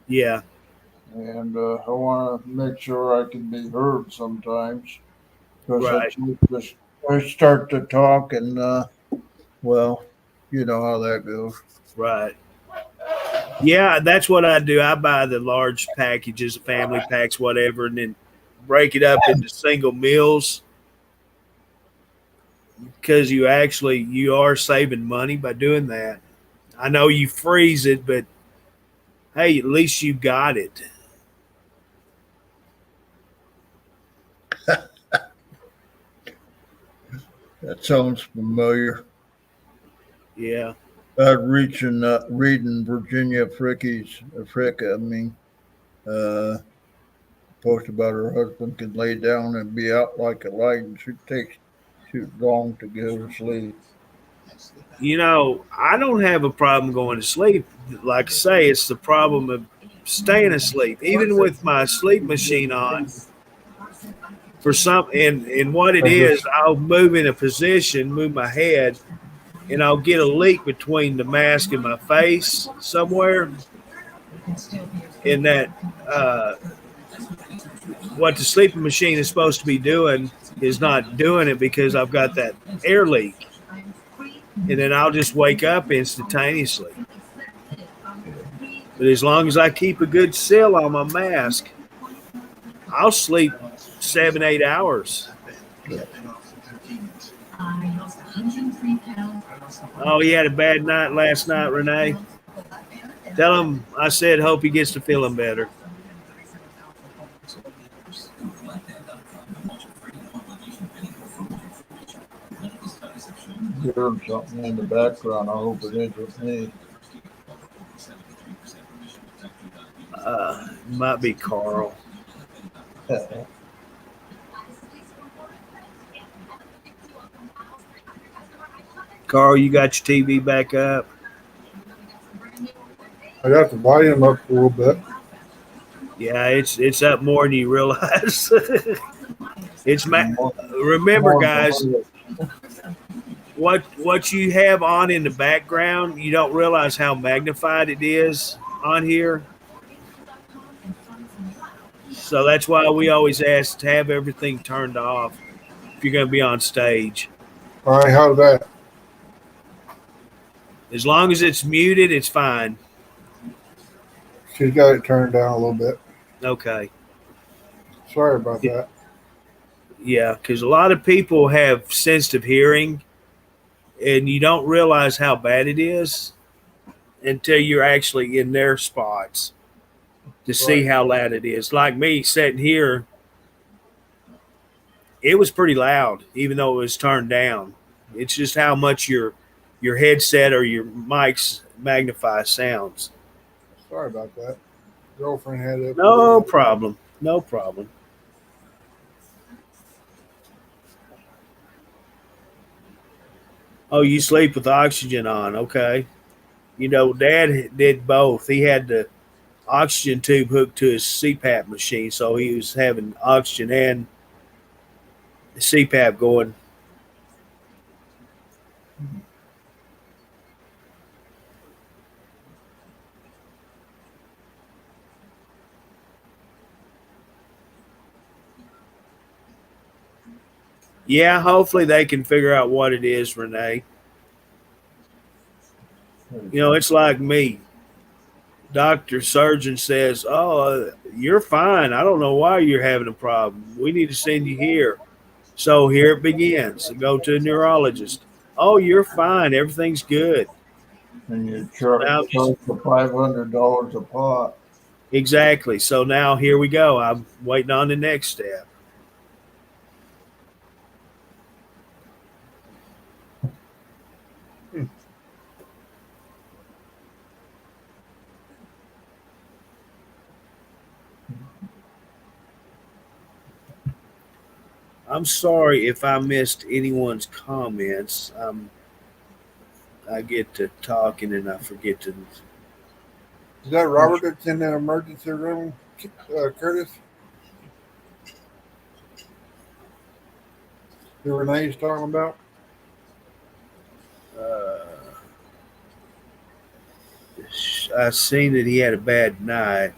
Yeah. And I want to make sure I can be heard sometimes because Right. I start to talk and, well, you know how that goes. Right. Yeah, that's what I do. I buy the large packages, family packs, whatever, and then break it up into single meals because you are saving money by doing that. I know you freeze it, but hey, at least you got it. That sounds familiar. Yeah. Reading Virginia Fricka, post about her husband can lay down and be out like a light and she takes too long to go to sleep. You know, I don't have a problem going to sleep. Like I say, it's the problem of staying asleep. Even with my sleep machine on, for some and what it I is, just I'll move in a position, move my head, and I'll get a leak between the mask and my face somewhere. In that, uh, what the sleeping machine is supposed to be doing is not doing it because I've got that air leak, and then I'll just wake up instantaneously. But as long as I keep a good seal on my mask, I'll sleep 7, 8 hours. Oh, he had a bad night last night, Renee. Tell him I said hope he gets to feeling better. heard something in the background. I hope it isn't me. Might be Carl. Carl, you got your TV back up? I got the volume up a little bit. Yeah, it's up more than you realize. Remember, guys, what you have on in the background, you don't realize how magnified it is on here. So that's why we always ask to have everything turned off if you're going to be on stage. All right, how's that? As long as it's muted, it's fine. She's got it turned down a little bit. Okay. Sorry about that. Yeah, because a lot of people have sensitive hearing, and you don't realize how bad it is until you're actually in their spots to see how loud it is. Like me sitting here, it was pretty loud, even though it was turned down. It's just how much your headset or your mics magnify sounds. Sorry about that. Girlfriend had it. No problem. No problem. Oh, you sleep with oxygen on. Okay. You know, Dad did both. He had the oxygen tube hooked to his CPAP machine, so he was having oxygen and the CPAP going. Yeah, hopefully they can figure out what it is, Renee. You know, it's like me. Doctor, surgeon says, "Oh, you're fine. I don't know why you're having a problem. We need to send you here." So here it begins. Go to a neurologist. Oh, you're fine. Everything's good. And you So charge now just for $500 a pot. exactly. So now here we go. I'm waiting on the next step. I'm sorry if I missed anyone's comments. I get to talking and I forget to. Is that Robert that's in the emergency room, Curtis? Who Renee's talking about? Uh, I seen that he had a bad night.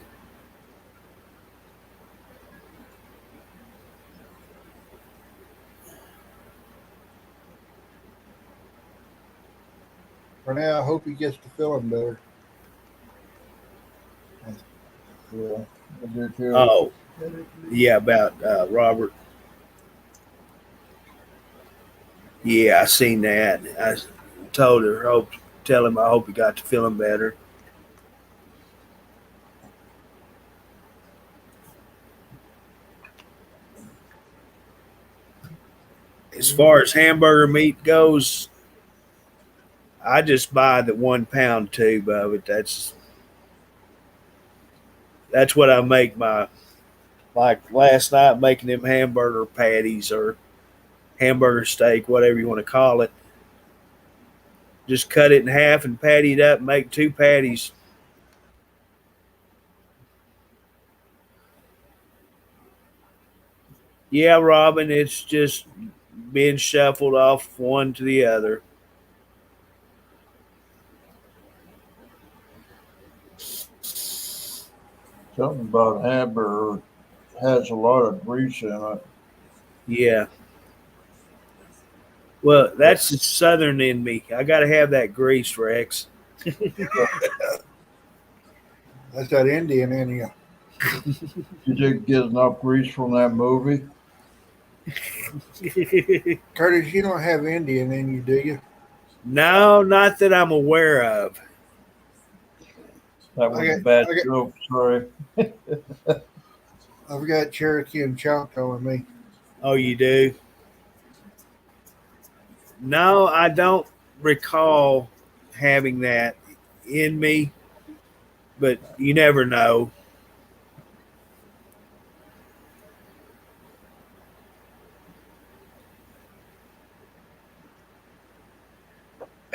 Renee, I hope he gets to feeling better. Yeah, I do too. Oh, yeah, about Robert. Yeah, I seen that. I told her, tell him I hope he got to feeling better. As far as hamburger meat goes, I just buy the 1 pound tube of it. That's what I make my, like last night making them hamburger patties or hamburger steak, whatever you want to call it. Just cut it in half and patty it up and make 2 patties. Yeah, Robin, it's just being shuffled off one to the other. Something about hamburger has a lot of grease in it. Yeah. Well, that's the southern in me. I got to have that grease, Rex. That's that Indian in you. You didn't get enough grease from that movie? Curtis, you don't have Indian in you, do you? No, not that I'm aware of. That was a bad joke, sorry. I've got Cherokee and Choctaw in me. Oh, you do? No, I don't recall having that in me, but you never know.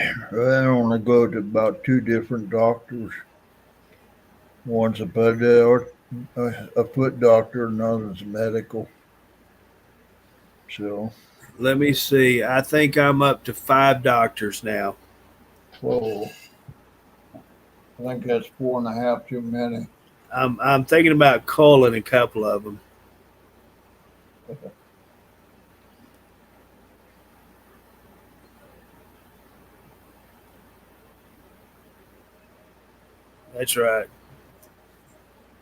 I only go to about 2 different doctors. One's a foot doctor, and another's medical. So, Let me see. I think I'm up to 5 doctors now. whoa. I think that's 4.5 too many. I'm thinking about calling a couple of them. That's right.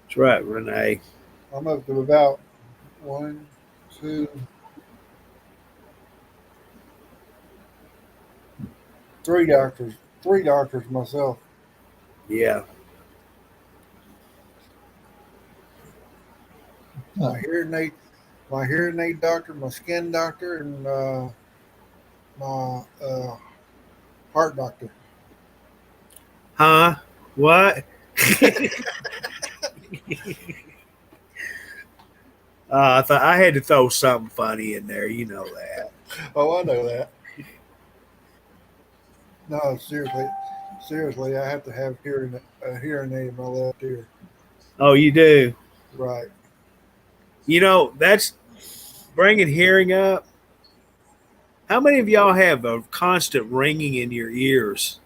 That's right, Renee. I'm up to about 1, 2, 3 doctors. 3 doctors myself. Yeah. my hearing aid doctor, my skin doctor, and my heart doctor. Huh? What? I thought I had to throw something funny in there. You know that. Oh, I know that. No, seriously, I have to have a hearing aid in my left ear. Oh, you do. Right. You know that's bringing hearing up. How many of y'all have a constant ringing in your ears?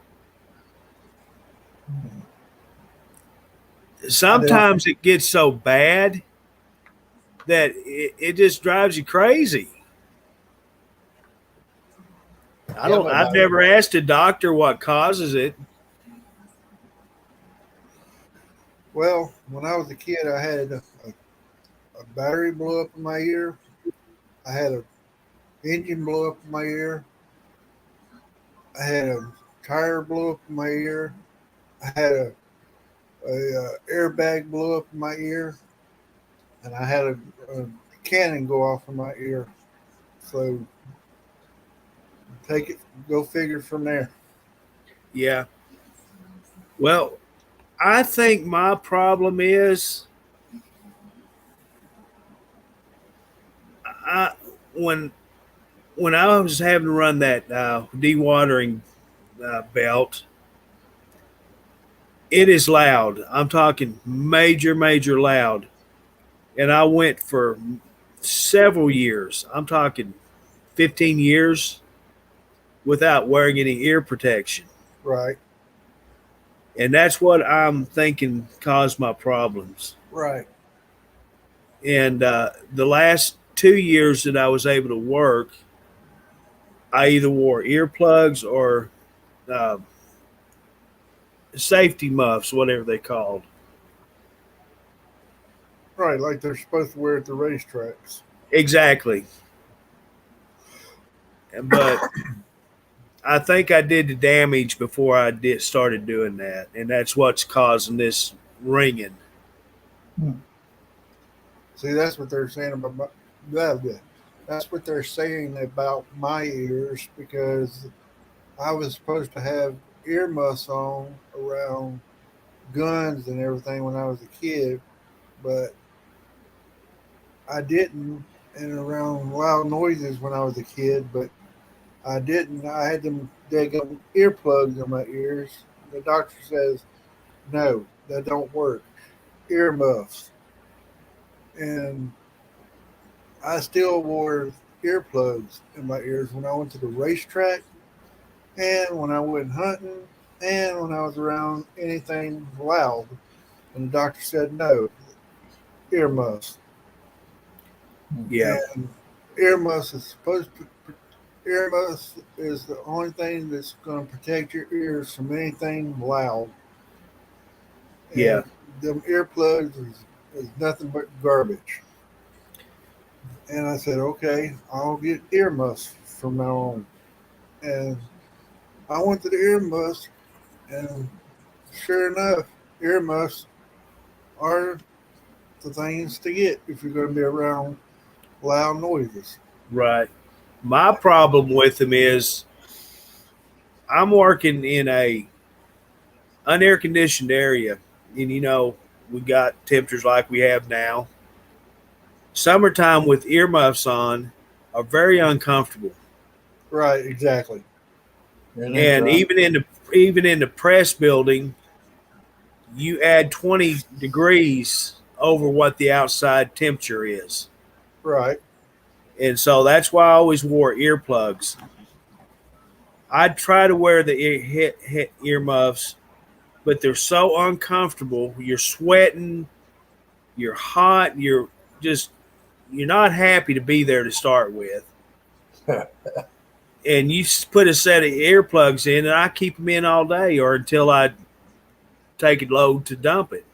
I do. Sometimes it gets so bad that it just drives you crazy. I Yeah, don't. but I've never asked a doctor what causes it. well, when I was a kid, I had a battery blow up in my ear. I had a engine blow up in my ear. I had a tire blow up in my ear. I had a airbag blow up in my ear, and I had a cannon go off in my ear. So take it, go figure from there. Yeah. Well, I think my problem is I when when I was having to run that dewatering belt, it is loud. I'm talking major, major loud, and I went for several years. I'm talking 15 years without wearing any ear protection. Right, And that's what I'm thinking caused my problems. right, And the last 2 years that I was able to work, I either wore earplugs or uh, safety muffs, whatever they called. right. Like they're supposed to wear at the racetracks. Exactly. But I think I did the damage before I started doing that, and that's what's causing this ringing. See, that's what they're saying about blah, blah. That's what they're saying about my ears because I was supposed to have earmuffs on around guns and everything when I was a kid, but I didn't, and around loud noises when I was a kid, but I didn't. I had them daggum earplugs in my ears. The doctor says, no, that don't work. Earmuffs. And I still wore earplugs in my ears when I went to the racetrack and when I went hunting and when I was around anything loud. And the doctor said, no, earmuffs. Yeah, And earmuffs is supposed to earmuffs is the only thing that's going to protect your ears from anything loud. yeah, And them earplugs is nothing but garbage. And I said, okay, I'll get earmuffs from now on. And I went to the earmuffs, and sure enough, earmuffs are the things to get if you're going to be around loud noises. right. My problem with them is I'm working in a unair conditioned area, and we got temperatures like we have now. Summertime with earmuffs on are very uncomfortable, Right, exactly. and even in the press building, you add 20 degrees over what the outside temperature is. Right, And so that's why I always wore earplugs. I'd try to wear the earmuffs, but they're so uncomfortable. You're sweating, you're hot, just you're not happy to be there to start with. And you put a set of earplugs in, and I keep them in all day or until I take it low to dump it.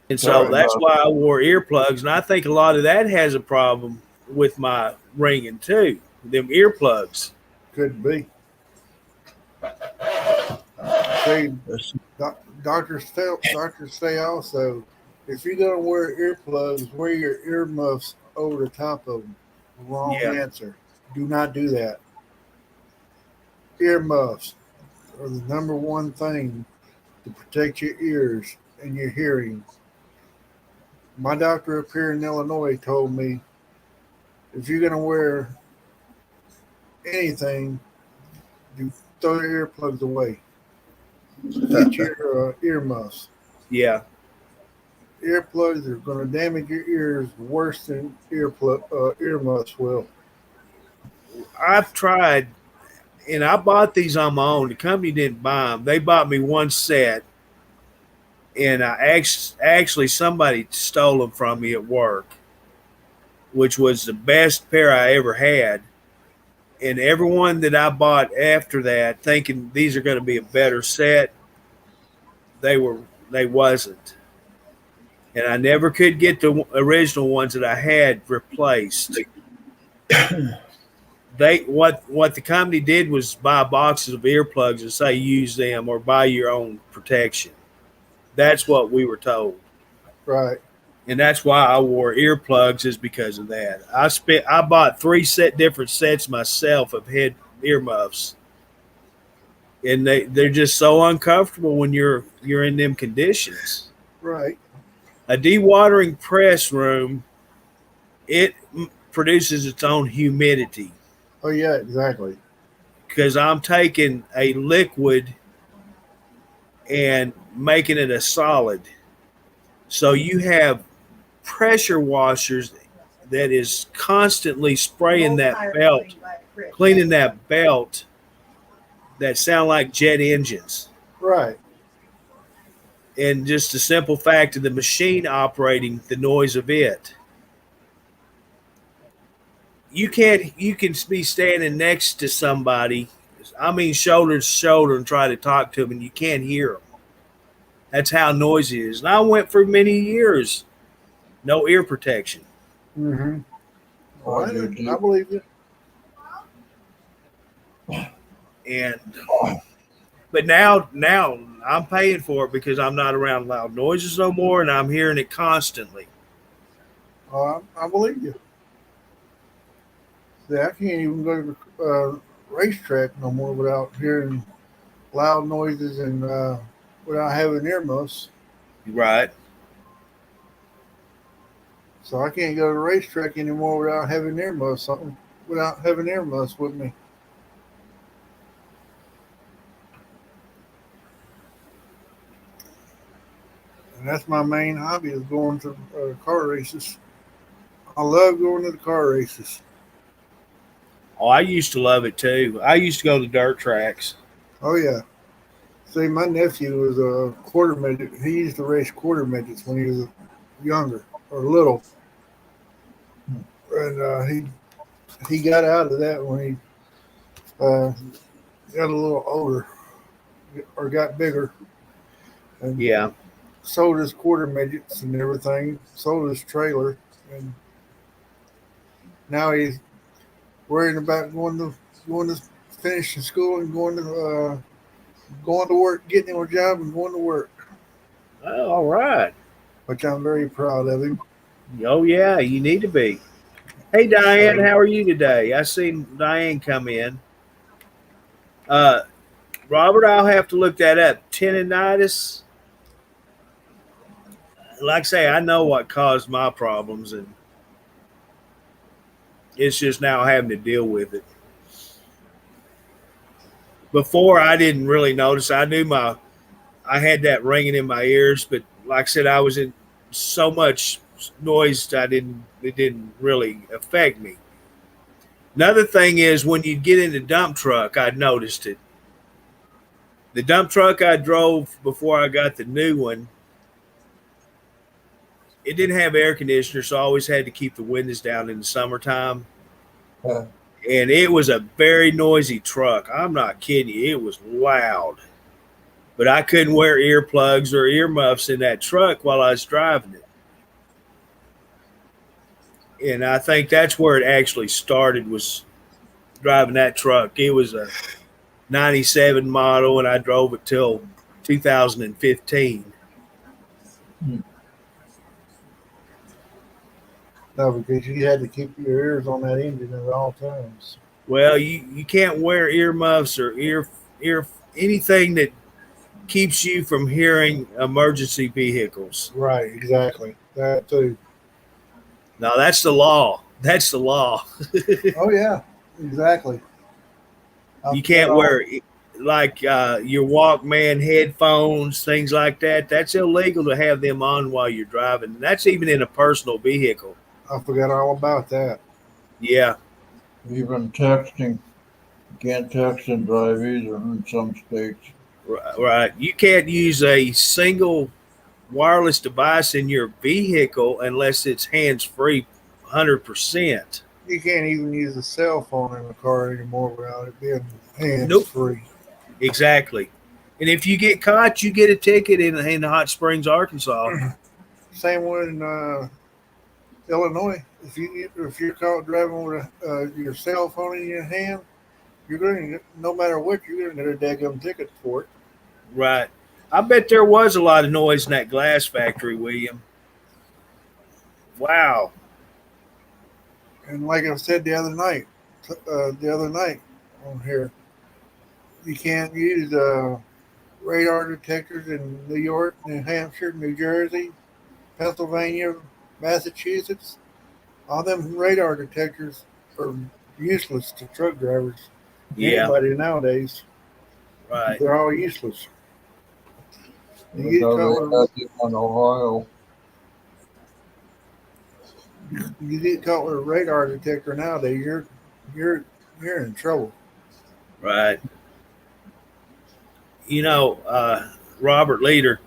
And so that's why I wore earplugs. And I think a lot of that has a problem with my ringing too. Them earplugs. could be. See, doctors say also if you're gonna wear earplugs, wear your earmuffs over the top of them. Wrong answer. Do not do that. Earmuffs are the number one thing to protect your ears and your hearing. My doctor up here in Illinois told me if you're gonna wear anything, you throw your earplugs away. Get your earmuffs. Yeah. Earplugs are going to damage your ears worse than earmuffs will. I've tried, and I bought these on my own. The company didn't buy them. They bought me one set, and I actually somebody stole them from me at work, which was the best pair I ever had. And everyone that I bought after that, thinking these are going to be a better set, they wasn't. And I never could get the original ones that I had replaced. What the company did was buy boxes of earplugs and say use them or buy your own protection. That's what we were told. Right. And that's why I wore earplugs, is because of that. I bought different sets myself of head earmuffs. And they're just so uncomfortable when you're in them conditions. Right. A dewatering press room, it produces its own humidity. Oh yeah, exactly. Because I'm taking a liquid and making it a solid. So you have pressure washers that is constantly spraying that belt, cleaning that belt, that sound like jet engines. Right. And just the simple fact of the machine operating, the noise of it. You can be standing next to somebody, I mean shoulder to shoulder, and try to talk to them, and you can't hear them. That's how noisy it is. And I went for many years, no ear protection. Mm-hmm. Oh, I believe you. But now I'm paying for it because I'm not around loud noises no more, and I'm hearing it constantly. I believe you. See, I can't even go to the racetrack no more without hearing loud noises and without having earmuffs. Right. So I can't go to the racetrack anymore without having earmuffs with me. And that's my main hobby, is going to car races. I love going to the car races. Oh, I used to love it too. I used to go to dirt tracks. Oh yeah. See, my nephew was a quarter midget. He used to race quarter midgets when he was younger or little, and he got out of that when he got a little older or got bigger. And yeah. Sold his quarter midgets and everything. Sold his trailer, and now he's worrying about going to finishing school and going to work, getting him a job and going to work. Oh, all right. Which I'm very proud of him. Oh yeah, you need to be. Hey Diane, how are you today? I seen Diane come in. Robert, I'll have to look that up. Tendinitis. Like I say, I know what caused my problems, and it's just now having to deal with it. Before, I didn't really notice. I knew I had that ringing in my ears, but like I said, I was in so much noise, it didn't really affect me. Another thing is when you get in the dump truck, I noticed it. The dump truck I drove before I got the new one, it didn't have air conditioner, so I always had to keep the windows down in the summertime. And it was a very noisy truck. I'm not kidding you. It was loud. But I couldn't wear earplugs or earmuffs in that truck while I was driving it. And I think that's where it actually started, was driving that truck. It was a 97 model, and I drove it till 2015. No, because you had to keep your ears on that engine at all times. Well, you can't wear earmuffs or ear anything that keeps you from hearing emergency vehicles. Right, exactly. That too. Now that's the law. That's the law. Oh yeah, exactly. I You forgot can't all. wear like your Walkman headphones, things like that. That's illegal to have them on while you're driving. That's even in a personal vehicle. I forgot all about that. Yeah, Even texting, you can't text and drive either in some states. right. You can't use a single wireless device in your vehicle unless it's hands free, 100%. You can't even use a cell phone in the car anymore without it being hands Nope, free. exactly. And if you get caught, you get a ticket in Hot Springs, Arkansas. Same one in Illinois. If you're caught driving with your cell phone in your hand, you're going to no matter what you're going to get a daggum ticket for it. Right. I bet there was a lot of noise in that glass factory, William. Wow. And like I said the other night on here, you can't use radar detectors in New York, New Hampshire, New Jersey, Pennsylvania, Massachusetts. All them radar detectors are useless to truck drivers. Yeah. Anybody nowadays, Right. they're all useless. You get Because caught they with had it on Ohio. you get caught with a radar detector nowadays, you're you're in trouble. Right. You know, Robert Leader,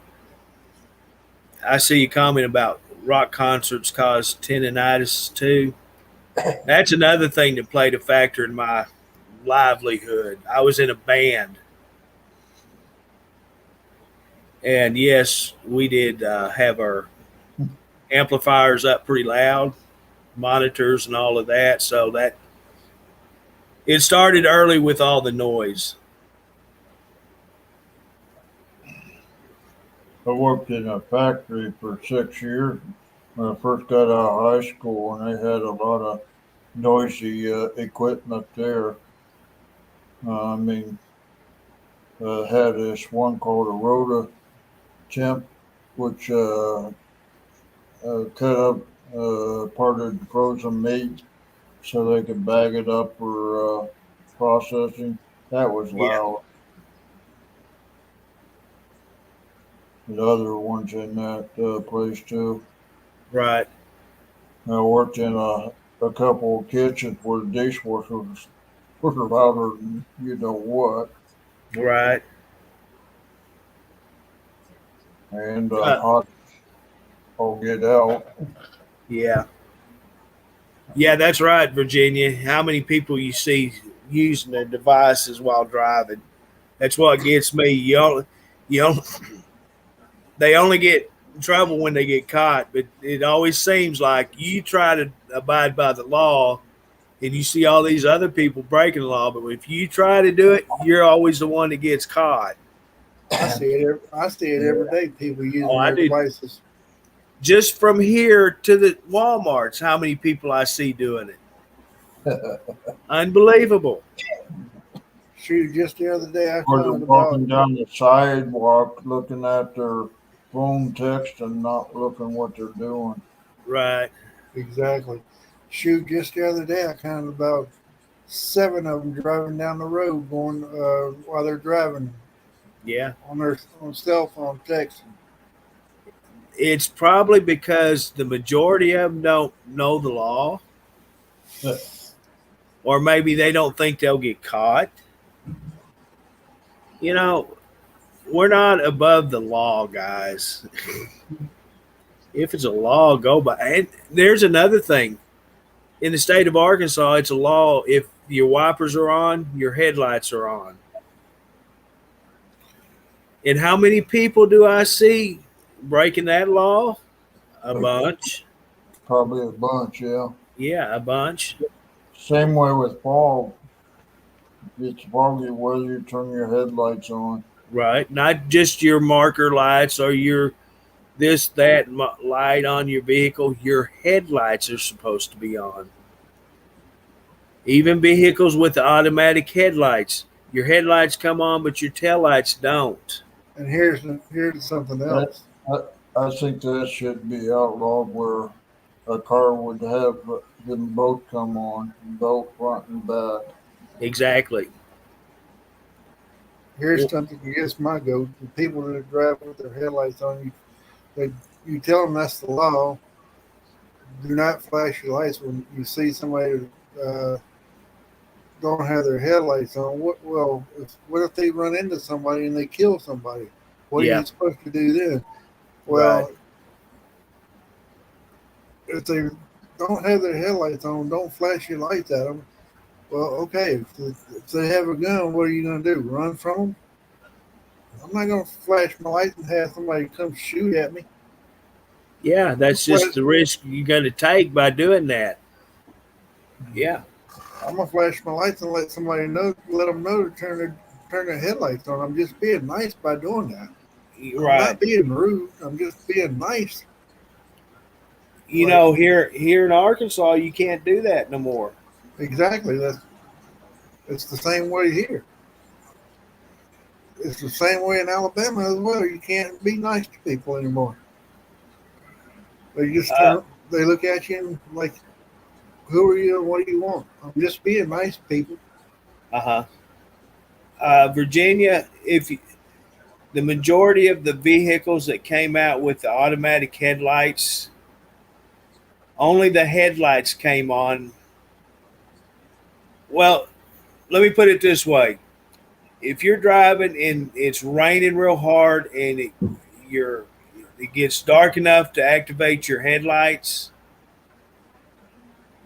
I see you comment about rock concerts cause tendonitis too. That's another thing that played a factor in my livelihood. I was in a band, and yes, we did have our amplifiers up pretty loud, monitors and all of that. So that it started early with all the noise. I worked in a factory for 6 years when I first got out of high school, and they had a lot of noisy equipment there. I mean, had this one called a rota temp, which cut up part of the frozen meat so they could bag it up for processing. That was Yeah, loud. The other ones in that place too. right, I worked in a couple of kitchens where the dishwashers were louder than you know what, right. and Uh, hot all get out. yeah, yeah, that's right, Virginia. How many people you see using their devices while driving? That's what gets me. You only, they only get in trouble when they get caught, but it always seems like you try to abide by the law and you see all these other people breaking the law, but if you try to do it, you're always the one that gets caught. I see it Yeah. every day. People Oh, using I their do. devices. Just from here to the Walmarts, how many people I see doing it? Unbelievable. Shoot, just the other day I Or they're found about walking down the sidewalk looking at their phone text and not looking what they're doing. Right. exactly. Shoot, just the other day I counted about seven of them driving down the road, going while they're driving Yeah. on their on cell phone texting. It's probably because the majority of them don't know the law, or maybe they don't think they'll get caught. You know, we're not above the law, guys. If it's a law, go by. And there's another thing. In the state of Arkansas, it's a law if your wipers are on, your headlights are on. And how many people do I see breaking that law? A bunch. Probably a bunch, yeah. Yeah, a bunch. Same way with fog. It's probably whether you turn your headlights on. Right. Not just your marker lights or your this, that light on your vehicle, your headlights are supposed to be on. Even vehicles with automatic headlights, your headlights come on, but your taillights don't. And here's something That, else. I think that should be outlawed where a car would have them both come on, both front and back. Exactly. Here's something against my goat. The people that drive with their headlights on, they, you tell them that's the law. Do not flash your lights when you see somebody uh, don't have their headlights on. What if they run into somebody and they kill somebody? What are Yeah. you supposed to do then? Right. Well, if they don't have their headlights on, don't flash your lights at them. Well, okay, if they have a gun, what are you going to do? Run from them? I'm not going to flash my lights and have somebody come shoot at me. Yeah, that's just the risk you're going to take by doing that. Yeah. I'm gonna flash my lights and let somebody know, let them know to turn their headlights on. I'm just being nice by doing that. I'm Right. not being rude. I'm just being nice. You know, here in Arkansas, you can't do that no more. Exactly. It's the same way here. It's the same way in Alabama as well. You can't be nice to people anymore. They just Uh they look at you and like, who are you and what do you want? I'm just being nice to people. huh. Virginia, the majority of the vehicles that came out with the automatic headlights, only the headlights came on. Well, let me put it this way: if you're driving and it's raining real hard and it gets dark enough to activate your headlights,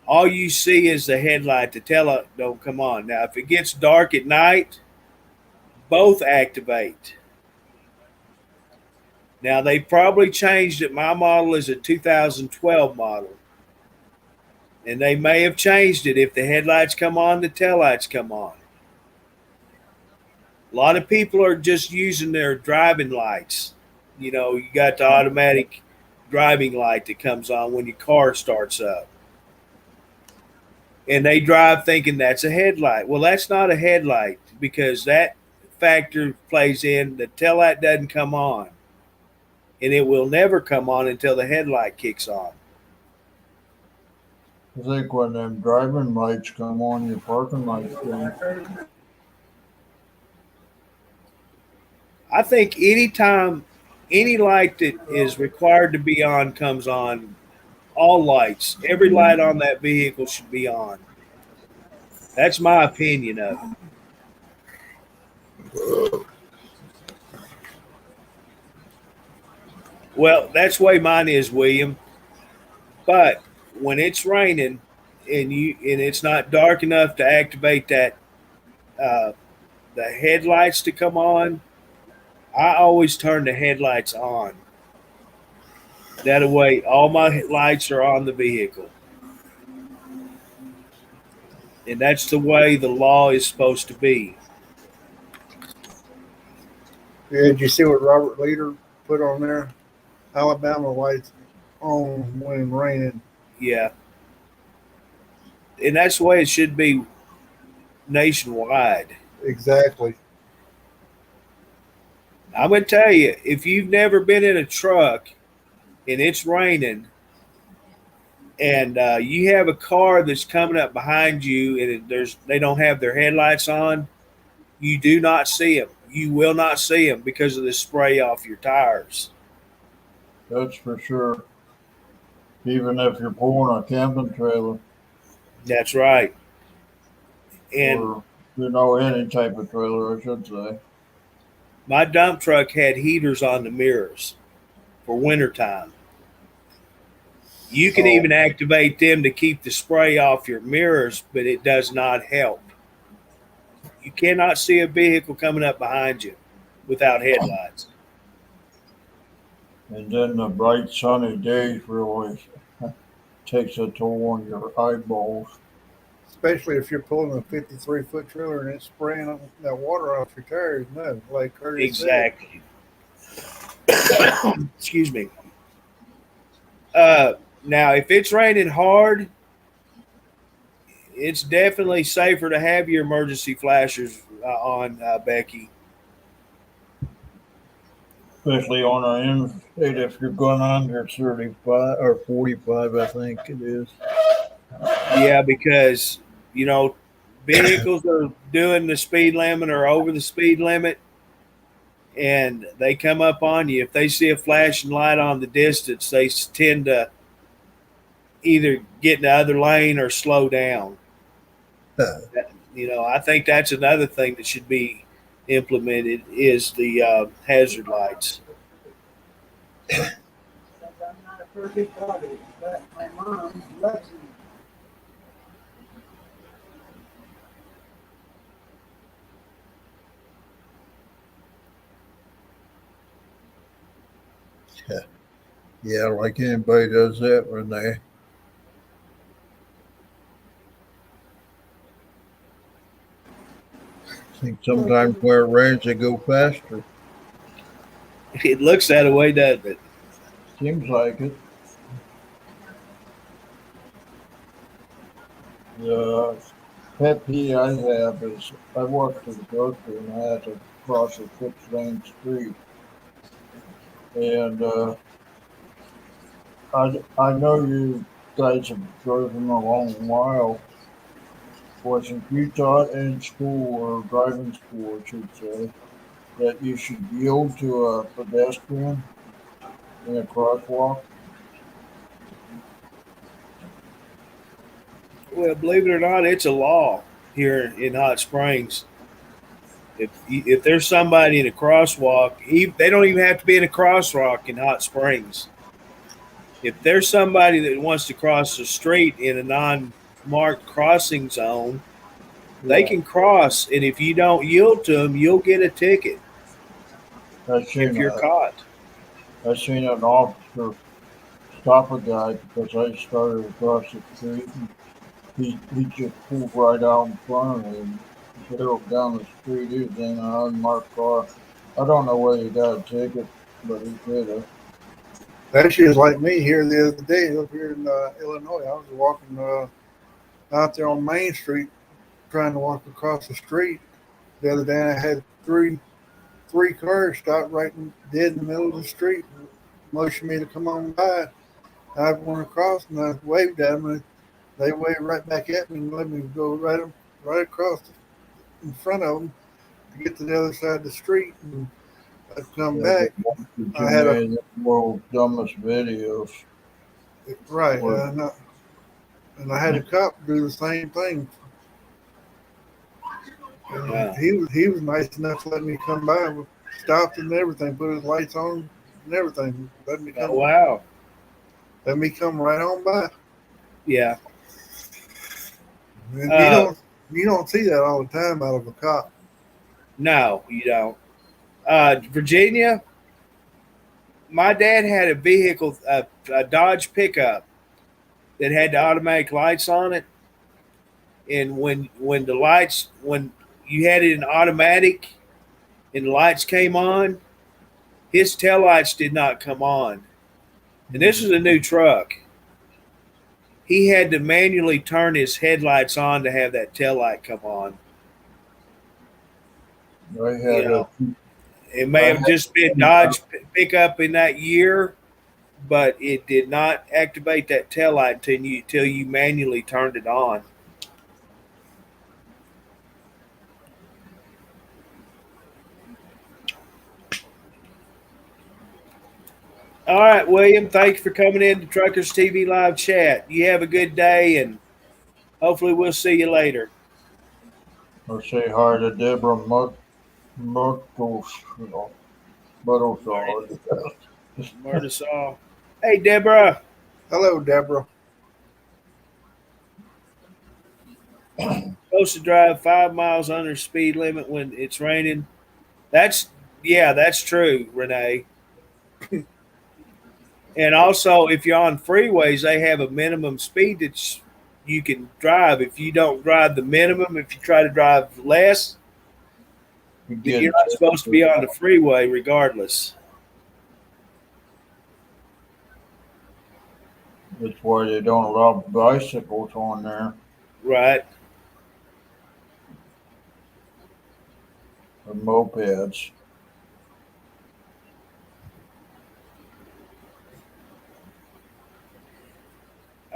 all you see is the headlight. The tail don't come on. Now, if it gets dark at night, both activate. Now they probably changed it. My model is a 2012 model, and they may have changed it. If the headlights come on, the taillights come on. A lot of people are just using their driving lights. You know, you got the automatic driving light that comes on when your car starts up, and they drive thinking that's a headlight. Well, that's not a headlight because that factor plays in. The taillight doesn't come on, and it will never come on until the headlight kicks on. I think when them driving lights come on, your parking lights don't. I think anytime any light that is required to be on comes on, all lights, every light on that vehicle should be on. That's my opinion of it. Well, that's the way mine is, William. But when it's raining and it's not dark enough to activate that uh, the headlights to come on, I always turn the headlights on. That way, all my lights are on the vehicle, and that's the way the law is supposed to be. Yeah, did you see what Robert Leader put on there? Alabama lights on when raining. Yeah, and that's the way it should be nationwide. Exactly. I'm gonna tell you, if you've never been in a truck and it's raining, and you have a car that's coming up behind you, and they don't have their headlights on, you do not see them. You will not see them because of the spray off your tires. That's for sure. Even if you're pulling a camping trailer That's right. And or any type of trailer, I should say. my dump truck had heaters on the mirrors for wintertime. You can Oh, even activate them to keep the spray off your mirrors, but it does not help. You cannot see a vehicle coming up behind you without headlights. and then the bright sunny days really takes a toll on your eyeballs. Especially if you're pulling a 53-foot trailer and it's spraying that water off your tires. No, like Curtis said. Exactly. Excuse me. Now, if it's raining hard, it's definitely safer to have your emergency flashers on, Becky. Especially on our interstate if you're going under 35 or 45, I think it is. Yeah, because you know vehicles are doing the speed limit or over the speed limit, and they come up on you. If they see a flashing light on the distance, they tend to either get in the other lane or slow down. I think that's another thing that should be implemented is the hazard lights. Yeah, like anybody does that when they. I think sometimes where it rains, they go faster. It looks that way, doesn't it? Seems like it. The pet peeve I have is I worked at the grocery and I had to cross a 6-lane street. And I know you guys have driven a long while. Wasn't you taught in school or driving school, I should say, that you should yield to a pedestrian in a crosswalk? Well, believe it or not, it's a law here in Hot Springs. If there's somebody in a crosswalk, they don't even have to be in a crosswalk in Hot Springs. If there's somebody that wants to cross the street in a non-marked crossing zone, they can cross, and if you don't yield to them, you'll get a ticket if you're caught. I seen an officer stop a guy because I started across the street. And he just pulled right out in front of me and barreled down the street. He was in an unmarked car. I don't know whether he got a ticket, but he did it. That was like me here the other day up here in Illinois. I was walking out there on Main Street trying to walk across the street the other day. And I had three cars stopped dead in the middle of the street, motioned me to come on by. I went across and I waved at them. And they waved right back at me and let me go right across in front of them to get to the other side of the street. And I'd come back. I had the world's dumbest videos. Right, and I had a cop do the same thing. Yeah. He was nice enough to let me come by, stopped and everything, put his lights on and everything. Let me come. Oh, wow. Let me come right on by. Yeah. And you don't see that all the time out of a cop. No, you don't. Virginia, my dad had a vehicle, a Dodge pickup that had the automatic lights on it. And when you had it in automatic and the lights came on, his taillights did not come on. And this was a new truck. He had to manually turn his headlights on to have that taillight come on. It may have just been Dodge pickup in that year, but it did not activate that taillight until you manually turned it on. All right, William, thanks for coming in to Truckers TV Live Chat. You have a good day, and hopefully we'll see you later. Or say hi to Deborah Murtaugh. Hey, Deborah. Hello, Deborah. Supposed to drive 5 miles under speed limit when it's raining. That's true, Renee. And also, if you're on freeways, they have a minimum speed that you can drive. If you don't drive the minimum, if you try to drive less, you're not supposed to be on the freeway regardless. That's why they don't allow bicycles on there Right. or mopeds.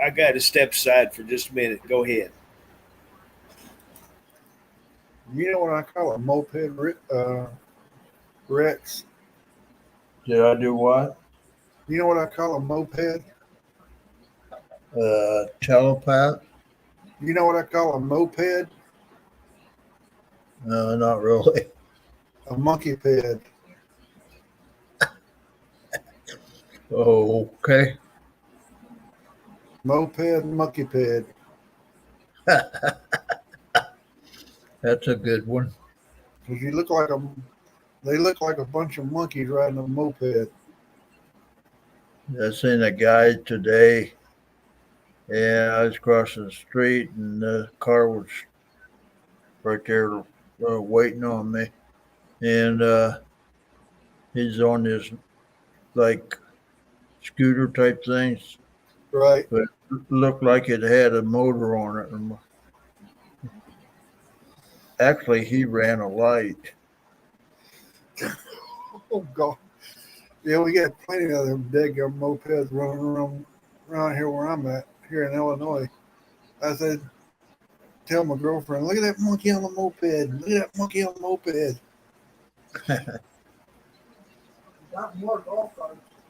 I got to step aside for just a minute. Go ahead. You know what I call a moped, Rex? Did I do what? You know what I call a moped? Telepath? You know what I call a moped? No, not really. A monkey ped. Oh, okay. Moped, monkey ped. That's a good one. Because they look like a bunch of monkeys riding a moped. I seen a guy today, and I was crossing the street, and the car was right there waiting on me. And he's on this like scooter type things, Right. but it looked like it had a motor on it. And actually, he ran a light. Oh, God. Yeah, we got plenty of them daggum mopeds running around here where I'm at, here in Illinois. I said, tell my girlfriend, look at that monkey on the moped. Look at that monkey on the moped.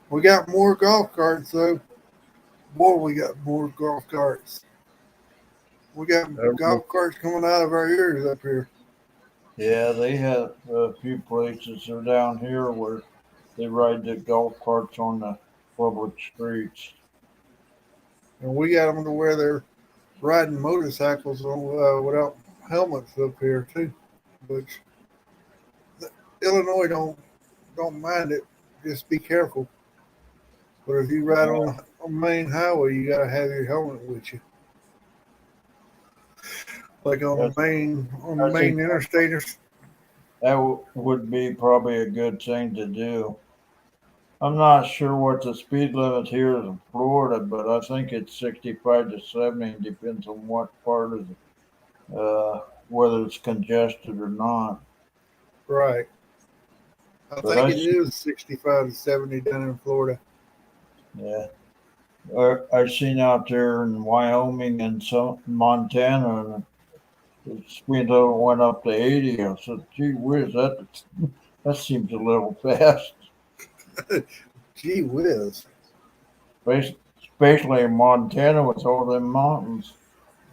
We got more golf carts, though. Boy, we got more golf carts. We got golf carts coming out of our ears up here. Yeah, they have a few places down here where they ride the golf carts on the public streets. And we got them to where they're riding motorcycles without helmets up here, too. Which Illinois don't mind it. Just be careful. But if you ride on a main highway, you gotta have your helmet with you. Like on That's, the I main think interstate. that would be probably a good thing to do. I'm not sure what the speed limit here is in Florida, but I think it's 65 to 70. Depends on what part of whether it's congested or not. Right. I But think it is 65 to 70 down in Florida. yeah, I've seen out there in Wyoming and some Montana, the speed limit went up to 80. I said, "Gee whiz, that seems a little fast." Gee whiz. Especially in Montana with all them mountains.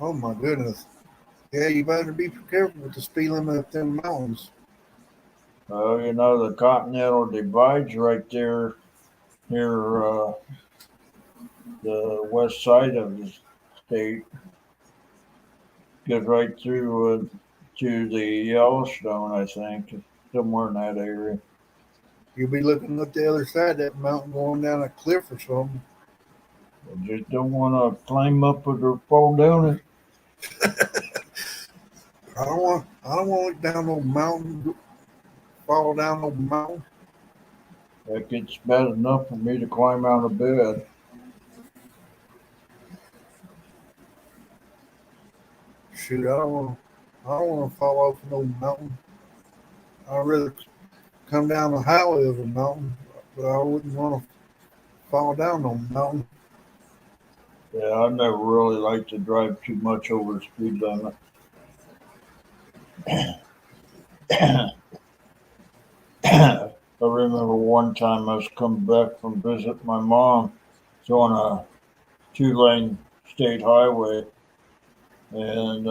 Oh my goodness. Yeah, you better be careful with the speed limit up them mountains. You know, the Continental Divide's right there near the west side of the state. Goes right through to the Yellowstone, I think, somewhere in that area. You'll be looking up the other side of that mountain going down a cliff or something. I just don't want to climb up it or fall down it. I don't want to look down no mountain, fall down no mountain. Like it's bad enough for me to climb out of bed. Shoot, I don't want to fall off no mountain. I'd rather come down the highway of a mountain, but I wouldn't want to fall down no mountain. Yeah, I never really liked to drive too much over the speed limit. I remember one time I was coming back from visit my mom. It's on a 2-lane state highway, and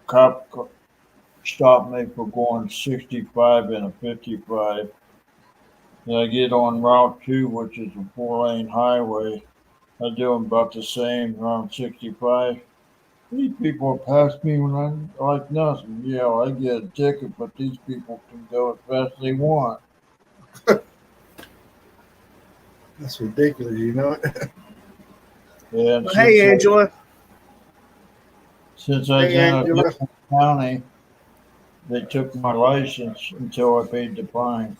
cop stopped me for going 65 in a 55. And I get on Route 2, which is a 4-lane highway. I do about the same around 65. These people pass me when I'm like nothing. Yeah, I get a ticket, but these people can go as fast as they want. That's ridiculous, you know. And Well, hey, Angela. since I was Hey, in a Angela. different county, they took my license until I paid the fine.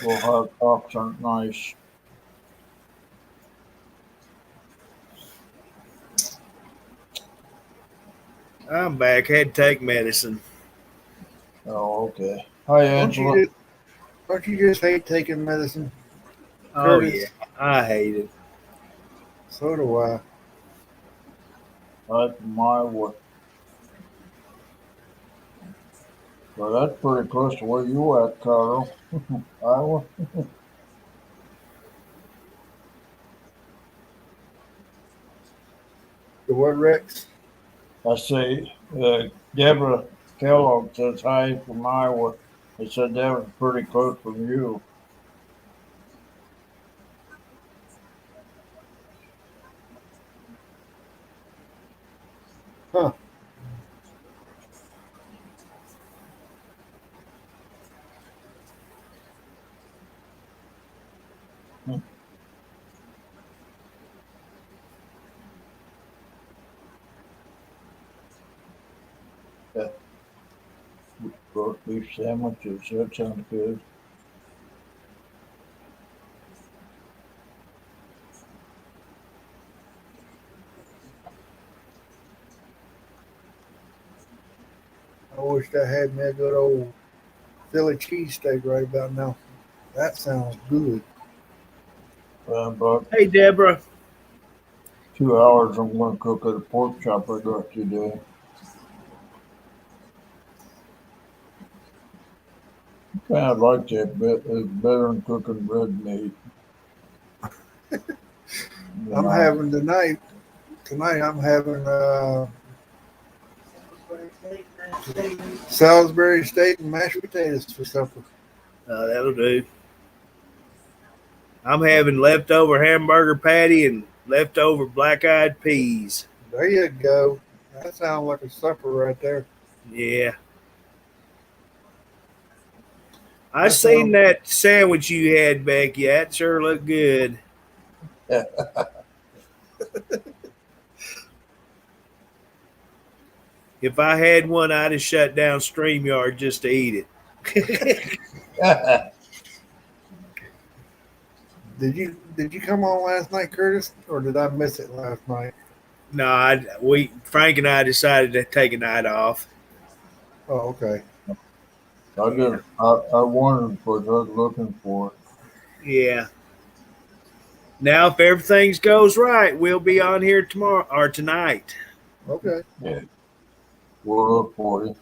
Well, hot dogs aren't nice. I'm back. Had to take medicine. Oh, okay. Hi, Angela. Don't you just hate taking medicine, Oh yeah, Curtis? I hate it. So do I. Hi from Iowa. Well, that's pretty close to where you at, Carl. Iowa. The what, Rex? I say, Deborah Kellogg says hi from Iowa. I said that was pretty close from you. Huh. Yeah, roast beef sandwiches. That sounds good. I wish I had me a good old Philly cheesesteak right about now. That sounds good. About Hey Deborah. 2 hours, I'm going to cook at a pork chop the rest of the day. Kind of like that, but it's better than cooking red meat. I'm having tonight. Tonight I'm having Salisbury steak and mashed potatoes for supper. That'll do. I'm having leftover hamburger patty and leftover black-eyed peas. There you go. That sounds like a supper right there. Yeah. I That seen sounds. that sandwich you had, Becky. That sure looked good. If I had one, I'd have shut down StreamYard just to eat it. Did you come on last night, Curtis, or did I miss it last night? No, Frank and I decided to take a night off. Oh, okay. I wondered because I was looking for it. Yeah. Now, if everything goes right, we'll be on here tomorrow or tonight. Okay. Yeah, we'll look for you.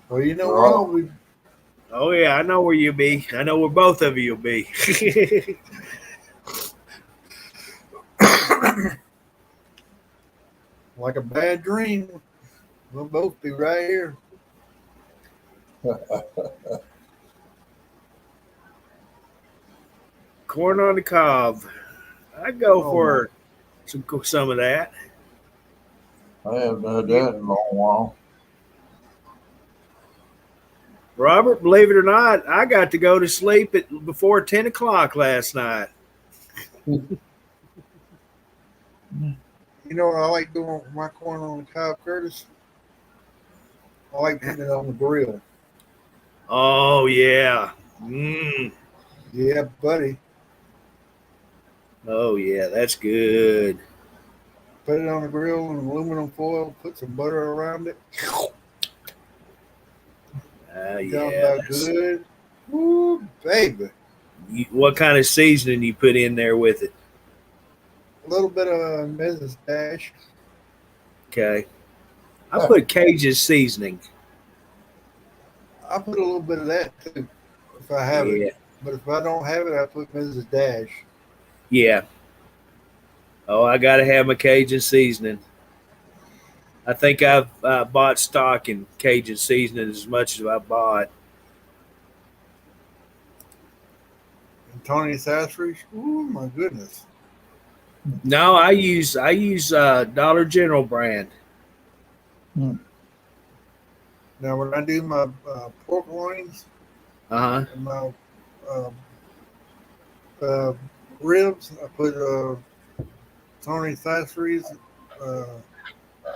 Well, you know We're where I'll all, be. Oh yeah, I know where you'll be. I know where both of you will be. Like a bad dream. We'll both be right here. Corn on the cob. I'd go Oh my! for some of that. I haven't had You, that in a long while. Robert, believe it or not, I got to go to sleep at before 10 o'clock last night. you know what I like doing with my corn on the cob, Curtis? I like putting it on the grill. Oh yeah. Mm. Yeah, buddy. Oh yeah, that's good. Put it on the grill in aluminum foil. Put some butter around it. You talking Yeah, about that's. good? Woo, baby. What kind of seasoning you put in there with it? A little bit of Mrs. Dash. Okay, I put Cajun seasoning. I put a little bit of that too, if I have it. Yeah, But if I don't have it, I put Mrs. Dash. yeah. Oh, I gotta have my Cajun seasoning. I think I've bought stock in Cajun seasoning as much as I bought. And Tony Sassery's. Ooh, my goodness. No, I use Dollar General brand. Hmm. Now, when I do my pork loins Uh huh. and my uh, uh, ribs, I put Tony Sassery's, uh,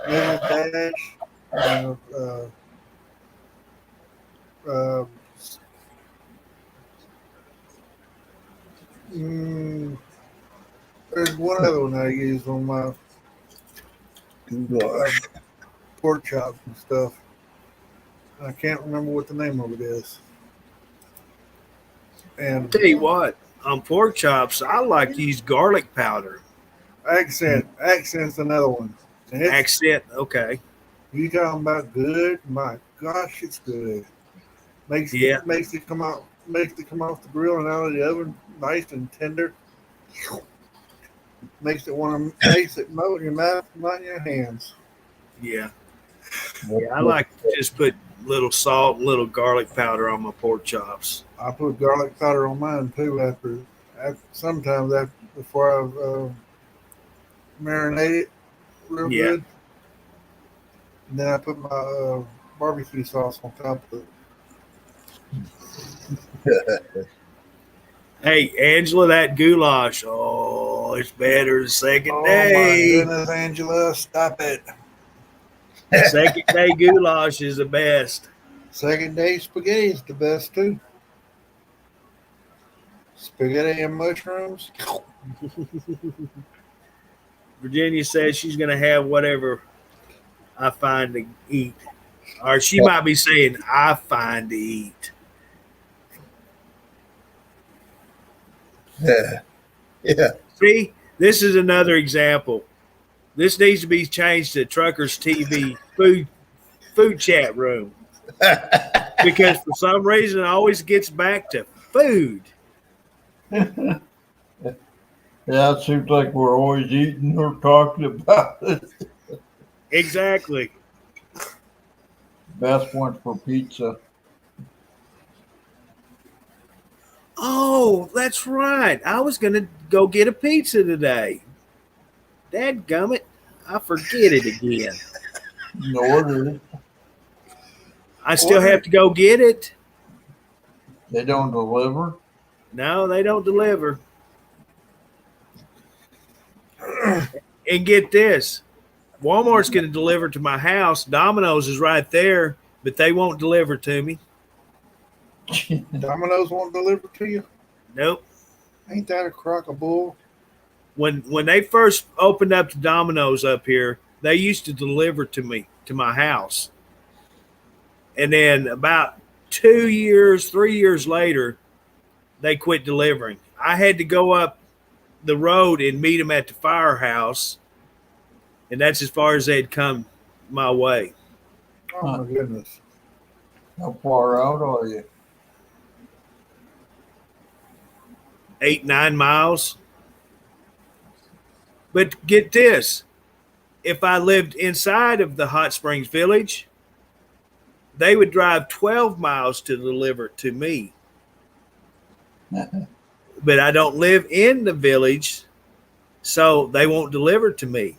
Mrs. Dash, and uh, Mm, there's one other one I use on my Goulash. pork chops and stuff. I can't remember what the name of it is. And Tell you what, on pork chops, I like to use garlic powder. accent's another one. And it's Accent, okay. you talking about good? My gosh, it's good. Makes Yeah, makes it come out the grill and out of the oven nice and tender. Makes it melt in your mouth, not in your hands. yeah, yeah. I like to just put little salt and little garlic powder on my pork chops. I put garlic powder on mine too. Sometimes after before I marinate it real Yeah. good, and then I put my barbecue sauce on top of it. Hey, Angela, that goulash. Oh, it's better the second Oh my day. goodness, Angela, stop it! Second day goulash is the best. Second day spaghetti is the best too. Spaghetti and mushrooms. Virginia says she's going to have whatever I find to eat. Or she might be saying, I find to eat. Yeah. Yeah. See, this is another example. This needs to be changed to Truckers TV food chat room because for some reason it always gets back to food. Yeah, it seems like we're always eating or talking about it. Exactly. Best one for pizza. Oh, that's right. I was going to go get a pizza today. Dadgummit, I forget it again. You order it. I still have to go get it. They don't deliver. No, they don't deliver. And get this, Walmart's going to deliver to my house. Domino's is right there, but they won't deliver to me. Domino's won't deliver to you. Nope. Ain't that a crock of bull? When they first opened up the Domino's up here, they used to deliver to me to my house. And then about 2 years, 3 years later, they quit delivering. I had to go up the road and meet them at the firehouse, and that's as far as they'd come my way. Oh my goodness. How far out are you? 8, 9 miles. But get this, if I lived inside of the Hot Springs Village, they would drive 12 miles to deliver to me. But I don't live in the village, so they won't deliver to me.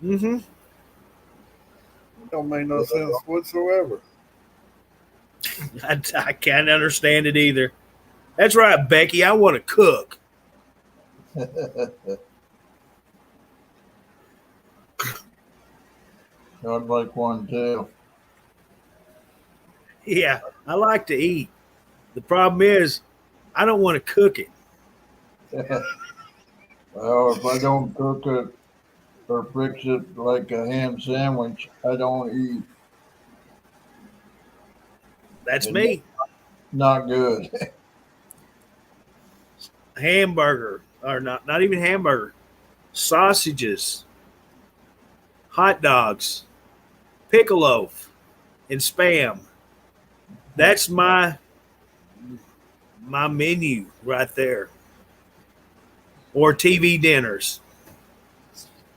Mm-hmm. Don't make no sense whatsoever. I can't understand it either. That's right, Becky. I want to cook. I'd like one too. Yeah, I like to eat. The problem is, I don't want to cook it. Well, if I don't cook it or fix it like a ham sandwich, I don't eat. That's me. Not good. Hamburger, or not even hamburger. Sausages, hot dogs, pickle loaf, and Spam. That's my menu right there. Or TV dinners.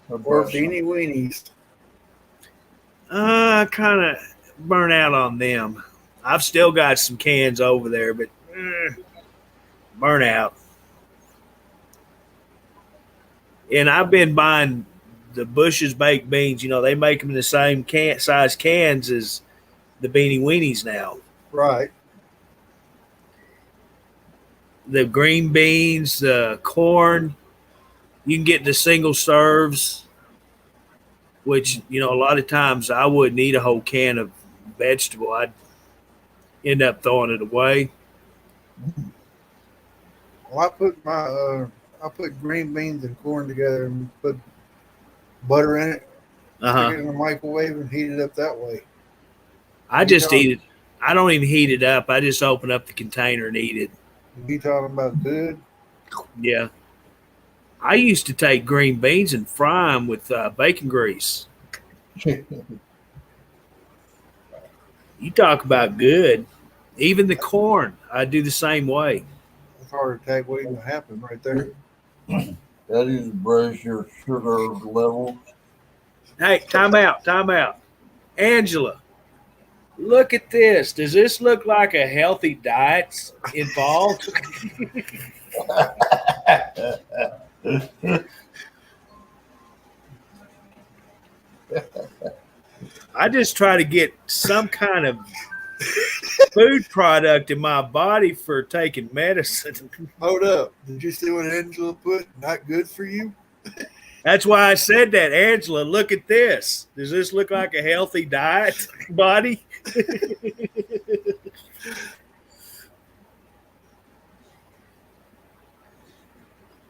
Or beanie weenies. I kind of burn out on them. I've still got some cans over there, but burn out. And I've been buying the Bush's baked beans. You know, they make them in the same size cans as the beanie weenies now. Right. The green beans, the corn, you can get the single serves, which, you know, a lot of times I wouldn't eat a whole can of vegetable. I'd end up throwing it away. Well, I put green beans and corn together and put butter in it, stick Uh-huh. it in the microwave, and heat it up that way. I You just talking, eat it. I don't even heat it up. I just open up the container and eat it. you talking about good? Yeah. I used to take green beans and fry them with bacon grease. You talk about good. Even the corn, I do the same way. That's heart attack waiting to happen right there. That is raise your sugar level. Hey, time out, time out. Angela, look at this. Does this look like a healthy diet's involved? I just try to get some kind of food product in my body for taking medicine. Hold up. Did you see what Angela put? Not good for you? That's why I said that. Angela, look at this. Does this look like a healthy diet body?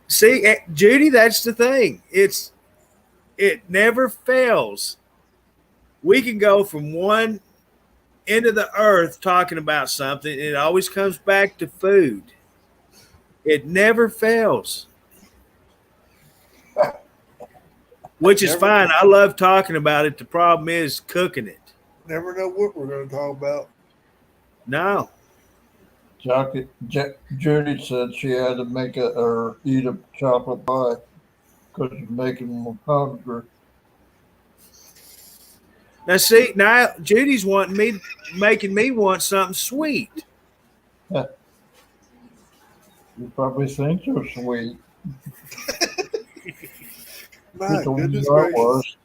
See, Judy, that's the thing. It never fails. We can go from one end of the earth talking about something, and it always comes back to food. It never fails. Which is Never, fine. I love talking about it. The problem is cooking it. never know what we're going to talk about. No. Judy said she had to make a or eat a chocolate pie because it's making them hungry. Now see, now Judy's making me want something sweet. You probably think you're sweet. My But goodness I gracious. was.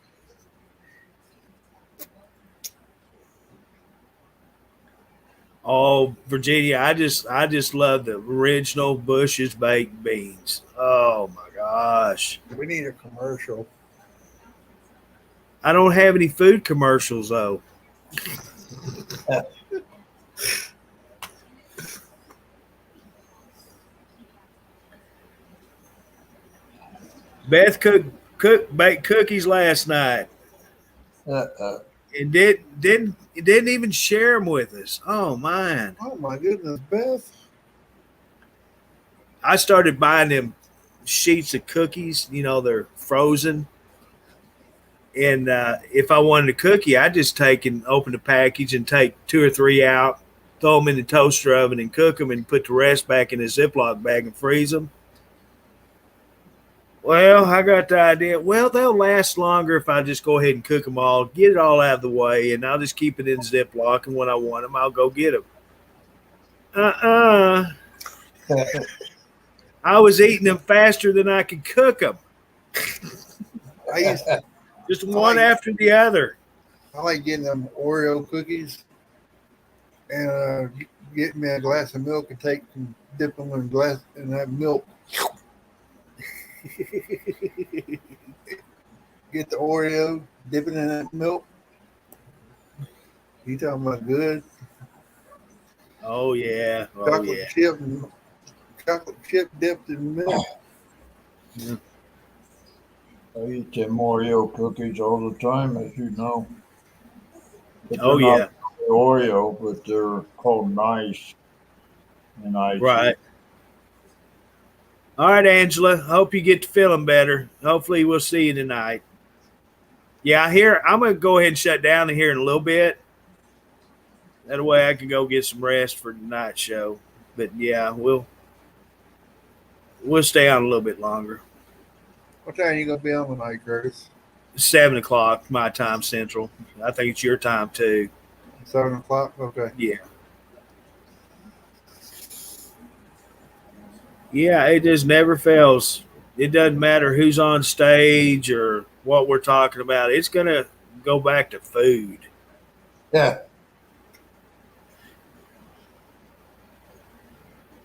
Oh, Virginia, I just love the original Bush's baked beans. Oh my gosh. We need a commercial. I don't have any food commercials though. Beth baked cookies last night Uh, and didn't even share them with us. Oh man. Oh my goodness, Beth. I started buying them sheets of cookies. You know, they're frozen. And if I wanted a cookie, I just take and open the package and take 2 or 3 out, throw them in the toaster oven and cook them, and put the rest back in a Ziploc bag and freeze them. Well, I got the idea. Well, they'll last longer if I just go ahead and cook them all, get it all out of the way, and I'll just keep it in Ziploc. And when I want them, I'll go get them. I was eating them faster than I could cook them, I used to, just one after the other. I like getting them Oreo cookies and get me a glass of milk and dip them in that milk. Get the Oreo, dip it in that milk. You talking about good? Oh yeah, oh Chocolate yeah. chocolate chip dipped in milk. I eat them Oreo cookies all the time, as you know. But Oh they're yeah. not Oreo, but they're called nice and icy. Right. All right, Angela. Hope you get to feeling better. Hopefully, we'll see you tonight. Yeah, I'm going to go ahead and shut down here in a little bit. That way, I can go get some rest for the night show. But yeah, we'll stay on a little bit longer. What time you gonna be on tonight, Curtis? 7 o'clock my time central. I think it's your time too. 7 o'clock. Okay. Yeah. Yeah, it just never fails. It doesn't matter who's on stage or what we're talking about. It's going to go back to food. Yeah.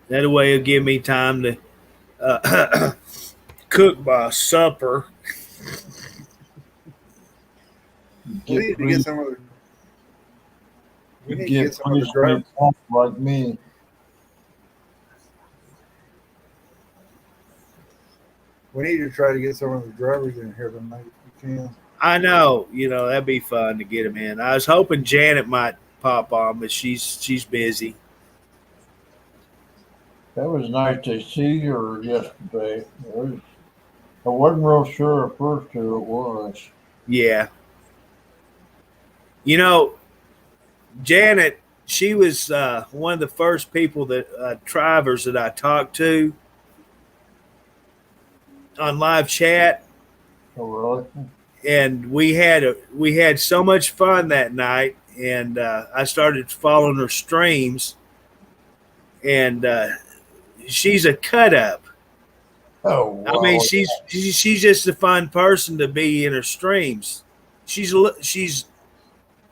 That way it'll give me time to cook my supper. We need to get some of the. We need to get some of the like me. We need to try to get some of the drivers in here tonight if we can. I know, that'd be fun to get him in. I was hoping Janet might pop on, but she's busy. That was nice to see her yesterday. I wasn't real sure at first who it was. Yeah. You know, Janet, she was one of the first people drivers that I talked to on live chat. Oh, really? And we had so much fun that night, and I started following her streams, and she's a cut up. Oh, wow. I mean, she's just a fun person to be in her streams. She's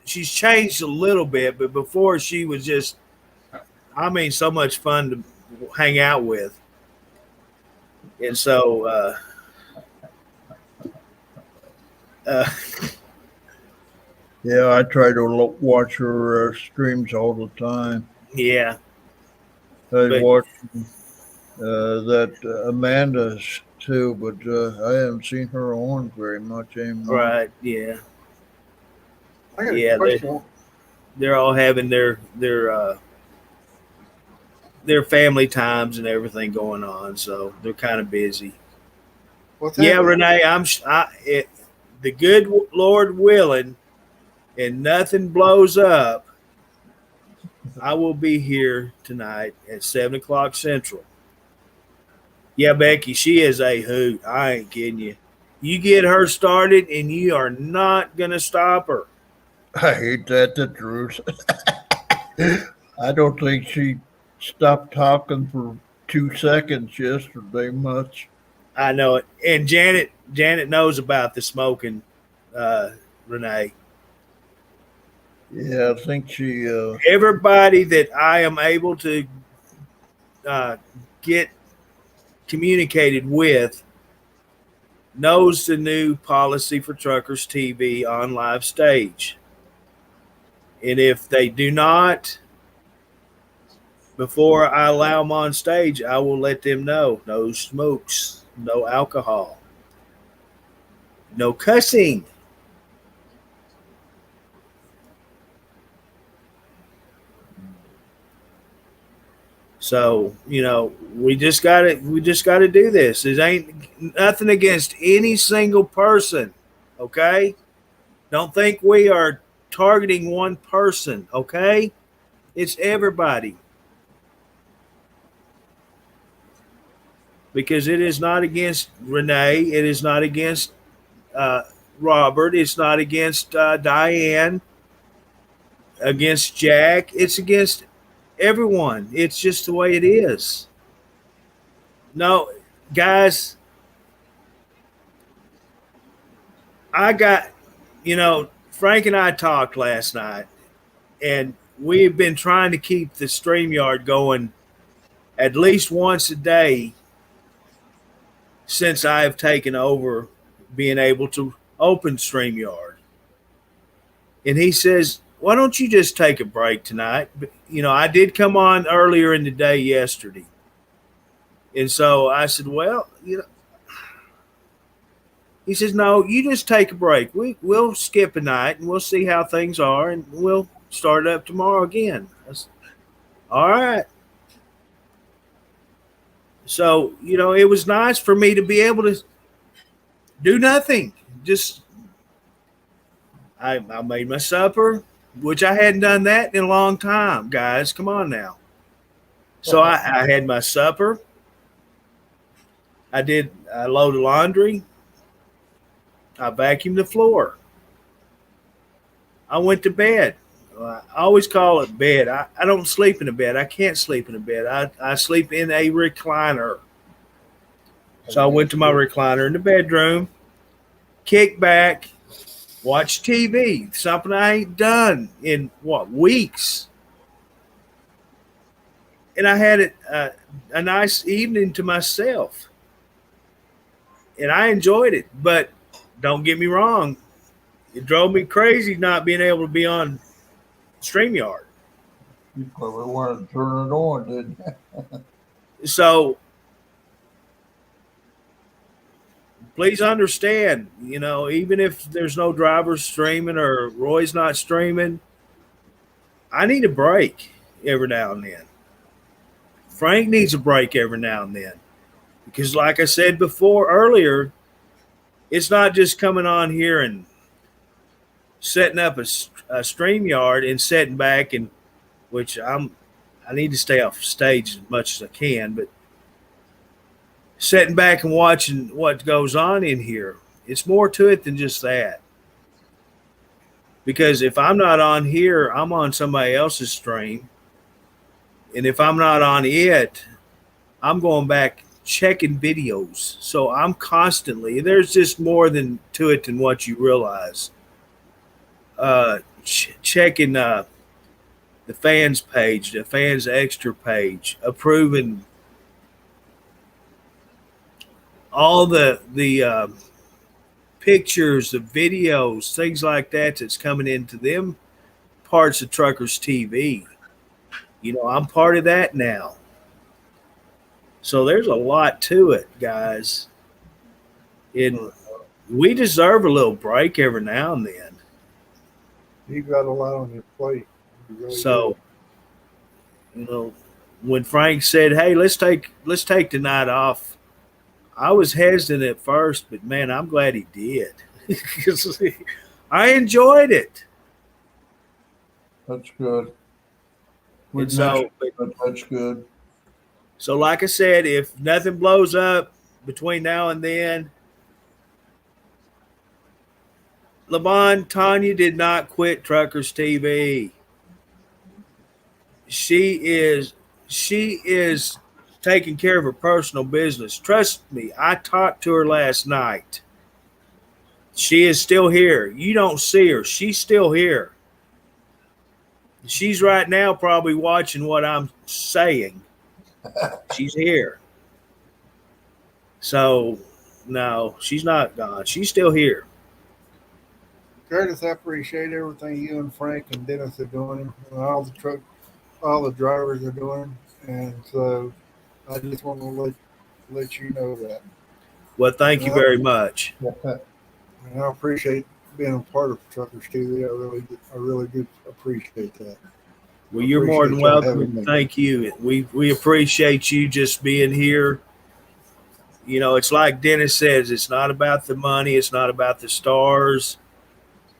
changed a little bit, but before she was just, I mean, so much fun to hang out with, and so. Yeah, I try to watch her streams all the time. Yeah. I watch that Amanda's too, but I haven't seen her on very much anymore. Right. Yeah. I got a question. They're all having their family times and everything going on, so they're kind of busy. Yeah, Renee, the good Lord willing, and nothing blows up, I will be here tonight at 7:00 Central. Yeah, Becky, she is a hoot. I ain't kidding you. You get her started, and you are not gonna stop her. I hate that the truth. I don't think she stopped talking for 2 seconds yesterday much. I know it. And Janet knows about the smoking, Renee. Yeah, I think she. Everybody that I am able to get communicated with knows the new policy for Truckers TV on live stage. And if they do not, before I allow them on stage, I will let them know no smokes, no alcohol, no cussing. So, we just gotta do this. It ain't nothing against any single person. Okay? Don't think we are targeting one person, okay? It's everybody. Because it is not against Renee. It is not against Robert. It's not against Diane. Against Jack. It's against everyone. It's just the way it is. No, guys, Frank and I talked last night, and we've been trying to keep the StreamYard going at least once a day since I have taken over being able to open StreamYard. And he says, why don't you just take a break tonight? I did come on earlier in the day yesterday. And so I said, well, he says, no, you just take a break. We'll skip a night and we'll see how things are, and we'll start up tomorrow again. I said, all right. So, it was nice for me to be able to do nothing. Just, I made my supper, which I hadn't done that in a long time, guys. Come on now. So I had my supper. I loaded laundry. I vacuumed the floor. I went to bed. I always call it bed. I don't sleep in a bed. I can't sleep in a bed. I sleep in a recliner. So I went to my recliner in the bedroom, kicked back, watched TV, something I ain't done in, weeks. And I had a nice evening to myself. And I enjoyed it. But don't get me wrong, it drove me crazy not being able to be on StreamYard. You probably wanted to turn it on, didn't you? So please understand, even if there's no drivers streaming or Roy's not streaming, I need a break every now and then. Frank needs a break every now and then because, like I said before earlier, it's not just coming on here and setting up a stream yard and setting back, and which I need to stay off stage as much as I can, but sitting back and watching what goes on in here. It's more to it than just that. Because if I'm not on here, I'm on somebody else's stream. And if I'm not on it, I'm going back checking videos. So I'm constantly, there's just more to it than what you realize. Checking the fans page, the fans extra page, approving all the pictures, the videos, things like that's coming into them parts of Truckers TV. I'm part of that now. So there's a lot to it, guys. And we deserve a little break every now and then. You got a lot on your plate. You really So, when Frank said, "Hey, let's take the night off," I was hesitant at first, but man, I'm glad he did. I enjoyed it. That's good. And so, That's good. So, like I said, if nothing blows up between now and then, LeBon, Tanya did not quit Truckers TV. She is taking care of her personal business. Trust me, I talked to her last night. She is still here. You don't see her. She's still here. She's right now probably watching what I'm saying. She's here. So, no, she's not gone. She's still here. Curtis, I appreciate everything you and Frank and Dennis are doing, and all the drivers are doing, and so I just want to let you know that. Well, thank you very much. And I appreciate being a part of Truckers TV. I really do appreciate that. Well, you're more than welcome. Thank you. We appreciate you just being here. It's like Dennis says, it's not about the money. It's not about the stars.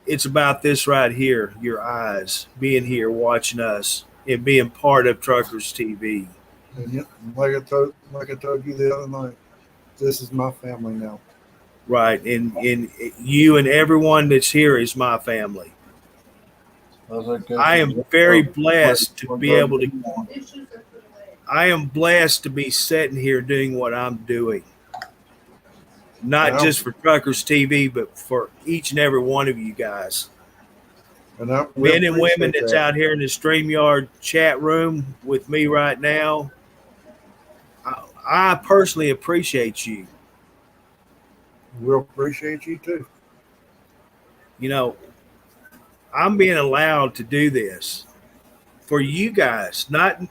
It's about this right here, your eyes, being here, watching us, and being part of Truckers TV. And like I told you the other night, this is my family now. Right, and you and everyone that's here is my family. I am very blessed to be able to. I am blessed to be sitting here doing what I'm doing. Not just for Truckers TV, but for each and every one of you guys. Men and women that's out here in the StreamYard chat room with me right now. I personally appreciate you. We'll appreciate you too. I'm being allowed to do this for you guys, not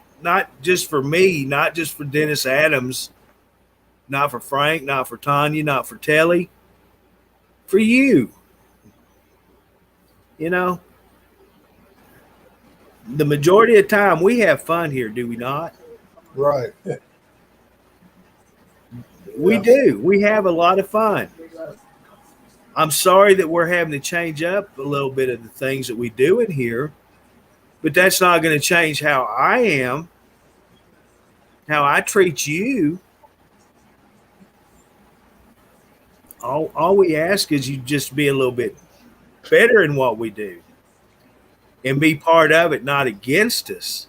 just for me, not just for Dennis Adams, not for Frank, not for Tanya, not for Telly, for you. The majority of the time we have fun here, do we not? Right. We do. We have a lot of fun. I'm sorry that we're having to change up a little bit of the things that we do in here, but that's not going to change how I am, how I treat you. All we ask is you just be a little bit better in what we do and be part of it, not against us,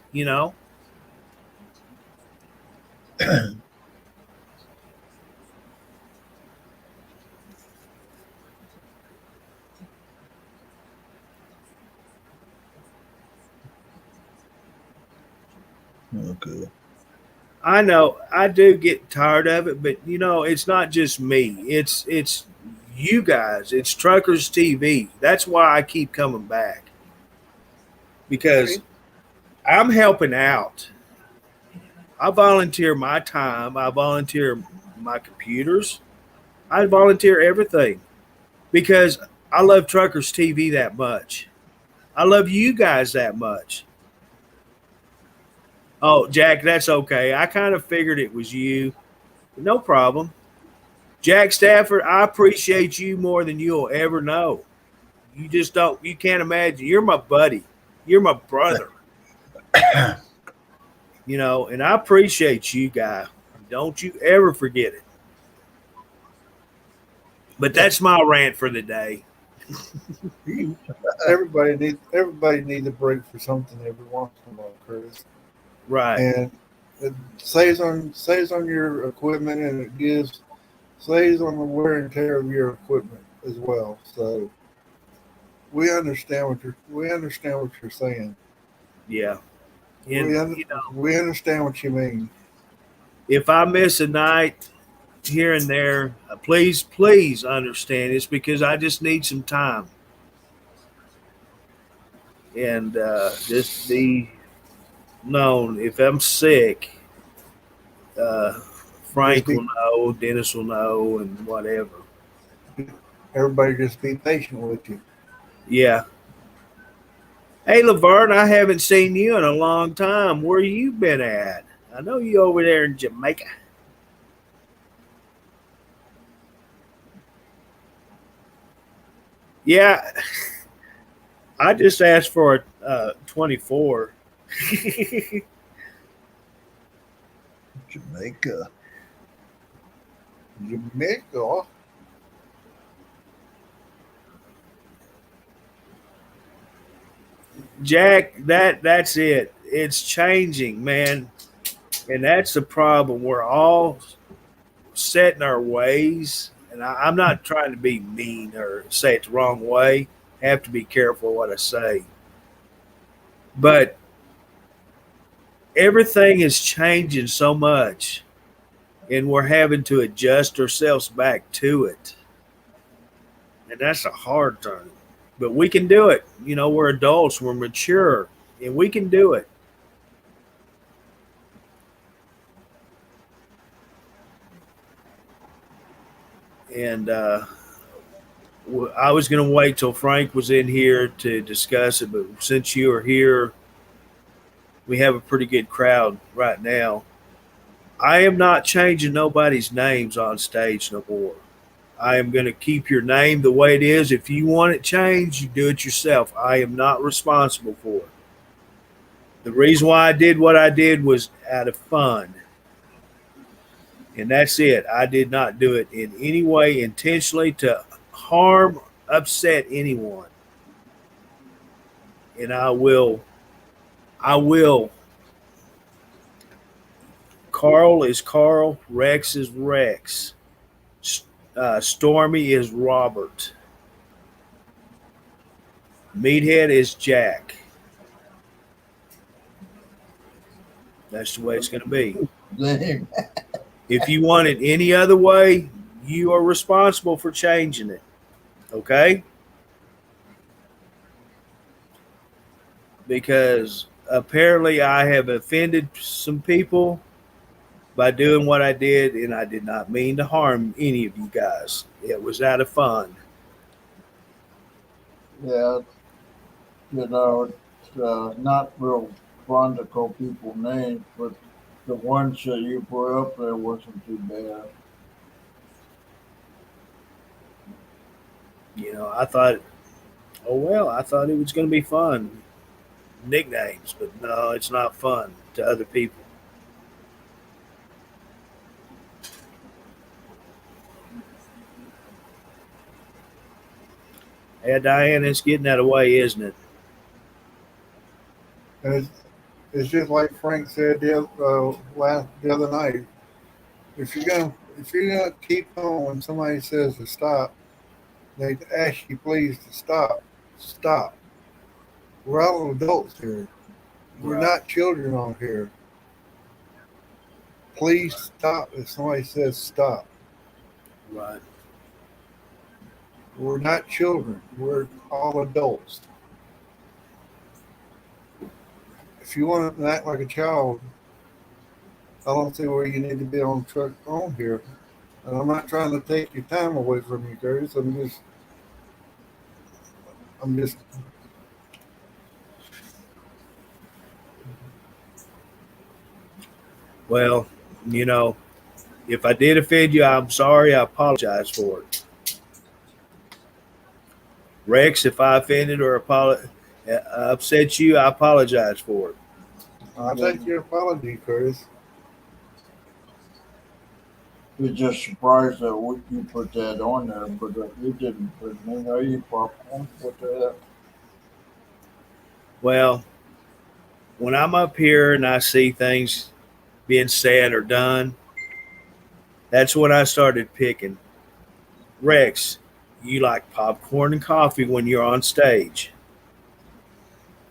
Okay. I know I do get tired of it, but it's not just me. It's you guys. It's Truckers TV. That's why I keep coming back, because I'm helping out. I volunteer my time. I volunteer my computers. I volunteer everything because I love Truckers TV that much. I love you guys that much. Oh, Jack, that's okay. I kind of figured it was you. No problem. Jack Stafford, I appreciate you more than you'll ever know. You just don't, you can't imagine. You're my buddy. You're my brother. And I appreciate you, guy. Don't you ever forget it. But that's my rant for the day. Everybody needs a break for something every once in a while, Curtis. Right. And it saves on your equipment, and it saves on the wear and tear of your equipment as well. So we understand what you're saying. Yeah. We And, un, we understand what you mean. if I miss a night here and there, please understand it's because I just need some time. And just be known if I'm sick, uh, Just Frank be will know, Dennis will know, and whatever. Everybody just be patient with you. Yeah. Hey, Laverne, I haven't seen you in a long time. Where you been at? I know you over there in Jamaica. Yeah, I just asked for a 24. Jamaica. Jamaica. Jack, that's it. It's changing, man. And that's the problem. We're all set in our ways. And I'm not trying to be mean or say it the wrong way. I have to be careful what I say. But everything is changing so much, and we're having to adjust ourselves back to it. And that's a hard thing. But we can do it. We're adults, we're mature, and we can do it. And I was going to wait till Frank was in here to discuss it, but since you are here, we have a pretty good crowd right now. I am not changing nobody's names on stage no more. I am going to keep your name the way it is. If you want it changed, you do it yourself. I am not responsible for it. The reason why I did what I did was out of fun. And that's it. I did not do it in any way intentionally to harm, upset anyone. And I will. Carl is Carl. Rex is Rex. Stormy is Robert. Meathead is Jack. That's the way it's going to be. Dang. If you want it any other way, you are responsible for changing it. Okay? Because apparently I have offended some people by doing what I did, and I did not mean to harm any of you guys. It was out of fun. Yeah, it's not real fun to call people names, but the ones that you put up there wasn't too bad. I thought, oh well, I thought it was going to be fun. Nicknames, but no, it's not fun to other people. Yeah, Diane, it's getting that away, isn't it? And it's just like Frank said the other night. If you're gonna keep on when somebody says to stop, they ask you please to stop. Stop. We're all adults here. We're Right. not children on here. Please stop if somebody says stop. Right. We're not children. We're all adults. If you want to act like a child, I don't see where you need to be on here. And I'm not trying to take your time away from you, Curtis. I'm just. Well, you know, if I did offend you, I'm sorry. I apologize for it. Rex, if I offended or upset you, I apologize for it. I take your apology, Curtis. You're just surprised that you put that on there, but you didn't put anything. Are you popcorn? What the heck? Well, when I'm up here and I see things being said or done, that's when I started picking. Rex, you like popcorn and coffee when you're on stage.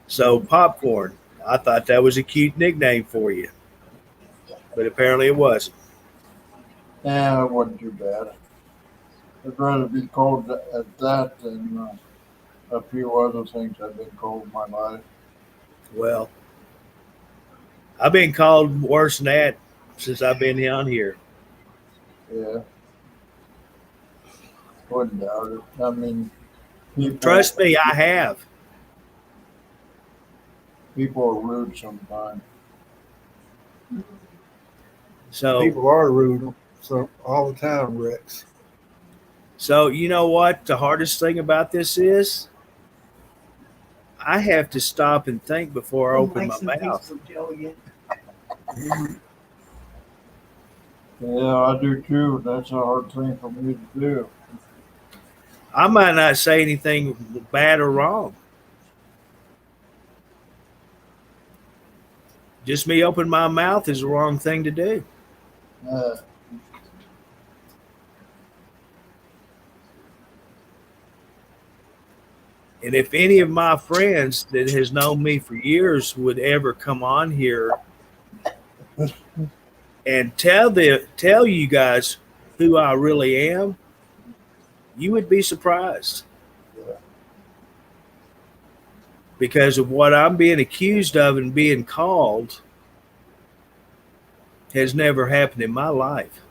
So, popcorn, I thought that was a cute nickname for you, but apparently it wasn't. Yeah, it wasn't too bad. I'd rather be called at that than a few other things I've been called in my life. Well, I've been called worse than that since I've been on here. Yeah, wouldn't doubt it. I mean, people Trust me, I have. people are rude sometimes. So, People are rude, so all the time, Rex. so you know what the hardest thing about this is? I have to stop and think before I open my mouth. Yeah, I do too. That's a hard thing for me to do. I might not say anything bad or wrong. Just me opening my mouth is the wrong thing to do. Uh, And if any of my friends that has known me for years would ever come on here and tell you guys who I really am, you would be surprised because of what I'm being accused of and being called has never happened in my life.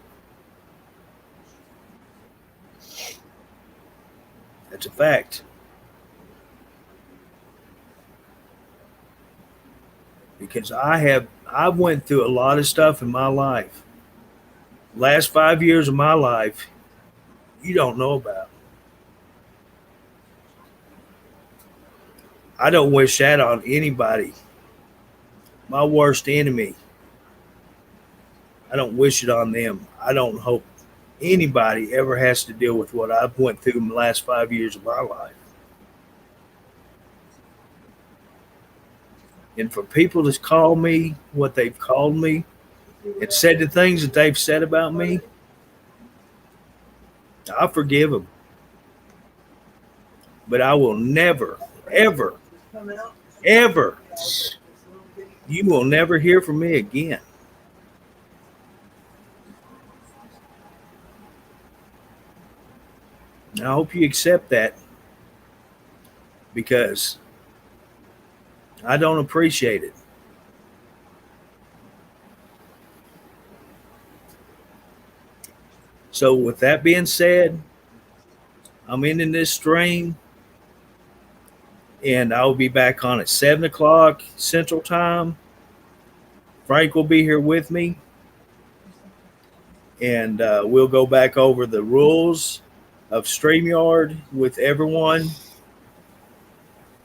That's a fact. Because I went through a lot of stuff in my life. Last 5 years of my life, you don't know about. I don't wish that on anybody. My worst enemy, I don't wish it on them. I don't hope anybody ever has to deal with what I've went through in the last 5 years of my life. And for people to call me what they've called me and said the things that they've said about me, I forgive them. But I will never, ever, ever, you will never hear from me again. And I hope you accept that because I don't appreciate it. So, with that being said, I'm ending this stream and I'll be back on at 7 o'clock Central Time. Frank will be here with me and we'll go back over the rules of StreamYard with everyone.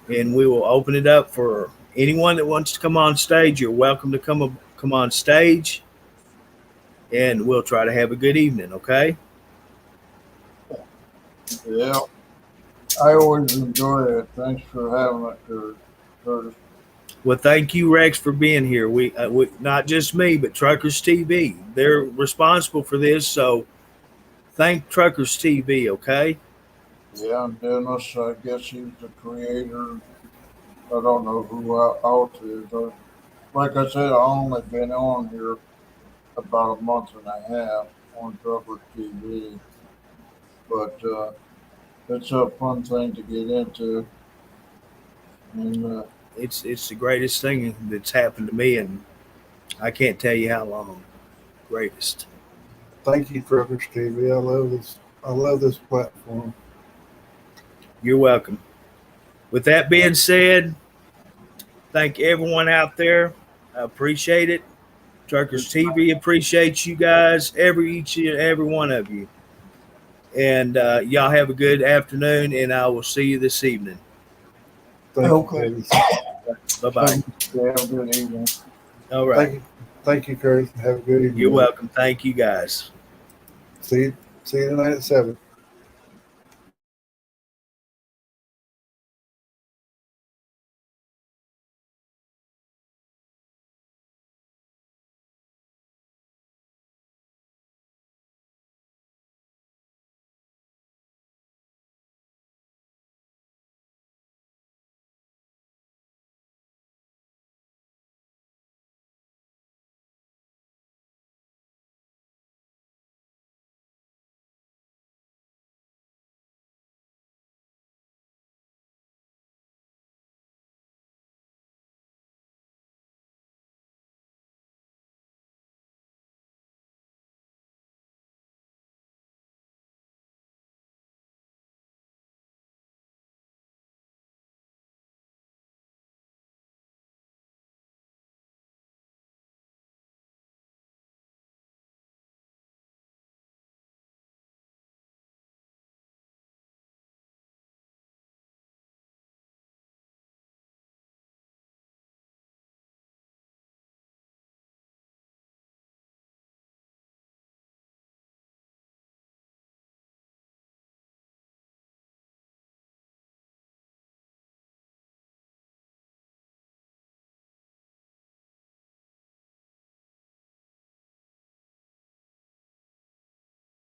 And we will open it up for anyone that wants to come on stage. You're welcome to come on stage and we'll try to have a good evening, okay? yeah, I always enjoy it. Thanks for having it, Curtis. Well, thank you, Rex, for being here. We not just me, but Truckers TV. They're responsible for this, so thank Truckers TV, okay? Yeah, and Dennis, I guess he's the creator. I don't know who else is. Like I said, I only been on here about a month and a half on Trucker TV, but it's a fun thing to get into. And It's the greatest thing that's happened to me, and I can't tell you how long. Greatest. thank you, Truckers TV. I love this. I love this platform. You're welcome. With that being said, thank everyone out there. I appreciate it. Truckers TV appreciates you guys, each and every one of you. And y'all have a good afternoon, and I will see you this evening. Thank you, Curtis. Bye bye. Have a good evening. All right. Thank you, Curtis. Have a good evening. You're welcome. Thank you, guys. See you tonight at 7.